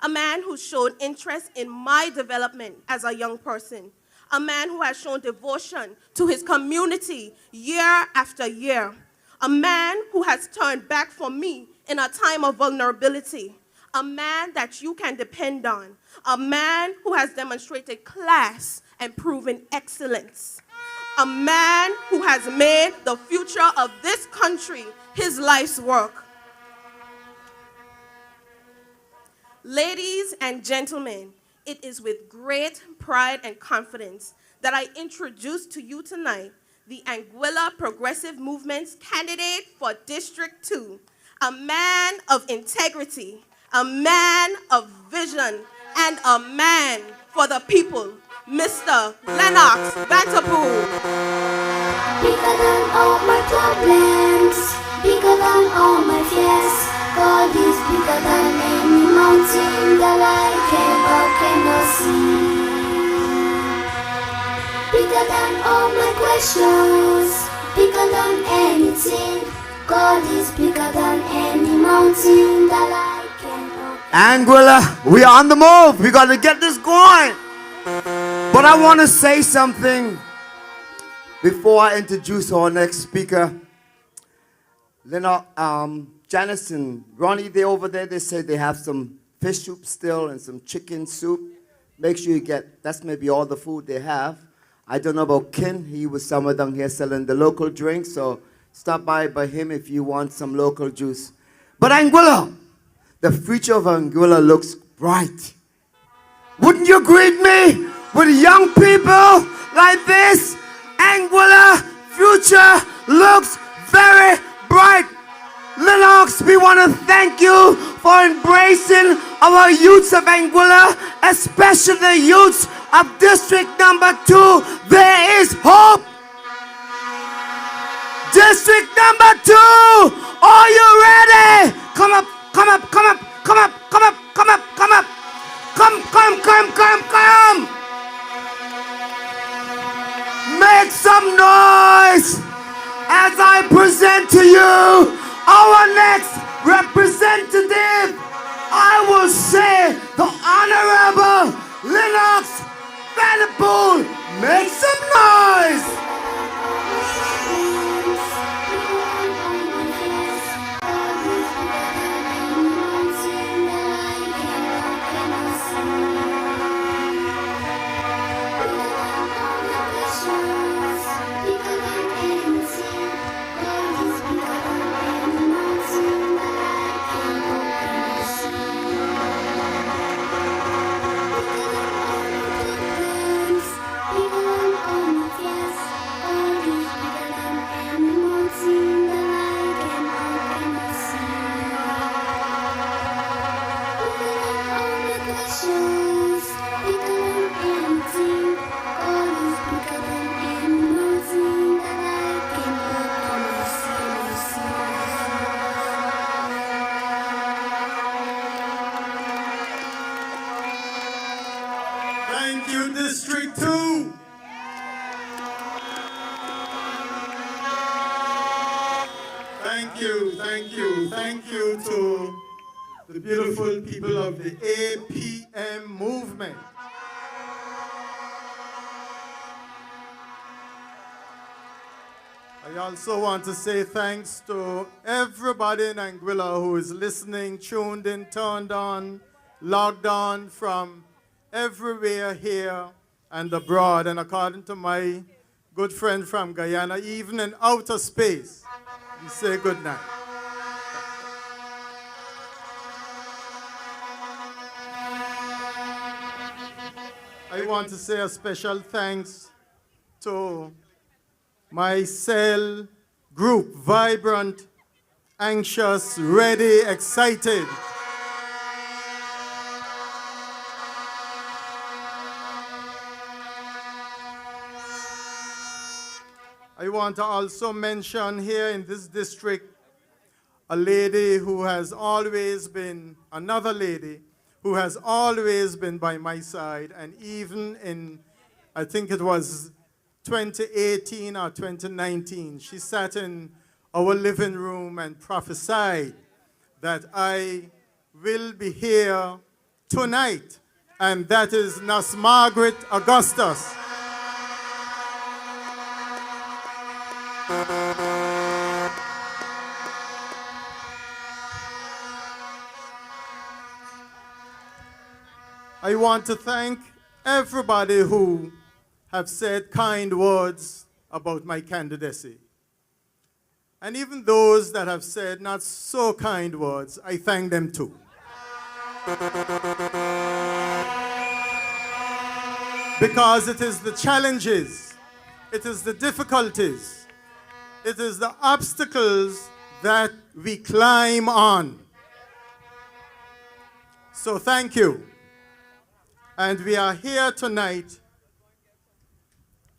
A man who showed interest in my development as a young person. A man who has shown devotion to his community year after year. A man who has turned back for me in a time of vulnerability. A man that you can depend on. A man who has demonstrated class and proven excellence. A man who has made the future of this country his life's work. Ladies and gentlemen, it is with great pride and confidence that I introduce to you tonight the Anguilla Progressive Movement's candidate for District 2, a man of integrity, a man of vision, and a man for the people, Mr. Lennox Vanterpool. Bigger than all my problems, bigger than all my fears. God is bigger than any mountain that I cannot see. Bigger than all my questions, bigger than anything. God is bigger than any mountain that I cannot. Anguilla, we are on the move. We got to get this going. But I want to say something before I introduce our next speaker. Janice and Ronnie, they over there, they say they have some fish soup still and some chicken soup. Make sure you get, that's maybe all the food they have. I don't know about Ken. He was somewhere down here selling the local drinks, so stop by him if you want some local juice. But Anguilla, the future of Anguilla looks bright. Wouldn't you greet me with young people like this? Anguilla future looks very bright. Lennox, we want to thank you for embracing our youths of Anguilla, especially the youths of District number 2. There is hope. District number 2, are you ready? Come up, come up, come up, come up, come up, come up, come up. Come. Make some noise as I present to you our next representative. I will say the Honorable Lennox Vanterpool. Make some noise. Thank you to the beautiful people of the APM movement. I also want to say thanks to everybody in Anguilla who is listening, tuned in, turned on, logged on from everywhere here and abroad. And according to my good friend from Guyana, even in outer space, we say good night. I want to say a special thanks to my cell group, vibrant, anxious, ready, excited. I want to also mention here in this district a lady who has always been, another lady who has always been by my side, and even in, I think it was 2018 or 2019, she sat in our living room and prophesied that I will be here tonight, and that is Nurse Margaret Augustus. I want to thank everybody who have said kind words about my candidacy. And even those that have said not so kind words, I thank them too. Because it is the challenges, it is the difficulties, it is the obstacles that we climb on. So thank you. And we are here tonight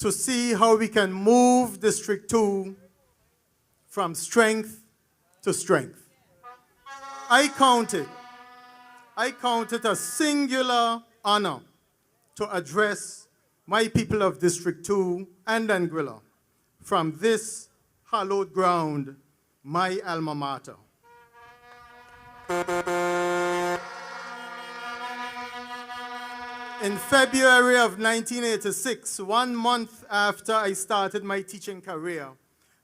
to see how we can move District 2 from strength to strength. I count it a singular honor to address my people of District 2 and Anguilla from this hallowed ground, my alma mater. In February of 1986, 1 month after I started my teaching career,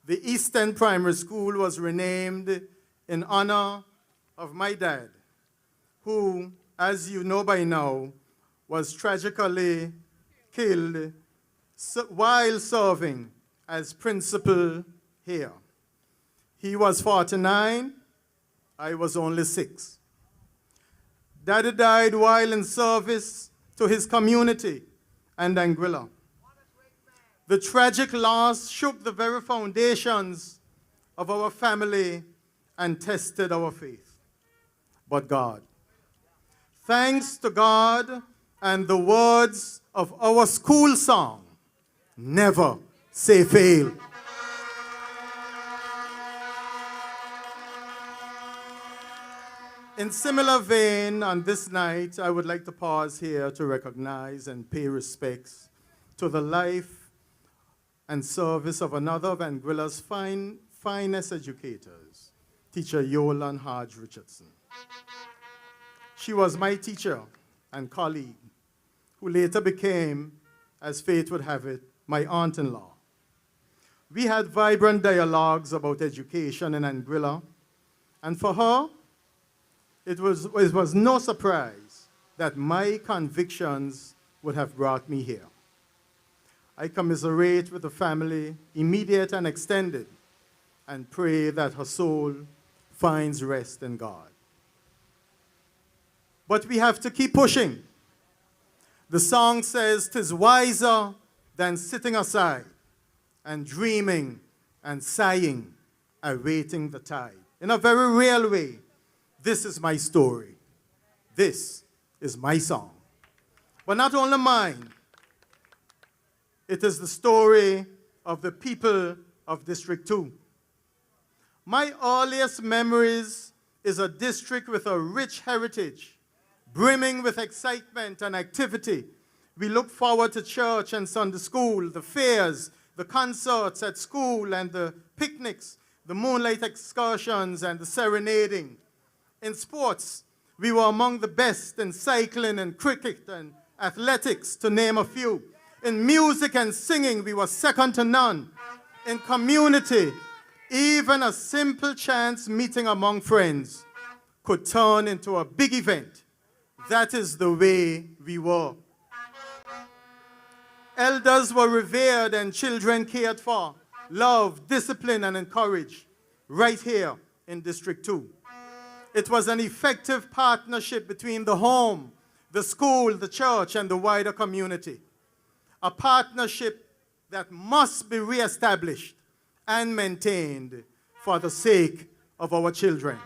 the East End Primary School was renamed in honor of my dad, who, as you know by now, was tragically killed while serving as principal here. He was 49, I was only 6. Daddy died while in service to his community and Anguilla. The tragic loss shook the very foundations of our family and tested our faith. But God, thanks to God and the words of our school song, never say fail. In similar vein, on this night, I would like to pause here to recognize and pay respects to the life and service of another of Anguilla's finest educators, Teacher Yolan Hodge Richardson. She was my teacher and colleague, who later became, as fate would have it, my aunt-in-law. We had vibrant dialogues about education in Anguilla, and for her, it was no surprise that my convictions would have brought me here. I commiserate with the family, immediate and extended, and pray that her soul finds rest in God. But we have to keep pushing. The song says, "'Tis wiser than sitting aside and dreaming and sighing, awaiting the tide." In a very real way, this is my story. This is my song. But not only mine, it is the story of the people of District 2. My earliest memories is a district with a rich heritage, brimming with excitement and activity. We look forward to church and Sunday school, the fairs, the concerts at school, and the picnics the moonlight excursions, and the serenading. In sports, we were among the best in cycling and cricket and athletics, to name a few. In music and singing, we were second to none. In community, even a simple chance meeting among friends could turn into a big event. That is the way we were. Elders were revered and children cared for, loved, disciplined, and encouraged right here in District 2. It was an effective partnership between the home, the school, the church, and the wider community. A partnership that must be reestablished and maintained for the sake of our children.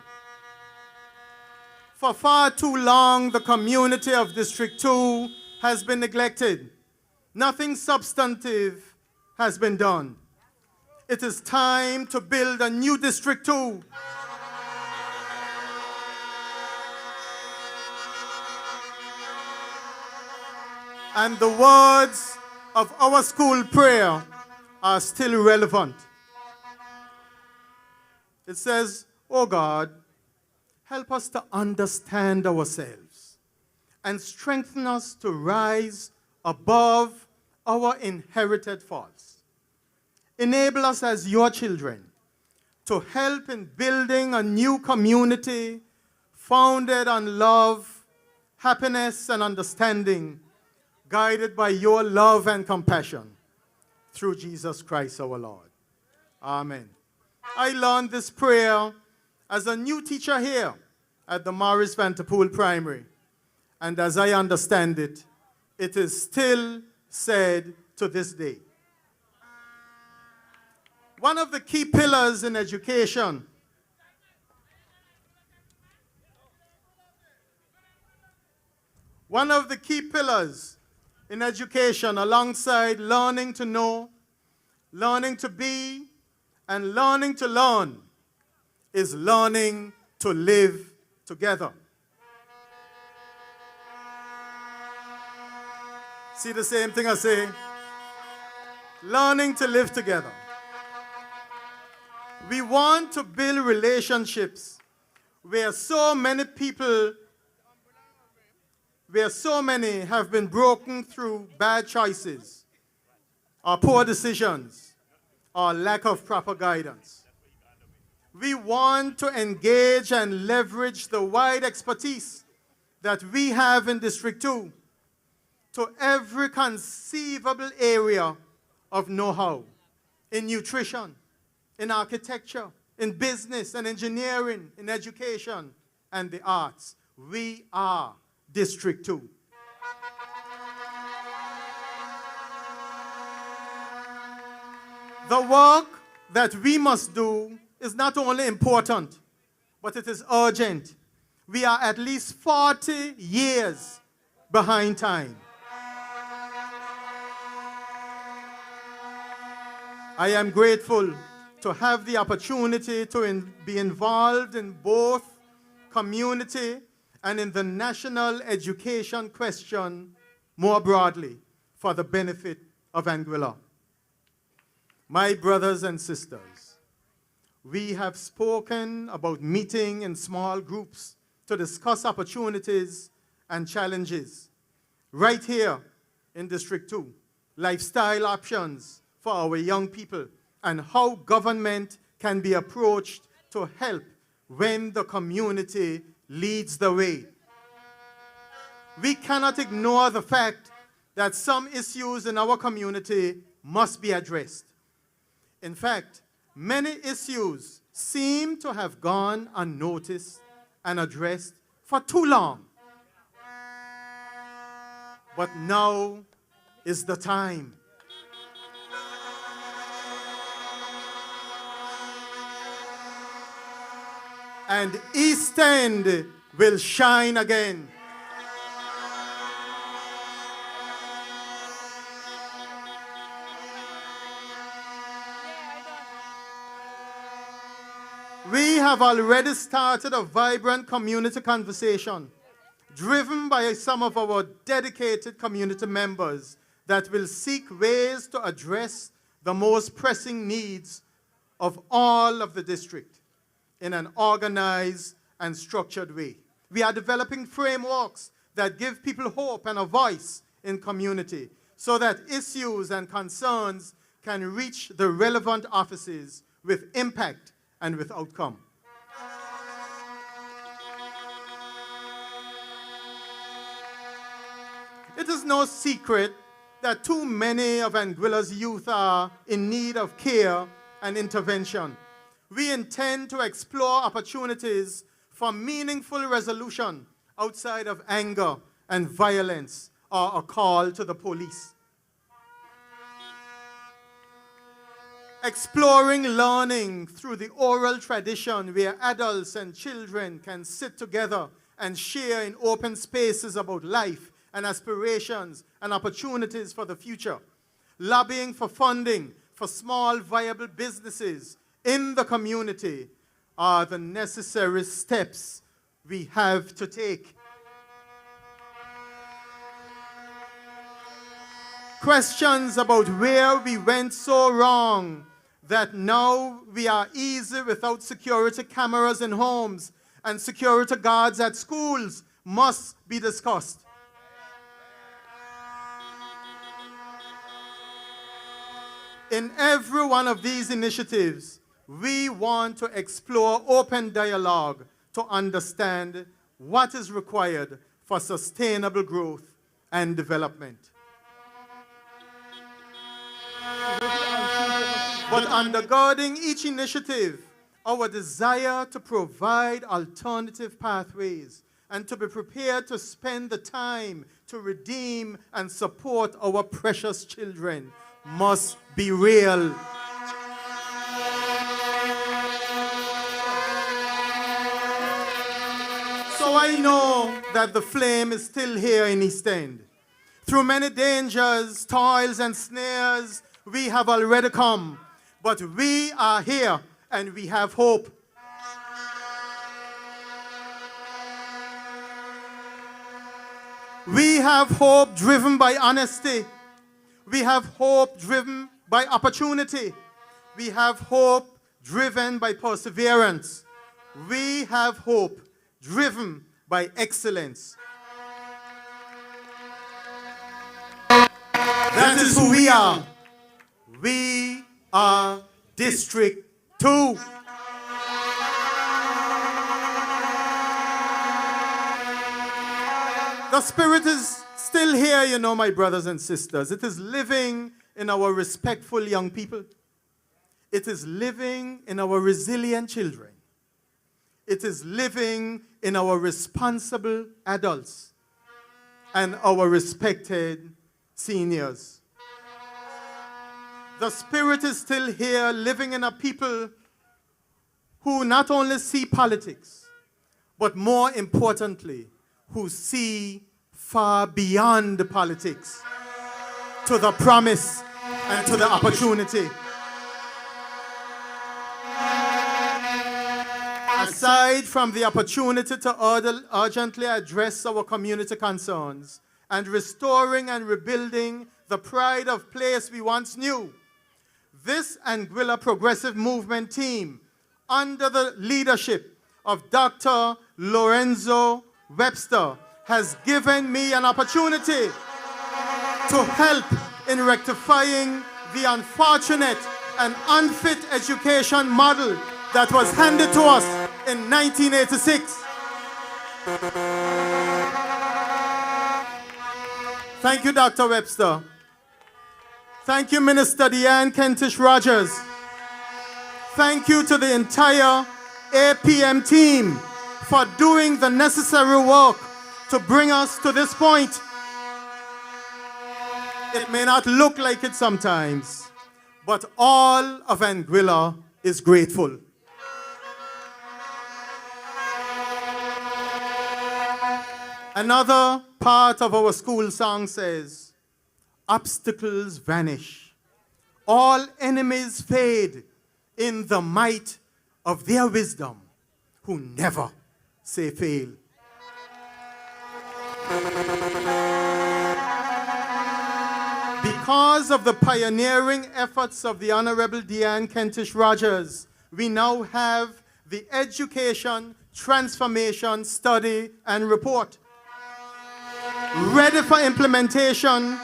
For far too long, the community of District 2 has been neglected. Nothing substantive has been done. It is time to build a new District 2. And the words of our school prayer are still relevant. It says, "Oh God, help us to understand ourselves and strengthen us to rise above our inherited faults. Enable us as your children to help in building a new community founded on love, happiness, and understanding, guided by your love and compassion, through Jesus Christ our Lord. Amen." I learned this prayer as a new teacher here at the Morris Vanterpool Primary. And as I understand it, it is still said to this day. One of the key pillars in education alongside learning to know, learning to be, and learning to learn, is learning to live together. See the same thing I say? Learning to live together. We want to build relationships where so many have been broken through bad choices, or poor decisions, or lack of proper guidance. We want to engage and leverage the wide expertise that we have in District 2 to every conceivable area of know-how, in nutrition, in architecture, in business and engineering, in education, and the arts. We are District 2. The work that we must do is not only important, but it is urgent. We are at least 40 years behind time. I am grateful to have the opportunity to be involved in both community and in the national education question more broadly for the benefit of Anguilla. My brothers and sisters, we have spoken about meeting in small groups to discuss opportunities and challenges right here in District 2, lifestyle options for our young people, and how government can be approached to help when the community leads the way. We cannot ignore the fact that some issues in our community must be addressed. In fact, many issues seem to have gone unnoticed and addressed for too long. But now is the time. And East End will shine again. We have already started a vibrant community conversation driven by some of our dedicated community members that will seek ways to address the most pressing needs of all of the district in an organized and structured way. We are developing frameworks that give people hope and a voice in community so that issues and concerns can reach the relevant offices with impact and with outcome. It is no secret that too many of Anguilla's youth are in need of care and intervention. We intend to explore opportunities for meaningful resolution outside of anger and violence or a call to the police. Exploring learning through the oral tradition where adults and children can sit together and share in open spaces about life and aspirations and opportunities for the future. Lobbying for funding for small viable businesses in the community are the necessary steps we have to take. Questions about where we went so wrong that now we are easy without security cameras in homes and security guards at schools must be discussed. In every one of these initiatives, we want to explore open dialogue to understand what is required for sustainable growth and development. But undergirding each initiative, our desire to provide alternative pathways and to be prepared to spend the time to redeem and support our precious children must be real. So I know that the flame is still here in East End. Through many dangers, toils, and snares, we have already come. But we are here and we have hope. We have hope driven by honesty. We have hope driven by opportunity. We have hope driven by perseverance. We have hope driven by excellence. That is who we are. We are District 2. The spirit is still here, you know, my brothers and sisters. It is living in our respectful young people. It is living in our resilient children. It is living in our responsible adults and our respected seniors. The spirit is still here, living in a people who not only see politics, but more importantly, who see far beyond politics to the promise and to the opportunity. Aside from the opportunity to urgently address our community concerns and restoring and rebuilding the pride of place we once knew, this Anguilla Progressive Movement team, under the leadership of Dr. Lorenzo Webster, has given me an opportunity to help in rectifying the unfortunate and unfit education model that was handed to us in 1986. Thank you, Dr. Webster. Thank you, Minister Deanne Kentish Rogers. Thank you to the entire APM team for doing the necessary work to bring us to this point. It may not look like it sometimes, but all of Anguilla is grateful. Another part of our school song says, obstacles vanish, all enemies fade in the might of their wisdom, who never say fail. Because of the pioneering efforts of the Honorable Deanne Kentish Rogers, we now have the Education, Transformation, Study, and Report, ready for implementation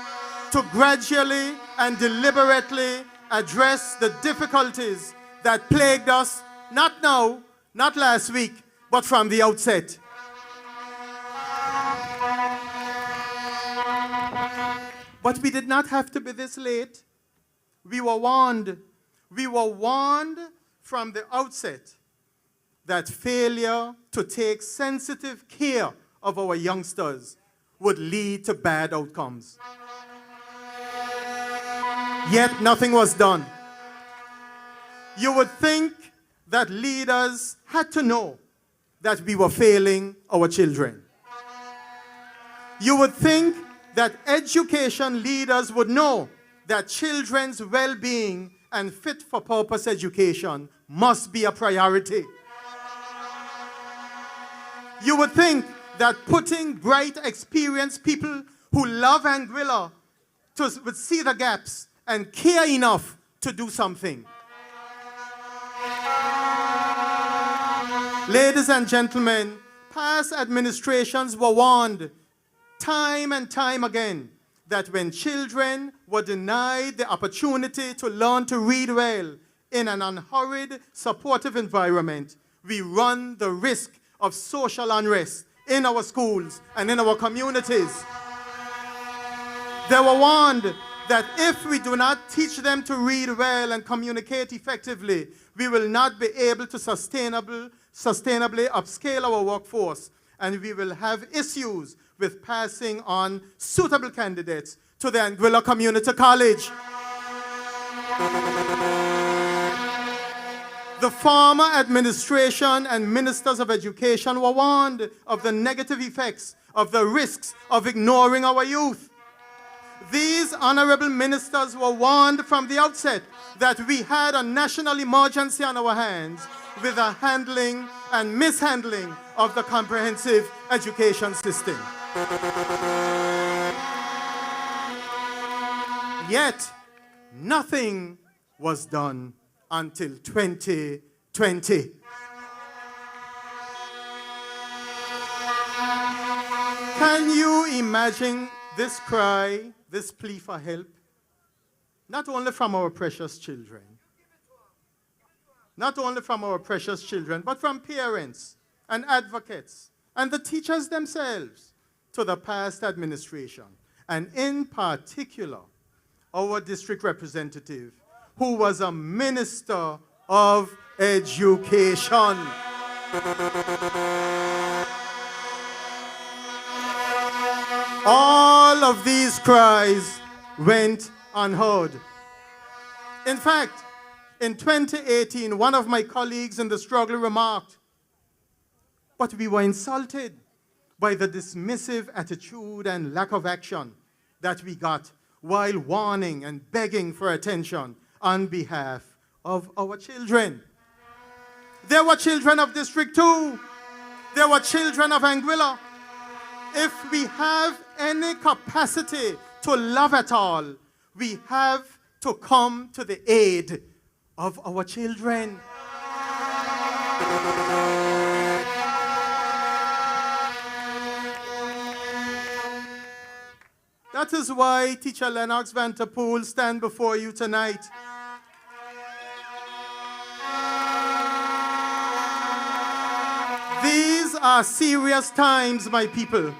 to gradually and deliberately address the difficulties that plagued us, not now, not last week, but from the outset. But we did not have to be this late. We were warned. We were warned from the outset that failure to take sensitive care of our youngsters would lead to bad outcomes. Yet nothing was done. You would think that leaders had to know that we were failing our children. You would think that education leaders would know that children's well-being and fit-for-purpose education must be a priority. You would think that putting bright, experienced people who love Anguilla would see the gaps and care enough to do something. Ladies and gentlemen, past administrations were warned time and time again that when children were denied the opportunity to learn to read well in an unhurried, supportive environment, we run the risk of social unrest in our schools and in our communities. They were warned that if we do not teach them to read well and communicate effectively, we will not be able to sustainably upscale our workforce, and we will have issues with passing on suitable candidates to the Anguilla Community College. The former administration and ministers of education were warned of the negative effects, of the risks of ignoring our youth. These honorable ministers were warned from the outset that we had a national emergency on our hands with the handling and mishandling of the comprehensive education system. Yet, nothing was done until 2020. Can you imagine this cry, this plea for help? Not only from our precious children, but from parents and advocates and the teachers themselves to the past administration, and in particular, our district representative, who was a minister of education. All of these cries went unheard. In fact, in 2018, one of my colleagues in the struggle remarked, "But we were insulted by the dismissive attitude and lack of action that we got while warning and begging for attention on behalf of our children." There were children of District 2. There were children of Anguilla. If we have any capacity to love at all, we have to come to the aid of our children. That is why Teacher Lennox Vanterpool stand before you tonight. These are serious times, my people,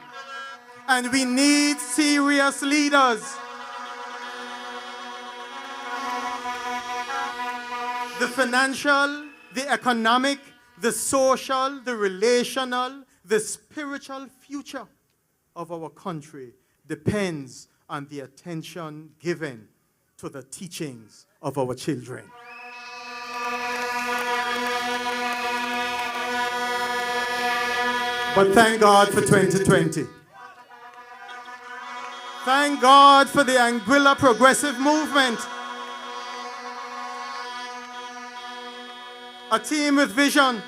and we need serious leaders. The financial, the economic, the social, the relational, the spiritual future of our country depends on the attention given to the teachings of our children. But thank God for 2020. Thank God for the Anguilla Progressive Movement. A team with vision.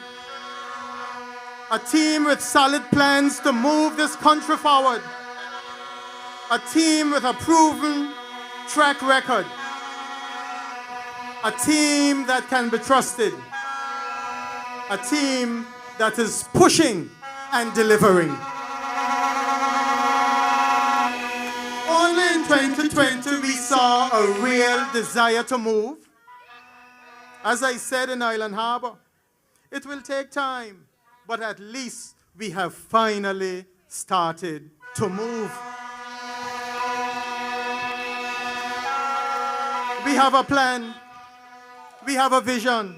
A team with solid plans to move this country forward. A team with a proven track record, a team that can be trusted, a team that is pushing and delivering. Only in 2020 we saw a real desire to move. As I said in Island Harbor, it will take time, but at least we have finally started to move. We have a plan. We have a vision.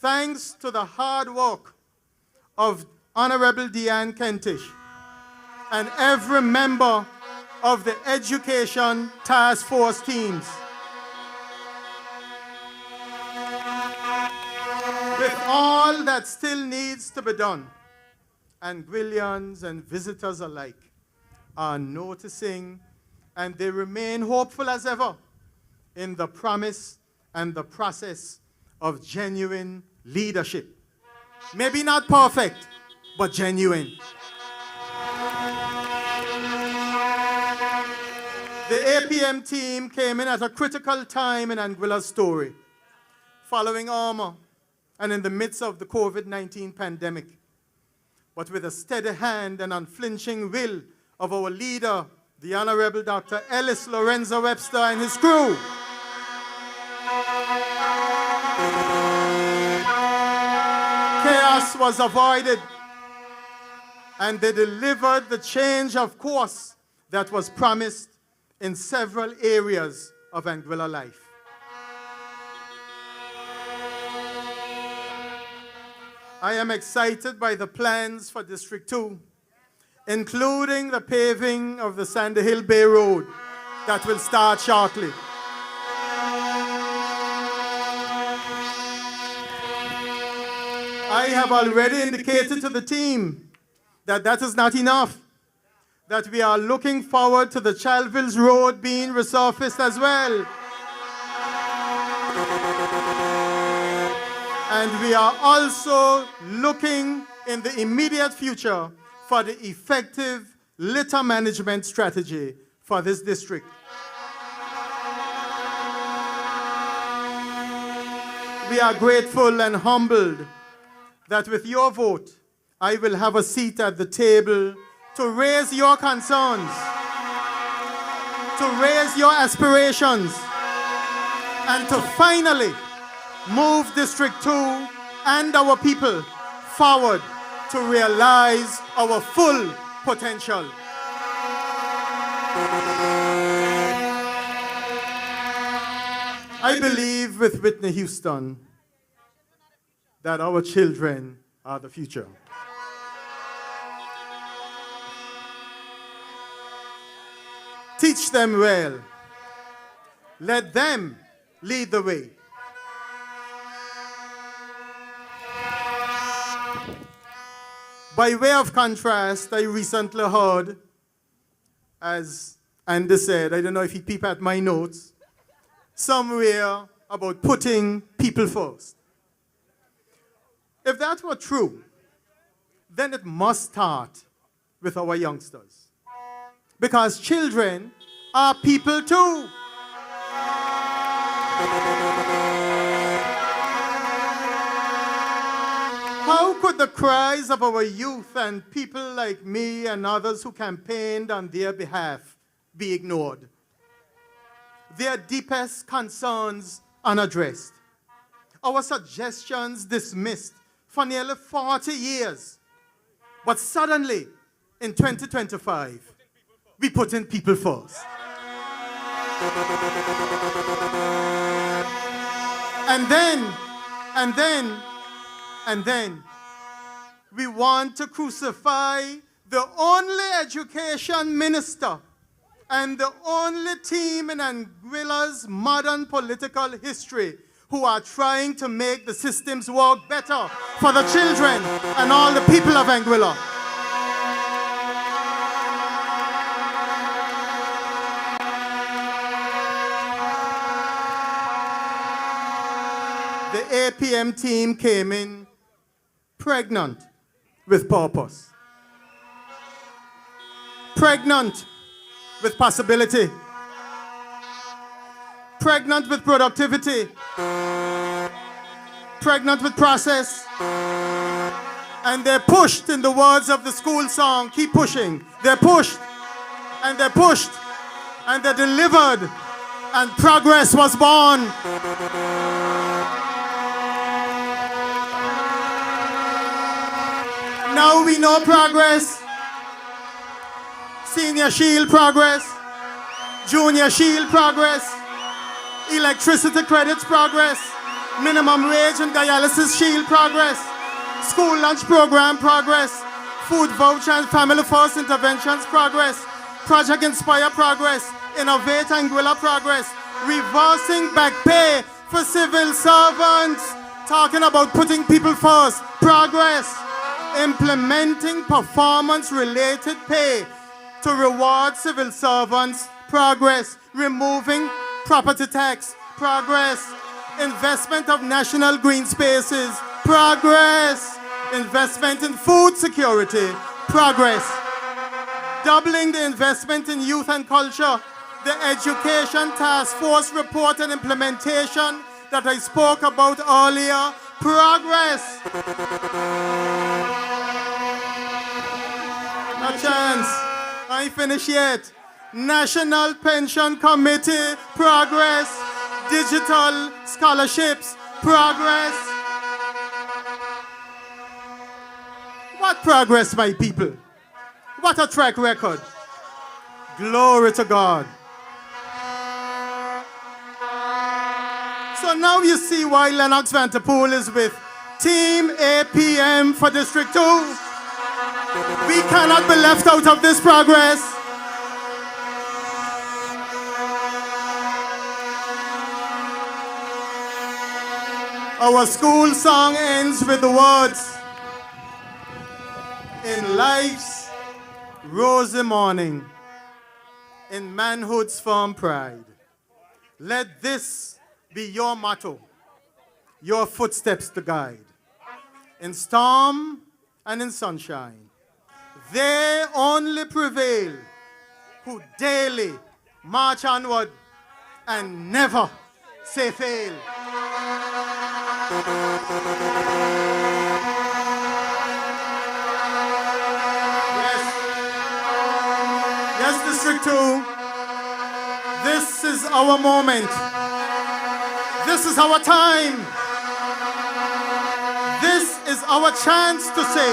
Thanks to the hard work of Honorable Deanne Kentish and every member of the Education Task Force teams. With all that still needs to be done, Anguillians and visitors alike are noticing, and they remain hopeful as ever in the promise and the process of genuine leadership. Maybe not perfect, but genuine. The APM team came in at a critical time in Anguilla's story, following Irma and in the midst of the COVID-19 pandemic. But with a steady hand and unflinching will of our leader, the Honorable Dr. Ellis Lorenzo Webster and his crew, chaos was avoided, and they delivered the change of course that was promised in several areas of Anguilla life. I am excited by the plans for District 2, including the paving of the Sandy Hill Bay Road that will start shortly. I have already indicated to the team that that is not enough, that we are looking forward to the Chalvilles Road being resurfaced as well. And we are also looking in the immediate future for the effective litter management strategy for this district. We are grateful and humbled that with your vote, I will have a seat at the table to raise your concerns, to raise your aspirations, and to finally move District 2 and our people forward to realize our full potential. I believe with Whitney Houston that our children are the future. Teach them well. Let them lead the way. By way of contrast, I recently heard, as Andy said, I don't know if he peeped at my notes, somewhere about putting people first. If that were true, then it must start with our youngsters. Because children are people too. How could the cries of our youth and people like me and others who campaigned on their behalf be ignored? Their deepest concerns unaddressed. Our suggestions dismissed for nearly 40 years. But suddenly, in 2025, we put in people first. And then, we want to crucify the only education minister and the only team in Anguilla's modern political history who are trying to make the systems work better for the children and all the people of Anguilla. The APM team came in pregnant with purpose, pregnant with possibility, pregnant with productivity, pregnant with process, and they're pushed, in the words of the school song, keep pushing. They're pushed, and they're pushed, and they're delivered, and progress was born. Now we know progress. Senior Shield progress, Junior Shield progress, electricity credits progress, minimum wage and dialysis shield progress, school lunch program progress, food voucher and family first interventions progress, Project Inspire progress, Innovate Anguilla progress, reversing back pay for civil servants, talking about putting people first progress, implementing performance-related pay to reward civil servants progress, removing property tax progress, investment of national green spaces progress, investment in food security progress, doubling the investment in youth and culture, the education task force report and implementation that I spoke about earlier progress. A chance. I ain't finished yet. National Pension Committee progress. Digital scholarships progress. What progress, my people? What a track record. Glory to God. So now you see why Lennox Vanterpool is with Team APM for District 2. We cannot be left out of this progress. Our school song ends with the words, in life's rosy morning, in manhood's firm pride, let this be your motto, your footsteps to guide. In storm and in sunshine, they only prevail who daily march onward and never say fail. Yes, District 2, this is our moment. This is our time. This is our chance to say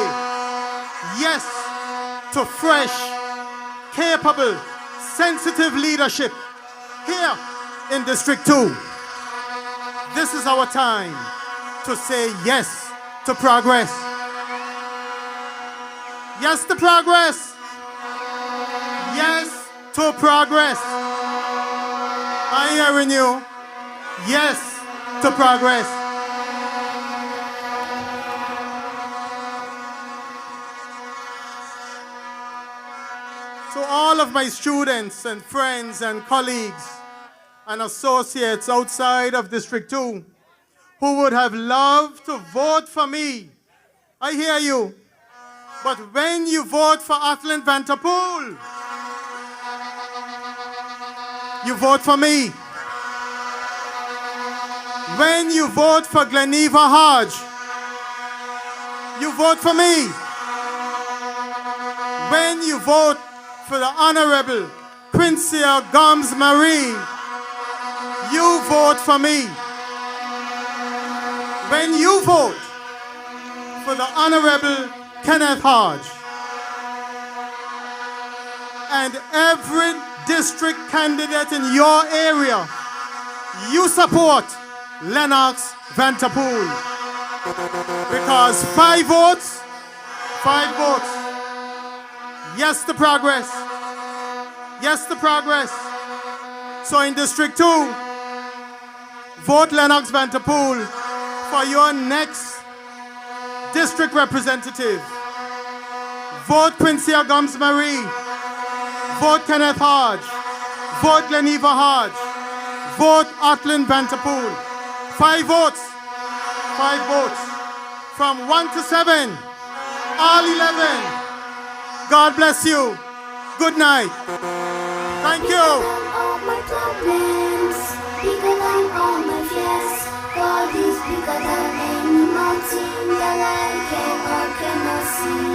yes to fresh, capable, sensitive leadership here in District 2. This is our time to say yes to progress. Yes to progress. Yes to progress. I'm hearing you. Yes to progress. To all of my students and friends and colleagues and associates outside of District 2 who would have loved to vote for me, I hear you. But when you vote for Athleen Vanterpool, you vote for me. When you vote for Gleneva Hodge, you vote for me. When you vote for the Honorable Quincia Gomes Marie, you vote for me. When you vote for the Honorable Kenneth Hodge and every district candidate in your area, you support Lennox Vanterpool. Because 5 votes, yes to progress. Yes to progress. So in District 2, vote Lennox Vanterpool for your next district representative. Vote Quincia Gomes Marie. Vote Kenneth Hodge. Vote Gleneva Hodge. Vote Athleen Vanterpool. 5 votes. 5 votes. From 1 to 7. All 11. God bless you. Good night. Thank you. mountain that I cannot see.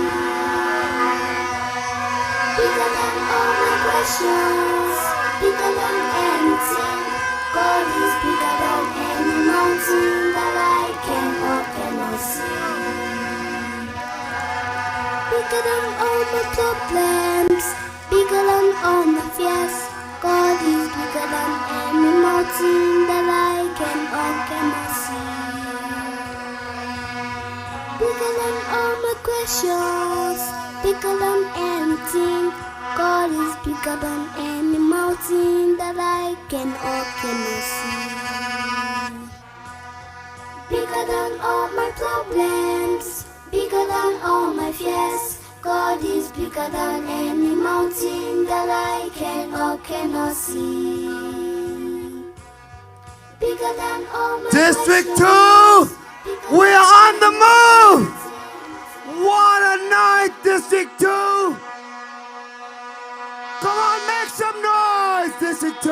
Bigger than all my questions, bigger than anything. God is bigger than any mountain that I cannot see. Bigger than all my problems, bigger than all my fears. God is bigger than any mountain that I cannot see. Bigger than all my questions, bigger than anything. God is bigger than any mountain that I cannot see. Bigger than all my problems, bigger than all my fears. God is bigger than any mountain that I cannot see. Bigger than all my District 2, questions, we are on the move. What a night, District 2. Come on, make some noise, District 2.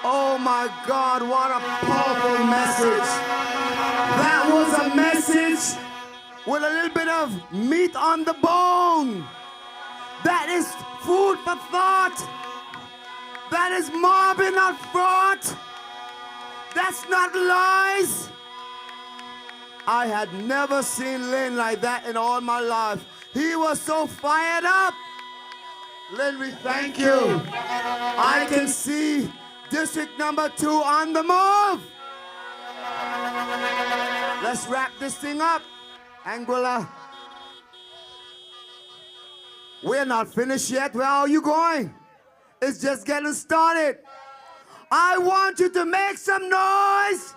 Oh my God, what a powerful message. That was a message with a little bit of meat on the bone. That is food for thought. That is mobbing, not fraud. That's not lies. I had never seen Lynn like that in all my life. He was so fired up. Lynn, we thank you. I can see District number 2 on the move. Let's wrap this thing up. Anguilla. We're not finished yet. Where are you going? It's just getting started. I want you to make some noise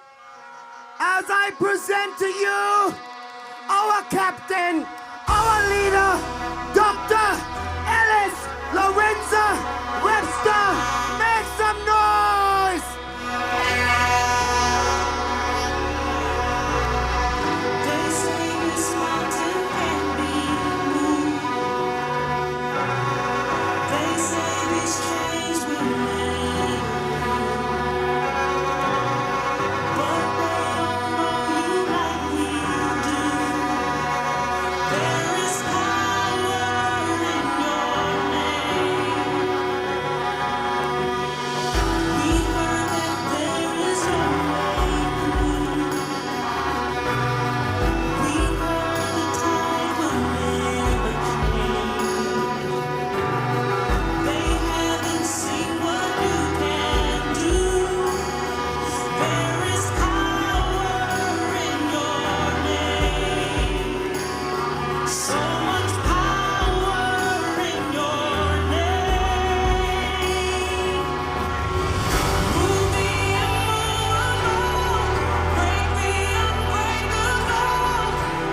as I present to you our captain, our leader, Dr. Ellis Lorenza Webster. Make some noise. They say this mountain can be moved. They say these chains will never but they don't know you like we do. There is power in your name. We've heard that there is no way through. We've heard the tide will never change. They haven't seen what you can do. There is power in your name. So much power in your name. Move the immovable, break the unbreakable.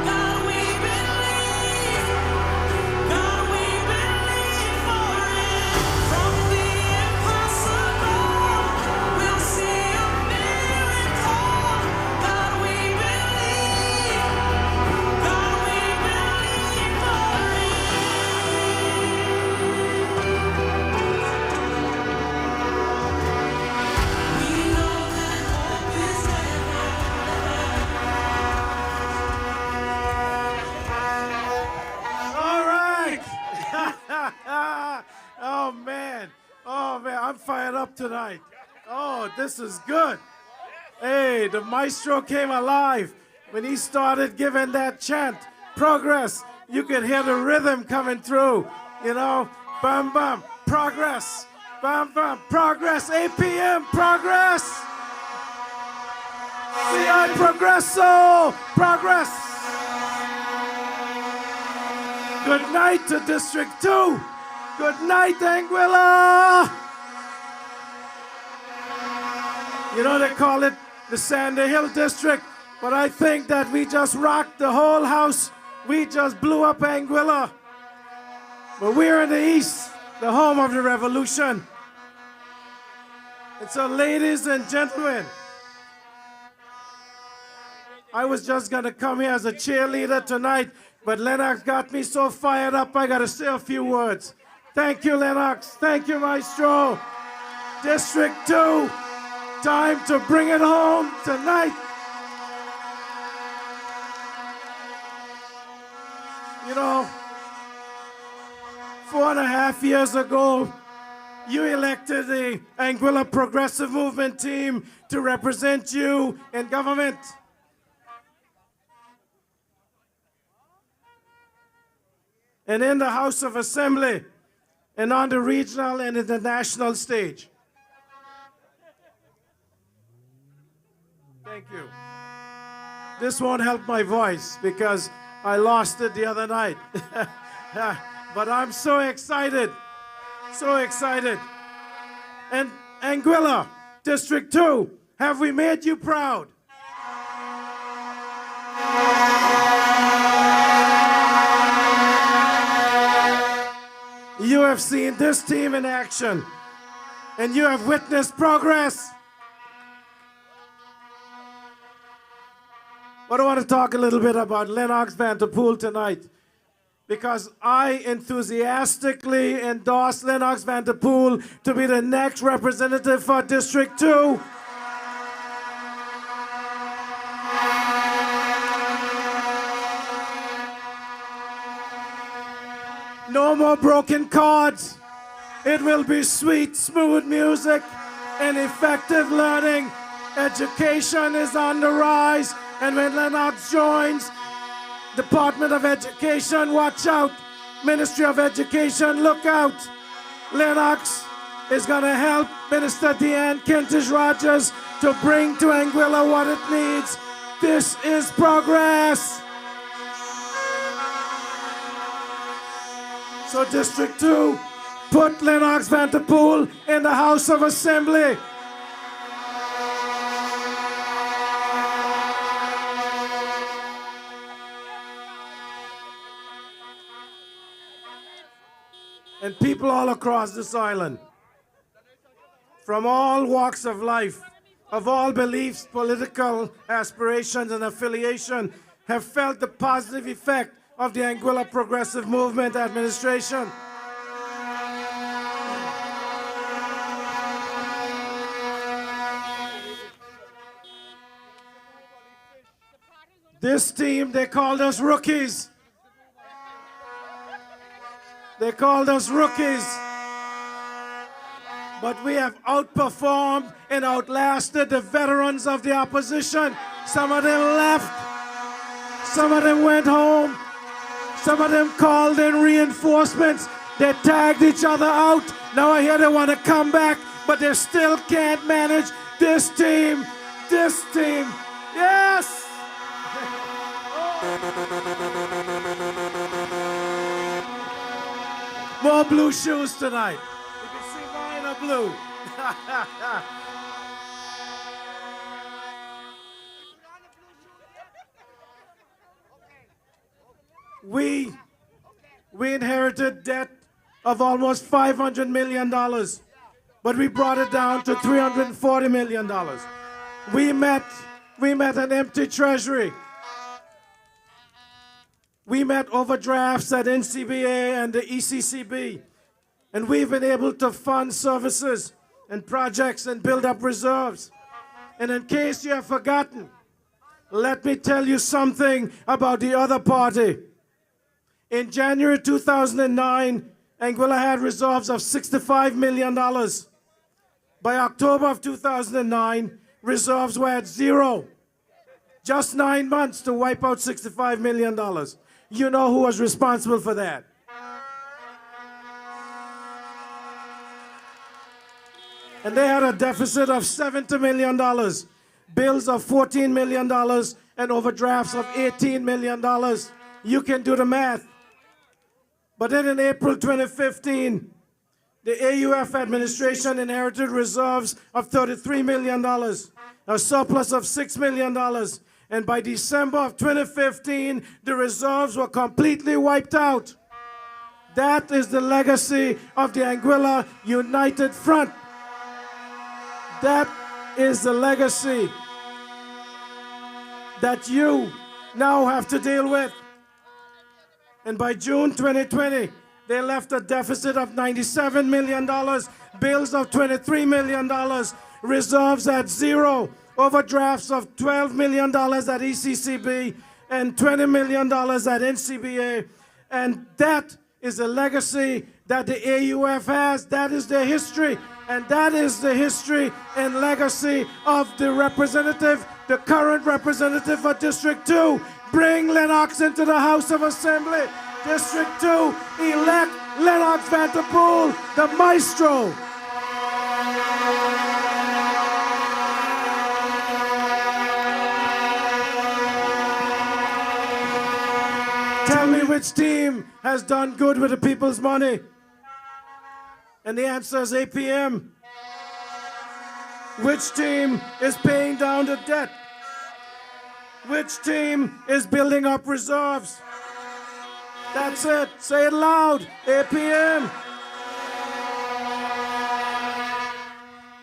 God, we believe. God, we believe for it. From the impossible, we'll see a miracle. God, we believe. God, we believe for it. We know that hope is All right. Oh man, I'm fired up tonight. Oh, this is good. Hey, the maestro came alive when he started giving that chant, progress. You could hear the rhythm coming through, you know, bam, bam, progress, bam, bam, progress, APM, progress. CI Progresso, progress. Good night to District 2. Good night, Anguilla. You know, they call it the Sandy Hill District, but I think that we just rocked the whole house. We just blew up Anguilla. But we're in the East, the home of the revolution. And so, ladies and gentlemen, I was just gonna come here as a cheerleader tonight, but Lennox got me so fired up, I gotta say a few words. Thank you, Lennox. Thank you, Maestro. District 2, time to bring it home tonight. know, 4.5 years ago, you elected the Anguilla Progressive Movement team to represent you in government. And in the House of Assembly, and on the regional and international stage. Thank you. This won't help my voice because I lost it the other night. But I'm so excited, so excited. And Anguilla, District 2, have we made you proud? You have seen this team in action, and you have witnessed progress. But I want to talk a little bit about Lennox Vanterpool tonight, because I enthusiastically endorse Lennox Vanterpool to be the next representative for District 2. No more broken chords. It will be sweet, smooth music and effective learning. Education is on the rise, and when Lennox joins Department of Education, watch out. Ministry of Education, look out. Lennox is going to help Minister Deanne Kentish-Rogers to bring to Anguilla what it needs. This is progress. So District 2, put Lennox Vanterpool in the House of Assembly. And people all across this island, from all walks of life, of all beliefs, political aspirations, and affiliation, have felt the positive effect of the Anguilla Progressive Movement administration. This team, they called us rookies. They called us rookies. But we have outperformed and outlasted the veterans of the opposition. Some of them left. Some of them went home. Some of them called in reinforcements. They tagged each other out. Now I hear they want to come back, but they still can't manage this team. This team. Yes! More blue shoes tonight. You can see mine are blue. We inherited debt of almost $500 million, but we brought it down to $340 million. We met an empty treasury. We met overdrafts at NCBA and the ECCB, and we've been able to fund services and projects and build up reserves. And in case you have forgotten, let me tell you something about the other party. In January 2009, Anguilla had reserves of $65 million. By October of 2009, reserves were at zero. Just 9 months to wipe out $65 million. You know who was responsible for that. And they had a deficit of $70 million, bills of $14 million, and overdrafts of $18 million. You can do the math. But then in April 2015, the AUF administration inherited reserves of $33 million, a surplus of $6 million. And by December of 2015, the reserves were completely wiped out. That is the legacy of the Anguilla United Front. That is the legacy that you now have to deal with. And by June 2020, they left a deficit of $97 million, bills of $23 million, reserves at zero, overdrafts of $12 million at ECCB, and $20 million at NCBA. And that is a legacy that the AUF has. That is their history. And that is the history and legacy of the representative, the current representative for District 2. Bring Lennox into the House of Assembly. District 2, elect Lennox Vanterpool, the maestro. Tell me which team has done good with the people's money? And the answer is APM. Which team is paying down the debt? Which team is building up reserves? That's it. Say it loud. APM.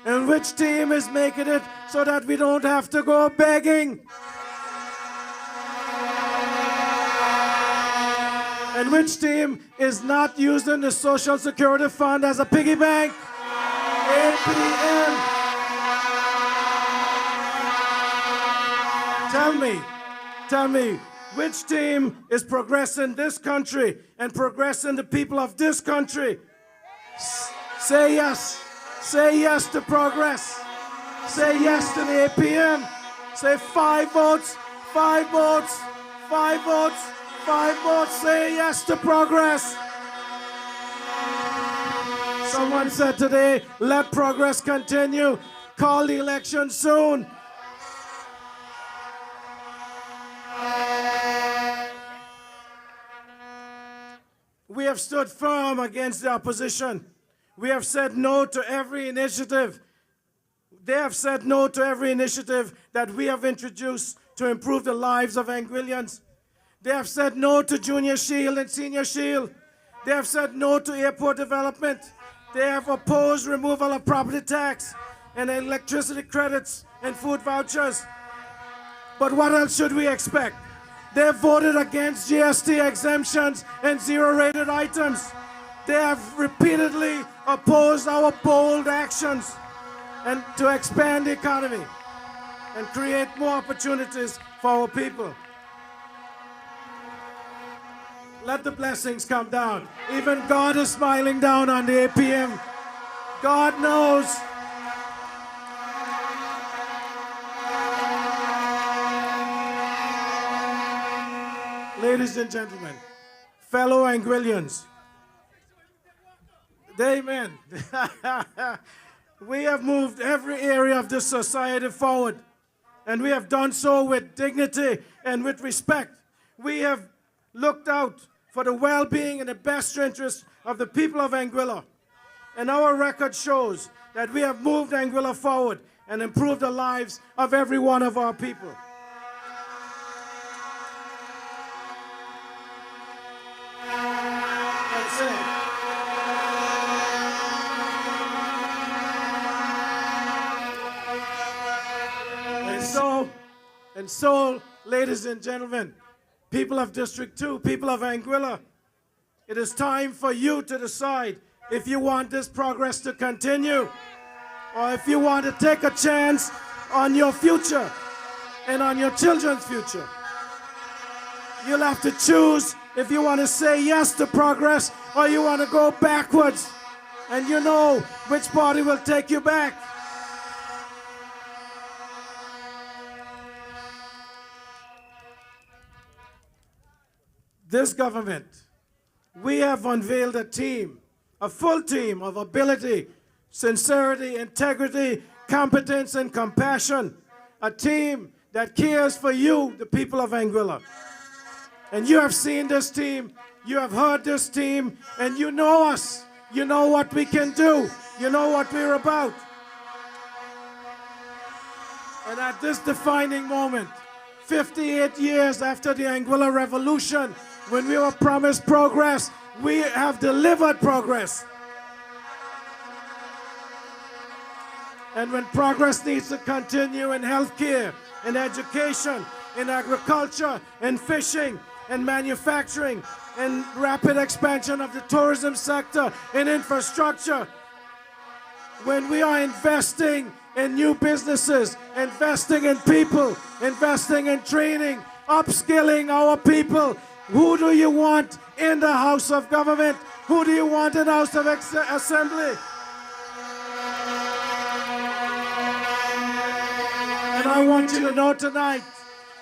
And which team is making it so that we don't have to go begging? And which team is not using the Social Security Fund as a piggy bank? APM. Tell me, which team is progressing this country and progressing the people of this country? Say yes. Say yes to progress. Say yes to the APM. Say 5 votes, 5 votes, 5 votes, 5 votes. Say yes to progress. Someone said today, let progress continue. Call the election soon. We have stood firm against the opposition. We have said no to every initiative. They have said no to every initiative that we have introduced to improve the lives of Anguillians. They have said no to Junior Shield and Senior Shield. They have said no to airport development. They have opposed removal of property tax and electricity credits and food vouchers. But what else should we expect? They voted against GST exemptions and zero-rated items. They have repeatedly opposed our bold actions and to expand the economy and create more opportunities for our people. Let the blessings come down. Even God is smiling down on the APM. God knows. Ladies and gentlemen, fellow Anguillians, amen. We have moved every area of this society forward, and we have done so with dignity and with respect. We have looked out for the well-being and the best interest of the people of Anguilla. And our record shows that we have moved Anguilla forward and improved the lives of every one of our people. That's it. And so, ladies and gentlemen, people of District 2, people of Anguilla, it is time for you to decide if you want this progress to continue or if you want to take a chance on your future and on your children's future. You'll have to choose if you want to say yes to progress or you want to go backwards. And you know which party will take you back. This government, we have unveiled a team, a full team of ability, sincerity, integrity, competence, and compassion. A team that cares for you, the people of Anguilla. And you have seen this team, you have heard this team, and you know us. You know what we can do. You know what we're about. And at this defining moment, 58 years after the Anguilla Revolution, when we were promised progress, we have delivered progress. And when progress needs to continue in healthcare, in education, in agriculture, in fishing, in manufacturing, in rapid expansion of the tourism sector, in infrastructure, when we are investing in new businesses, investing in people, investing in training, upskilling our people, who do you want in the House of Government? Who do you want in the House of Assembly? And I want you to know tonight,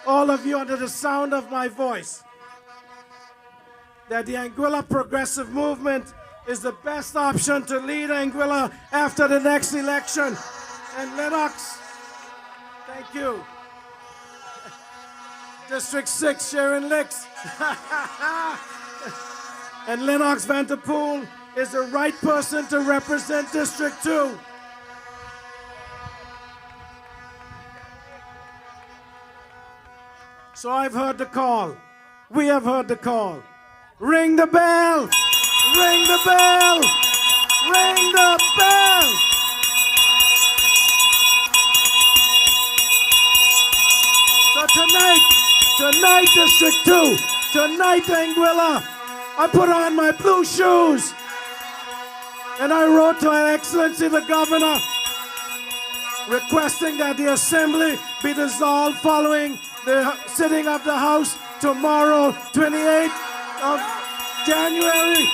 all of you under the sound of my voice, that the Anguilla Progressive Movement is the best option to lead Anguilla after the next election. And Lennox, thank you. District 6, Sharon Licks. And Lennox Vanderpool is the right person to represent District 2. So I've heard the call. We have heard the call. Ring the bell! Ring the bell! Ring the bell! So tonight District 2, tonight Anguilla, I put on my blue shoes and I wrote to Her Excellency the Governor requesting that the Assembly be dissolved following the sitting of the House tomorrow, 28th of January.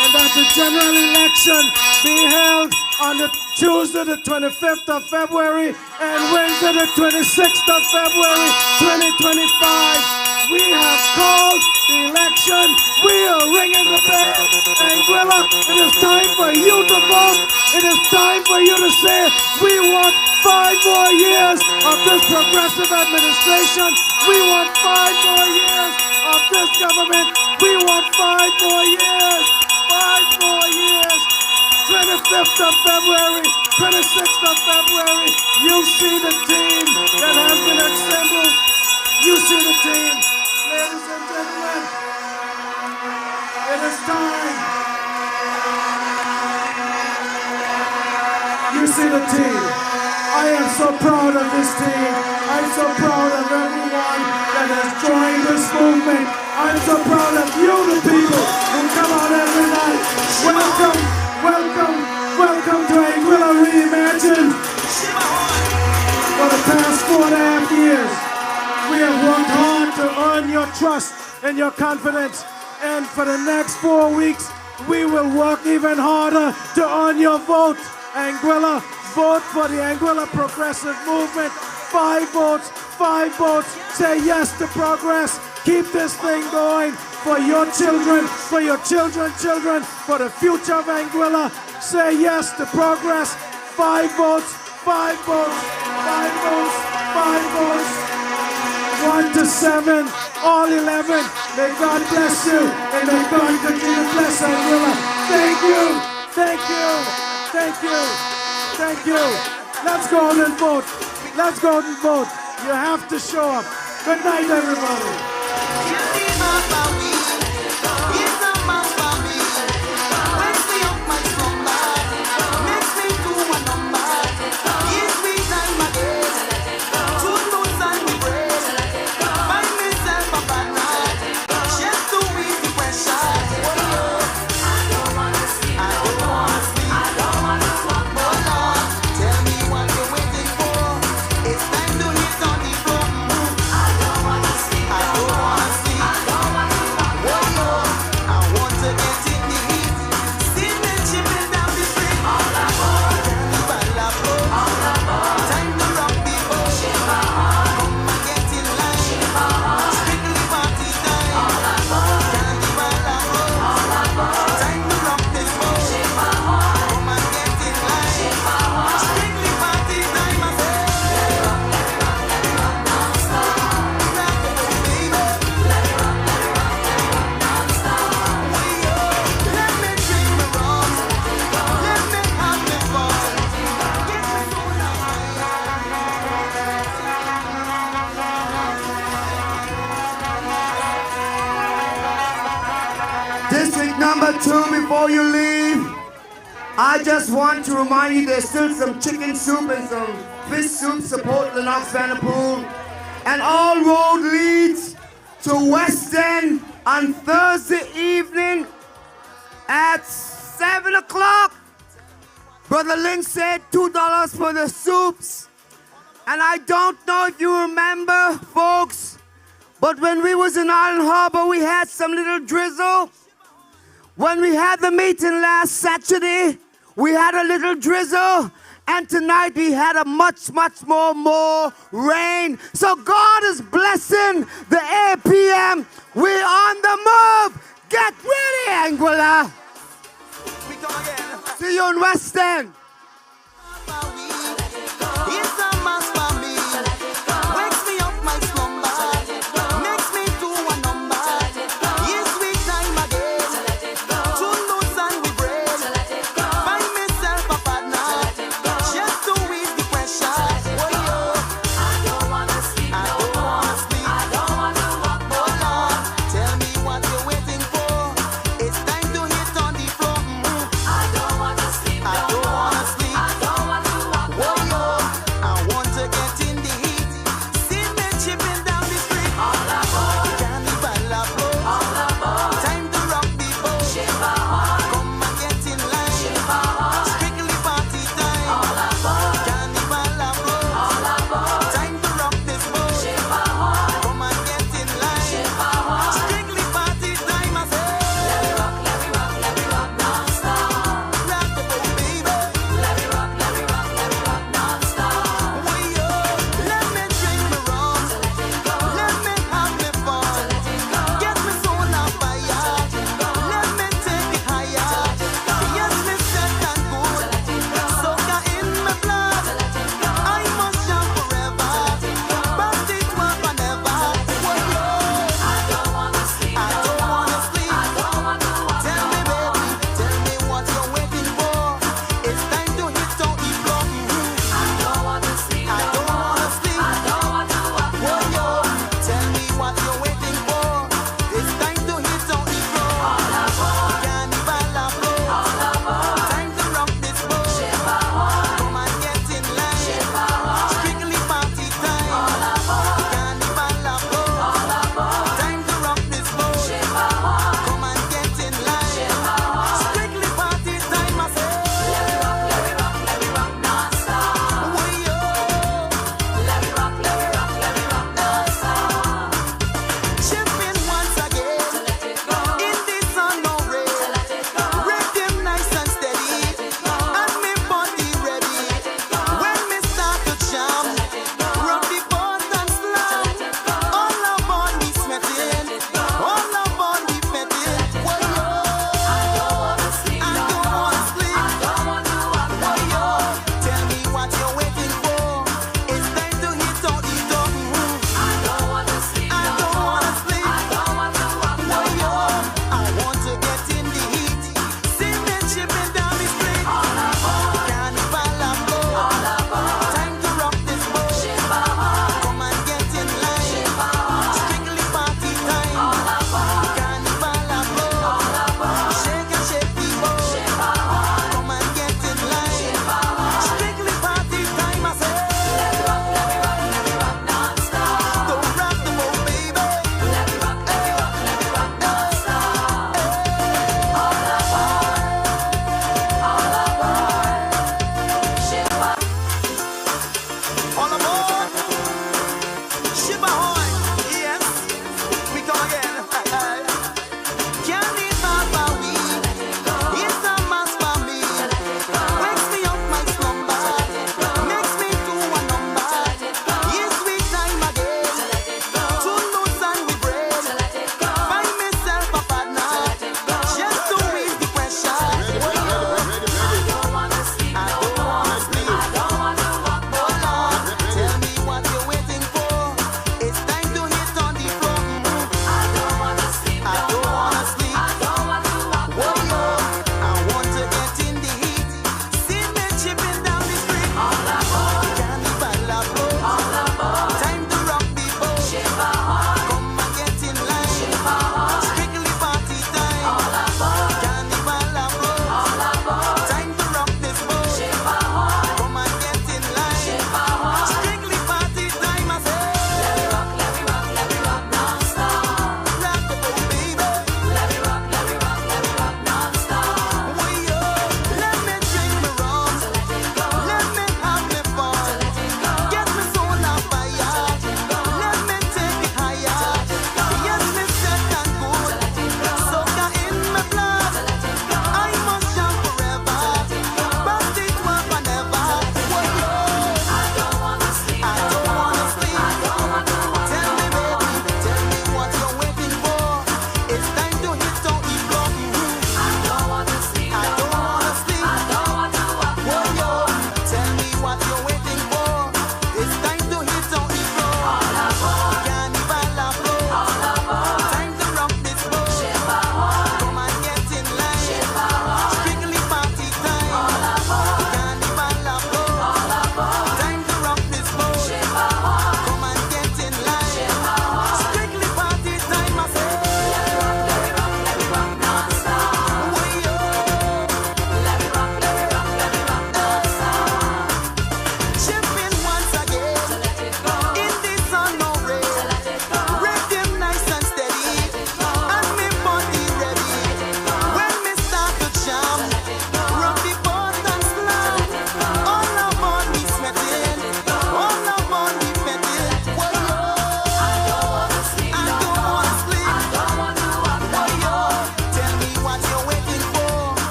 And that the general election be held on the Tuesday the 25th of February and Wednesday the 26th of February 2025. We have called the election. We are ringing the bell. Anguilla, it is time for you to vote. It is time for you to say, we want 5 more years of this progressive administration. We want 5 more years of this government. We want 5 more years. 5 more years. 25th of February, 26th of February. You see the team that has been assembled. You see the team. Ladies and gentlemen, it is time. You see the team. I am so proud of this team. I'm so proud of everyone that has joined this movement. I'm so proud of you, the people who come out every night. Welcome, welcome, welcome to Anguilla Reimagined. For the past 4.5 years, we have worked hard to earn your trust and your confidence. And for the next 4 weeks, we will work even harder to earn your vote. Anguilla, vote for the Anguilla Progressive Movement. 5 votes, 5 votes. Say yes to progress. Keep this thing going for your children, for your children's children, for the future of Anguilla. Say yes to progress. 5 votes, 5 votes, 5 votes, 5 votes. 1 to 7, all 11. May God bless you, and may God continue to bless Anguilla. Thank you, thank you, thank you, thank you. Let's go out and vote. Let's go out and vote. You have to show up. Good night, everybody. District number 2, before you leave, I just want to remind you there's still some chicken soup and some fish soup. Support Lennox Vanderpool. And all road leads to West End on Thursday evening at 7 o'clock. Brother Lynn said $2 for the soups. And I don't know if you remember, folks, but when we was in Island Harbor, we had some little drizzle. When we had the meeting last Saturday, we had a little drizzle. And tonight we had a much more rain. So God is blessing the APM. We're on the move. Get ready, Anguilla. See you in West End.